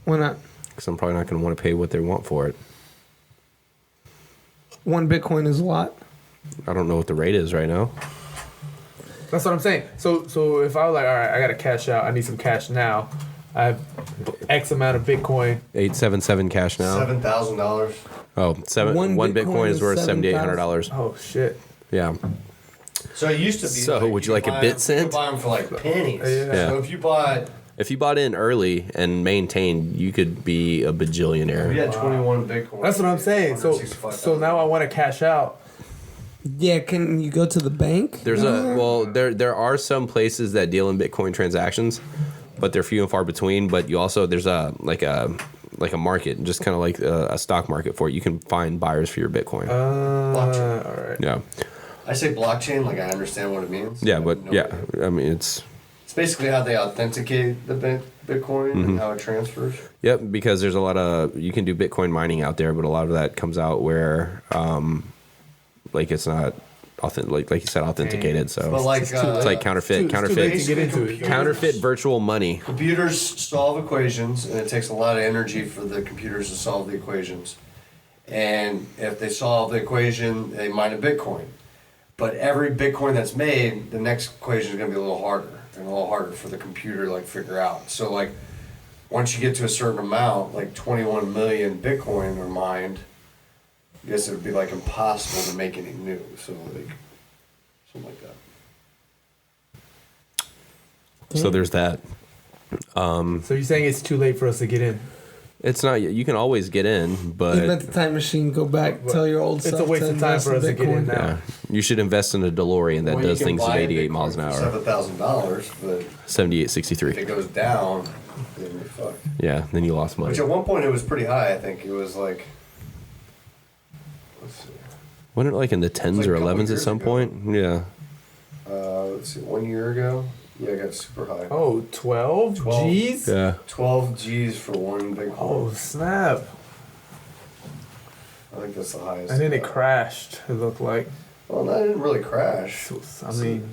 Speaker 4: Why not?
Speaker 3: because I'm probably not going to want to pay what they want for it.
Speaker 4: 1 Bitcoin is a lot.
Speaker 3: I don't know what the rate is right now.
Speaker 2: That's what I'm saying. So if I was like, all right, I gotta cash out. I need some cash now. I have X amount of Bitcoin.
Speaker 3: 877 cash now.
Speaker 5: $7,000.
Speaker 3: Oh,
Speaker 4: One
Speaker 3: one
Speaker 4: Bitcoin
Speaker 3: Bitcoin is
Speaker 4: is
Speaker 3: worth
Speaker 4: $7,000.
Speaker 3: $7,800.
Speaker 2: Oh shit.
Speaker 3: Yeah.
Speaker 5: So it used to be.
Speaker 3: So would you like a
Speaker 5: buy
Speaker 3: bit
Speaker 5: them-
Speaker 3: cent?
Speaker 5: You could buy them for like pennies.
Speaker 2: Yeah.
Speaker 5: So if you bought,
Speaker 3: If you bought in early and maintained, you could be a bajillionaire.
Speaker 5: we had 21 Bitcoin.
Speaker 2: That's what I'm saying. So
Speaker 5: $165,000.
Speaker 2: now I want to cash out.
Speaker 4: Yeah, can you go to the bank?
Speaker 3: There are some places that deal in Bitcoin transactions, but they're few and far between. But you also there's a market, just kind of like a stock market for it. You can find buyers for your Bitcoin.
Speaker 5: Blockchain.
Speaker 2: All right.
Speaker 3: Yeah,
Speaker 5: I say blockchain like I understand what it means.
Speaker 3: yeah,
Speaker 5: I
Speaker 3: but
Speaker 5: have no
Speaker 3: yeah,
Speaker 5: idea.
Speaker 3: I mean it's
Speaker 5: It's basically how they authenticate the Bitcoin
Speaker 3: Mm-hmm.
Speaker 5: and how it transfers.
Speaker 3: yep because there's a lot of you can do Bitcoin mining out there, but a lot of that comes out where like it's not authentic, like you said, authenticated. So
Speaker 5: But like,
Speaker 2: It's too late.
Speaker 3: it's like counterfeit,
Speaker 2: It's too late to get into it.
Speaker 5: Computers-
Speaker 3: counterfeit virtual money.
Speaker 5: Computers solve equations, and it takes a lot of energy for the computers to solve the equations. And if they solve the equation, they mine a Bitcoin. But every Bitcoin that's made, the next equation is going to be a little harder, and a little harder for the computer to like figure out. So like, once you get to a certain amount, like 21 million Bitcoin are mined, I guess it would be like impossible to make any new. So like, something like that.
Speaker 3: So there's that.
Speaker 2: So you're saying it's too late for us to get in?
Speaker 3: It's not. You can always get in, but
Speaker 4: Even at the time machine, go back, tell your old
Speaker 2: It's
Speaker 4: self
Speaker 2: a waste
Speaker 4: to
Speaker 2: of time
Speaker 4: invest
Speaker 2: for us to get in
Speaker 4: Bitcoin.
Speaker 2: now.
Speaker 3: yeah, you should invest in a DeLorean that
Speaker 5: Well, you
Speaker 3: does
Speaker 5: can
Speaker 3: things at
Speaker 5: buy
Speaker 3: 88
Speaker 5: Bitcoin
Speaker 3: miles an
Speaker 5: for
Speaker 3: hour.
Speaker 5: $7,000, but if
Speaker 3: 78.63.
Speaker 5: it goes down, then you're fucked.
Speaker 3: Yeah, then you lost money.
Speaker 5: Which at one point it was pretty high. I think it was like, let's see,
Speaker 3: Wasn't it like in the 10s
Speaker 5: like
Speaker 3: or
Speaker 5: a couple
Speaker 3: 11s at
Speaker 5: years
Speaker 3: some
Speaker 5: ago.
Speaker 3: point? Yeah.
Speaker 5: let's see, 1 year ago. Yeah, I got super high.
Speaker 2: Oh, 12
Speaker 5: 12.
Speaker 2: G's?
Speaker 3: Yeah.
Speaker 5: 12 G's for one Bitcoin.
Speaker 2: Oh, snap.
Speaker 5: I think that's the highest.
Speaker 2: And then it crashed, it looked like.
Speaker 5: Well, that didn't really crash.
Speaker 2: I mean,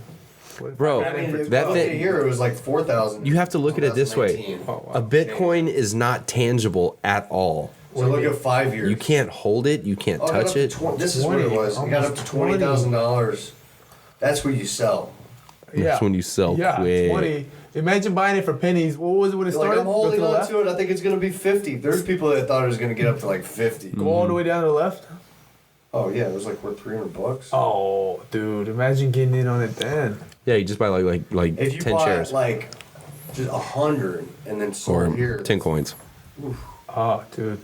Speaker 2: what if
Speaker 3: Bro,
Speaker 2: I got in for
Speaker 3: that
Speaker 2: 12?
Speaker 3: thing-
Speaker 5: here it was like 4,000.
Speaker 3: You have to look at it this way.
Speaker 5: 2019.
Speaker 2: Oh, wow.
Speaker 3: A Bitcoin is not tangible at all.
Speaker 5: So look at 5 years.
Speaker 3: You can't hold it. You can't
Speaker 5: Oh, it got
Speaker 3: touch
Speaker 5: up to
Speaker 3: it.
Speaker 5: 20 this is what it
Speaker 2: 20,
Speaker 5: was. You got up to
Speaker 2: almost 20.
Speaker 5: $20,000. That's what you sell.
Speaker 3: That's when you sell
Speaker 2: yeah,
Speaker 3: quick.
Speaker 2: 20. Imagine buying it for pennies. What was it when it
Speaker 5: Like,
Speaker 2: started?
Speaker 5: I'm
Speaker 2: Go
Speaker 5: holding
Speaker 2: to the
Speaker 5: on
Speaker 2: left?
Speaker 5: to it. I think it's going to be 50. There's people that thought it was going to get up to like 50.
Speaker 2: Go all the way down to the left?
Speaker 5: Oh yeah, it was like worth $300.
Speaker 2: Oh, dude. Imagine getting in on it then.
Speaker 3: Yeah, you just buy like
Speaker 5: If you
Speaker 3: 10
Speaker 5: bought
Speaker 3: shares
Speaker 5: like just 100 and then sold
Speaker 3: or
Speaker 5: here,
Speaker 3: 10 coins.
Speaker 2: Oh, dude.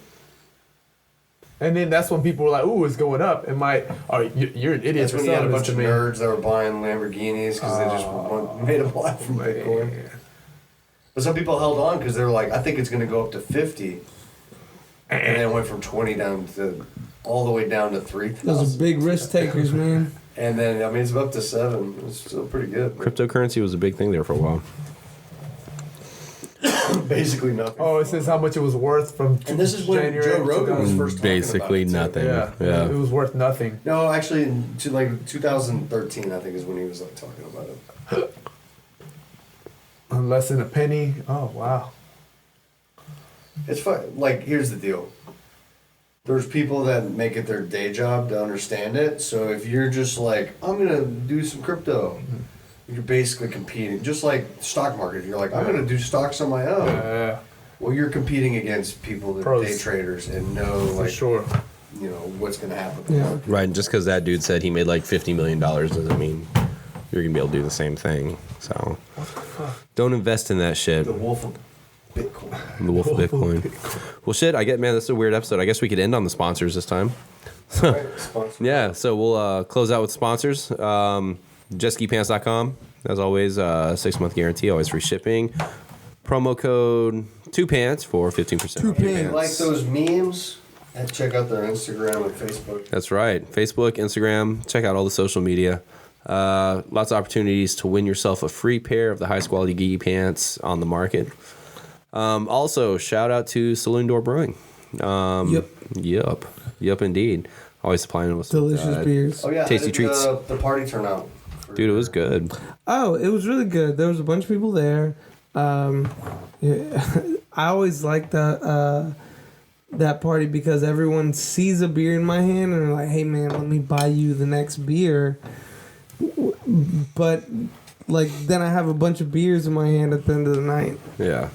Speaker 2: And then that's when people were like, ooh, it's going up. It might. Oh, you're an idiot
Speaker 5: that's
Speaker 2: for
Speaker 5: when you had a
Speaker 2: selling this
Speaker 5: bunch
Speaker 2: to
Speaker 5: of
Speaker 2: me.
Speaker 5: nerds that were buying Lamborghinis because they just made a buy from Bitcoin.
Speaker 2: Man.
Speaker 5: But some people held on because they were like, I think it's going to go up to 50, and then it went from 20 down to all the way down to 3,000.
Speaker 4: Those are big risk takers, man.
Speaker 5: And then I mean it's up to 7. It's still pretty good.
Speaker 3: Cryptocurrency was a big thing there for a while.
Speaker 5: Basically nothing.
Speaker 2: Oh, it says how much it was worth from
Speaker 5: And this is when
Speaker 2: January
Speaker 5: Joe Rogan was
Speaker 2: 2000.
Speaker 5: first talking
Speaker 3: Basically
Speaker 5: about it, too.
Speaker 3: nothing.
Speaker 2: Yeah,
Speaker 3: Yeah.
Speaker 2: it was worth nothing.
Speaker 5: No, actually, to like 2013, I think is when he was like talking about it.
Speaker 2: Less than a penny. Oh, wow.
Speaker 5: It's fun. Like, here's the deal. There's people that make it their day job to understand it. So if you're just like, I'm gonna do some crypto, you're basically competing. Just like stock market, you're like, I'm gonna do stocks on my own.
Speaker 2: Yeah,
Speaker 5: Well, you're competing against people that are
Speaker 2: Pros.
Speaker 5: day traders and know
Speaker 2: for
Speaker 5: like
Speaker 2: sure.
Speaker 5: you know what's gonna happen.
Speaker 4: Yeah.
Speaker 3: Right, and just because that dude said he made like $50 million doesn't mean you're going to be able to do the same thing. So don't invest in that shit.
Speaker 5: The wolf of Bitcoin.
Speaker 3: The wolf of Bitcoin. Well, shit, I get, man, this is a weird episode. I guess we could end on the sponsors this time.
Speaker 5: Right, sponsor.
Speaker 3: Yeah, so we'll close out with sponsors. JetSkiPants.com, as always, 6-month guarantee, always free shipping. Promo code 2pants for 15%.
Speaker 4: Two
Speaker 3: off your
Speaker 4: pants.
Speaker 5: If you like those memes, check out their Instagram and Facebook.
Speaker 3: That's right. Facebook, Instagram, check out all the social media. Lots of opportunities to win yourself a free pair of the highest quality geeky pants on the market. Also, shout out to Saloon Door Brewing. Yep, indeed. Always supplying them with some,
Speaker 4: Delicious beers.
Speaker 5: Oh yeah,
Speaker 3: Tasty
Speaker 5: how did
Speaker 3: treats.
Speaker 5: The party turn out.
Speaker 3: Dude, it was good.
Speaker 4: Oh, it was really good. There was a bunch of people there. Yeah, I always like that party because everyone sees a beer in my hand and they're like, "Hey, man, let me buy you the next beer." But like, then I have a bunch of beers in my hand at the end of the night.
Speaker 3: Yeah.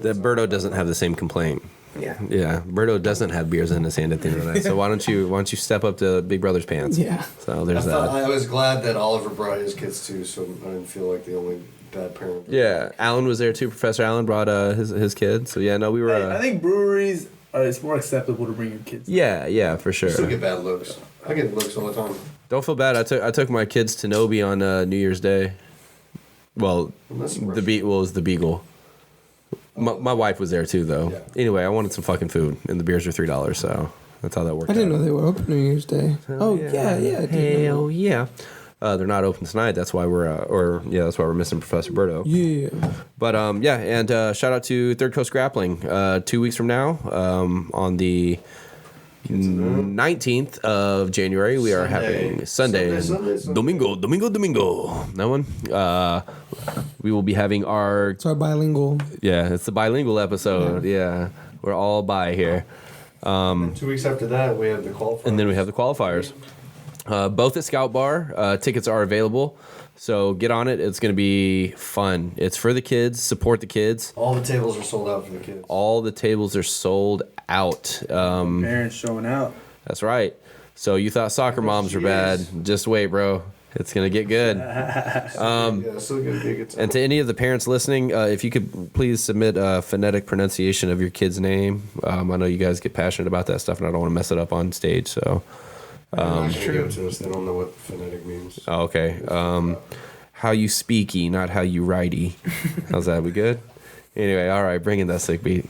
Speaker 3: That Berto doesn't have the same complaint.
Speaker 4: Yeah.
Speaker 3: Yeah, Berto doesn't have beers in his hand at the end of the night. So why don't you step up to Big Brother's pants?
Speaker 4: Yeah.
Speaker 3: So there's that.
Speaker 5: I was glad that Oliver brought his kids too, so I didn't feel like the only bad parent.
Speaker 3: Yeah, Alan was there too. Professor Alan brought his kid. So yeah, no, we were.
Speaker 2: I think breweries it's more acceptable to bring your kids.
Speaker 3: Yeah, for sure.
Speaker 5: I still get bad looks. I get looks all the time.
Speaker 3: Don't feel bad. I took my kids to Nobi on New Year's Day. Well,
Speaker 5: Unless
Speaker 3: it was the Beagle. My wife was there too, though.
Speaker 5: Yeah.
Speaker 3: Anyway, I wanted some fucking food, and the beers were $3, so that's how that worked.
Speaker 4: I didn't
Speaker 3: out.
Speaker 4: know they were open New Year's Day. Oh yeah, I did know.
Speaker 3: Hell yeah. They're not open tonight. That's why that's why we're missing Professor Berto.
Speaker 4: Yeah.
Speaker 3: But yeah, and shout out to Third Coast Grappling. 2 weeks from now, on the 19th of January, we are having Sunday. Domingo. That one. We will be having our
Speaker 4: It's our bilingual.
Speaker 3: it's the bilingual episode. Yeah, we're all bi here.
Speaker 5: 2 weeks after that, we have the qualifiers.
Speaker 3: And then we have the qualifiers. Both at Scout Bar. Tickets are available. So get on it. It's going to be fun. It's for the kids. Support the kids.
Speaker 5: all the tables are sold out for the kids.
Speaker 3: All the tables are sold out.
Speaker 2: Parents showing out.
Speaker 3: That's right. So you thought soccer moms were bad. Just wait, bro. It's gonna get good.
Speaker 5: Yeah, still gonna be a good time.
Speaker 3: And to any of the parents listening, if you could please submit a phonetic pronunciation of your kid's name. I know you guys get passionate about that stuff, and I don't want to mess it up on stage. So,
Speaker 5: True. To us, they don't know what phonetic means.
Speaker 3: oh, okay. How you speaky, not how you writey. How's that? We good? Anyway, all right. Bring in that sick beat.